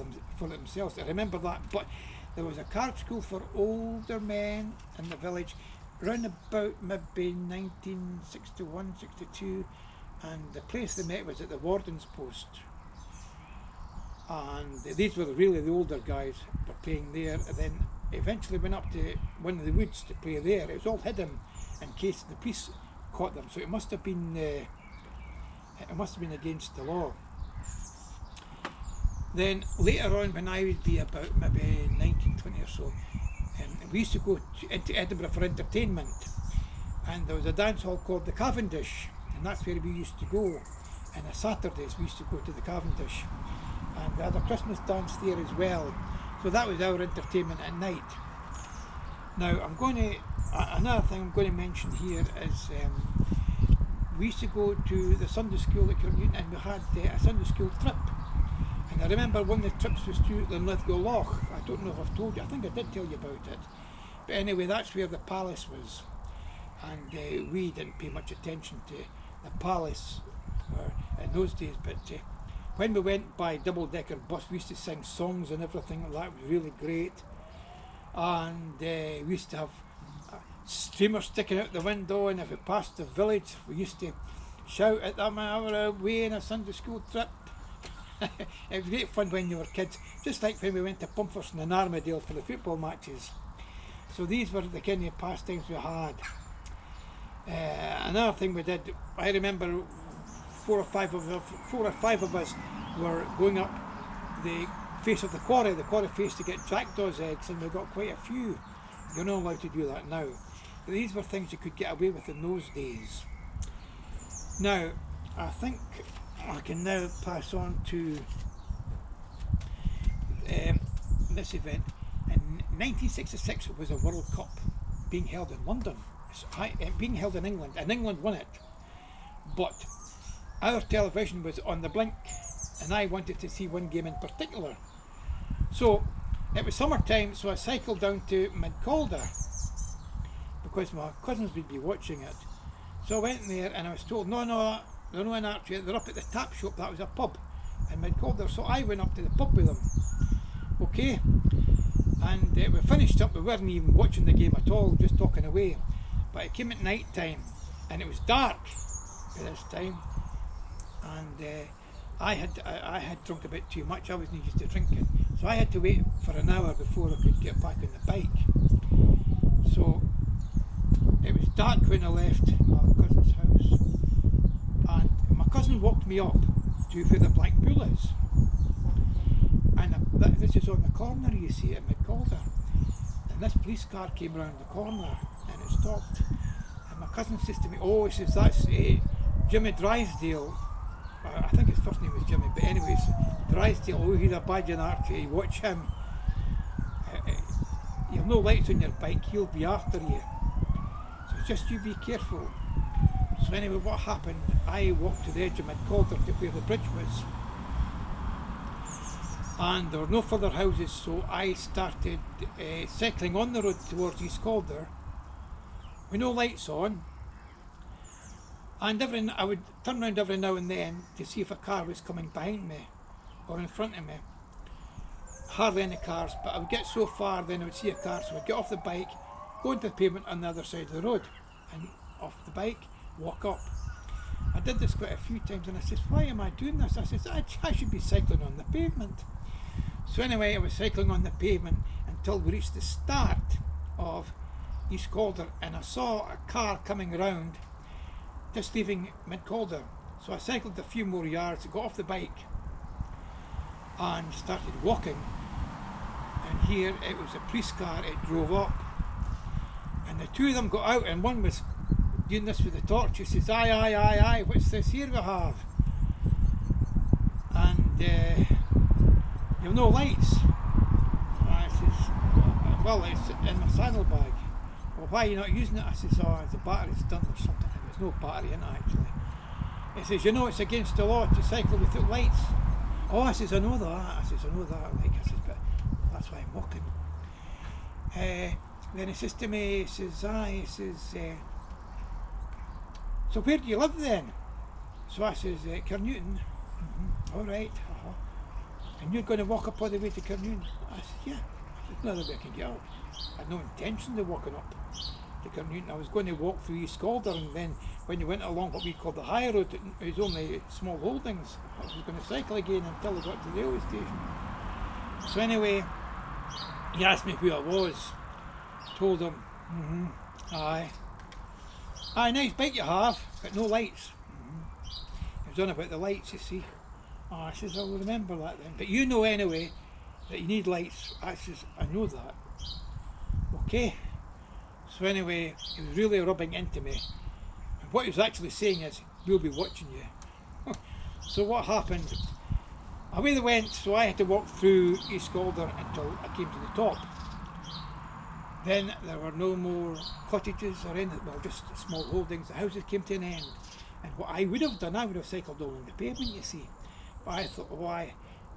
themselves. I remember that. But there was a card school for older men in the village round about maybe 1961, 62, and the place they met was at the Warden's Post. And these were really the older guys were playing there, and then eventually went up to one of the woods to play there. It was all hidden in case the police caught them, so it must have been against the law. Then later on, when I would be about maybe 19, 20 or so, we used to go into Edinburgh for entertainment, and there was a dance hall called the Cavendish, and that's where we used to go. And on Saturdays we used to go to the Cavendish, and we had a Christmas dance there as well. So that was our entertainment at night. Now another thing I'm going to mention here is we used to go to the Sunday school at Kirknewton, and we had a Sunday school trip. And I remember one of the trips was to Linlithgow Loch. I don't know if I've told you, I think I did tell you about it. But anyway, that's where the palace was. And we didn't pay much attention to the palace in those days. But when we went by double-decker bus, we used to sing songs and everything like that. It was really great. And we used to have streamers sticking out the window, and if we passed the village, we used to shout at them away in a Sunday school trip. It was great fun when you were kids, just like when we went to Pumferson and Armadale for the football matches. So these were the kind of pastimes we had. Another thing we did, I remember four or five of us were going up the face of the quarry face, to get jackdaw's eggs, and we got quite a few. You're not allowed to do that now. But these were things you could get away with in those days. Now, I think I can now pass on to this event. In 1966 it was a World Cup being held in London, being held in England, and England won it. But our television was on the blink, and I wanted to see one game in particular. So it was summertime, so I cycled down to Midcalder because my cousins would be watching it. So I went there, and I was told, no, they're not in Archie, they're up at the tap shop. That was a pub in Midcalder. So I went up to the pub with them. Okay, and we finished up. We weren't even watching the game at all, just talking away. But it came at night time, and it was dark at this time, and I had drunk a bit too much. I wasn't used to drinking, so I had to wait for an hour before I could get back on the bike. So it was dark when I left my cousin's house, and my cousin walked me up to where the Black Bull is, and this is on the corner, you see, at Midcalder, and this police car came around the corner and it stopped, and my cousin says to me, oh, he says, that's Jimmy Drysdale. I think his first name was Jimmy, but anyways, Drysdale, oh, he's a badge in Archie, watch him. You've no lights on your bike, he'll be after you. So just you be careful. So anyway, what happened, I walked to the edge of Midcalder to where the bridge was, and there were no further houses, so I started cycling on the road towards East Calder with no lights on. And I would turn around every now and then to see if a car was coming behind me or in front of me. Hardly any cars, but I would get so far, then I would see a car, so I'd get off the bike, go into the pavement on the other side of the road, and off the bike, walk up. I did this quite a few times, and I said, why am I doing this? I said, I should be cycling on the pavement. So anyway, I was cycling on the pavement until we reached the start of East Calder, and I saw a car coming around just leaving Midcalder. So I cycled a few more yards, got off the bike and started walking, and here it was a police car. It drove up, and the two of them got out, and one was doing this with the torch. He says, aye, what's this here we have? And you've no lights. I says, well, it's in my saddlebag. Well, why are you not using it? I says, oh, the battery's done or something. There's no battery in it, actually. He says, you know, it's against the law to cycle without lights. Oh, I says, I know that. I says, I know that. Like, I says, but that's why I'm walking. Then he says to me, he says, so where do you live then? So I says, Kirknewton. All right. And you're going to walk up all the way to Kirknewton? I said, yeah. I said, no other way I can get up. I had no intention of walking up to Kirknewton. I was going to walk through East Calder, and then when you went along what we call the high road, it was only small holdings. I was going to cycle again until I got to the railway station. So anyway, he asked me who I was. Told him, aye, nice bike you have, but no lights. He was on about the lights, you see. I says, I'll remember that then. But you know anyway that you need lights. I says, I know that. Okay. So anyway, he was really rubbing into me. And what he was actually saying is, we'll be watching you. So what happened, away they went, so I had to walk through East Calder until I came to the top. Then there were no more cottages or anything, well, just small holdings. The houses came to an end. And what I would have done, I would have cycled along the pavement, you see. But I thought, why,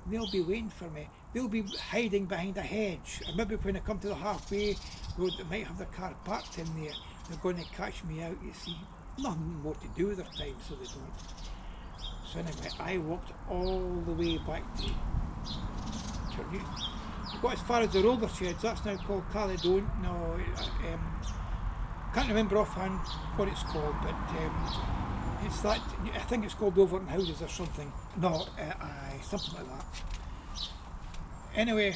they'll be waiting for me. They'll be hiding behind a hedge. And maybe when I come to the halfway road, they might have their car parked in there. They're going to catch me out, you see. Nothing more to do with their time, so they don't. So anyway, I walked all the way back to Kirknewton. I got as far as the roller sheds. That's now called Caledon. No, can't remember offhand what it's called, but it's that. I think it's called Overton Houses or something. No, something like that. Anyway,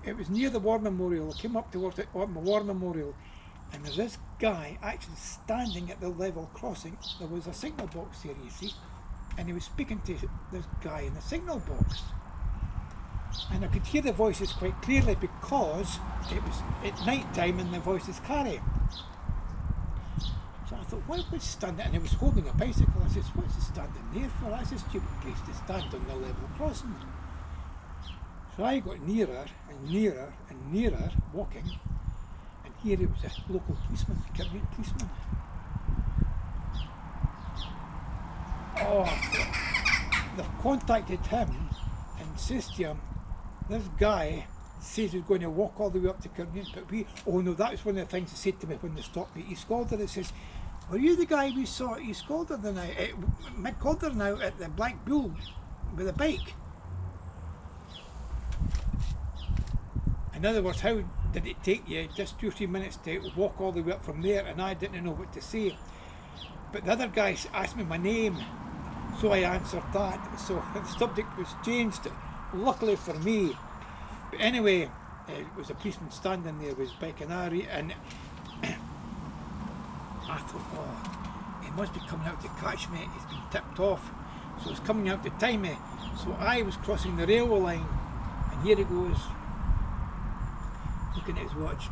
it was near the War Memorial. I came up towards the War Memorial, and there's this guy actually standing at the level crossing. There was a signal box there, you see, and he was speaking to this guy in the signal box. And I could hear the voices quite clearly because it was at night time and the voices carry. So I thought, what was standing? And he was holding a bicycle. I said, what's he standing there for? That's a stupid place to stand on the level crossing. So I got nearer and nearer and nearer, walking, and here it was a local policeman, a Kirknewton policeman. Oh, they've contacted him and says to him, this guy says he's going to walk all the way up to Kirknewton, but oh no, that was one of the things he said to me when they stopped me at East Calder. It says, were you the guy we saw at East Calder the night, Mid Calder now, at the Black Bull with a bike? In other words, how did it take you just 2 or 3 minutes to walk all the way up from there? And I didn't know what to say. But the other guy asked me my name, so I answered that. So the subject was changed, luckily for me. But anyway, it was a policeman standing there with his bike, and I thought, oh, he must be coming out to catch me. He's been tipped off, so he's coming out to time me. So I was crossing the railway line, and here he goes, looking at his watch.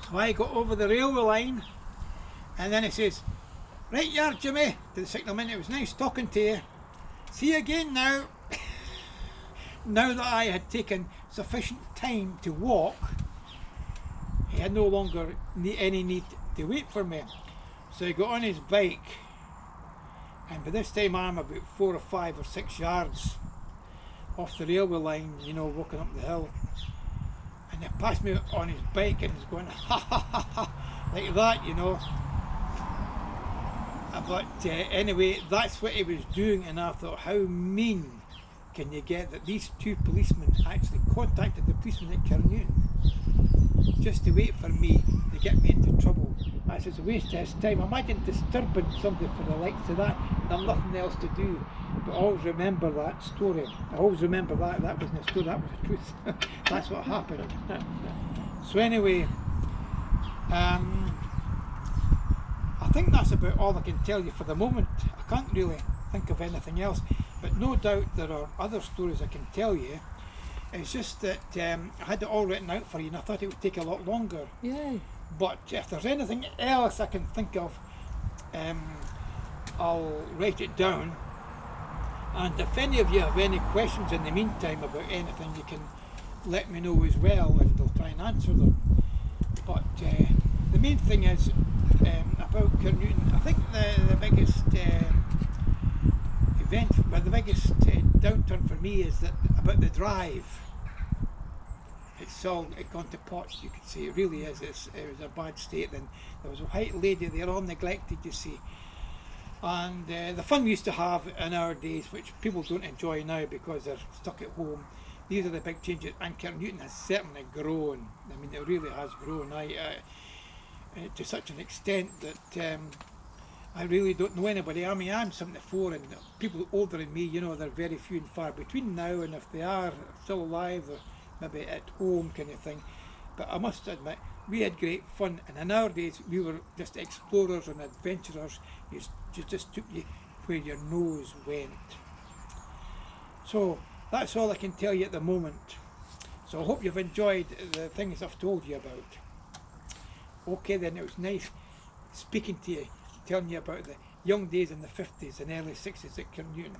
So I got over the railway line, and then he says, right you are, Jimmy, to the signalman. It was nice talking to you. See you again now. Now that I had taken sufficient time to walk, he had no longer any need to wait for me. So he got on his bike, and by this time I'm about 4 or 5 or 6 yards off the railway line, you know, walking up the hill. And he passed me on his bike and he's going ha ha ha ha, like that, you know. But anyway, that's what he was doing, and I thought, how mean can you get that these 2 policemen actually contacted the policeman at Kirknewton just to wait for me to get me into trouble. That's just a waste of his time. Imagine disturbing somebody for the likes of that, and I've nothing else to do. But always remember that story. I always remember that. That wasn't a story, that was the truth. That's what happened. So anyway, I think that's about all I can tell you for the moment. I can't really think of anything else, but no doubt there are other stories I can tell you. It's just that I had it all written out for you, and I thought it would take a lot longer. Yay. But if there's anything else I can think of, I'll write it down. And if any of you have any questions in the meantime about anything, you can let me know as well, and I'll try and answer them. But the main thing is about Kirknewton. I think the biggest event, well, the biggest downturn for me is that about the drive. It's all gone to pot, you could say. It really is. It was a bad state. And there was a white lady there, all neglected, you see. And the fun we used to have in our days, which people don't enjoy now because they're stuck at home, these are the big changes. And Kirknewton has certainly grown. I mean, it really has grown. To such an extent that I really don't know anybody. I mean, I'm 74, and people older than me, you know, they're very few and far between now, and if they are still alive, they're maybe at home kind of thing. But I must admit, we had great fun, and in our days we were just explorers and adventurers. You just took you where your nose went. So that's all I can tell you at the moment. So I hope you've enjoyed the things I've told you about. Okay then, it was nice speaking to you, telling you about the young days in the 50s and early 60s at Kirknewton.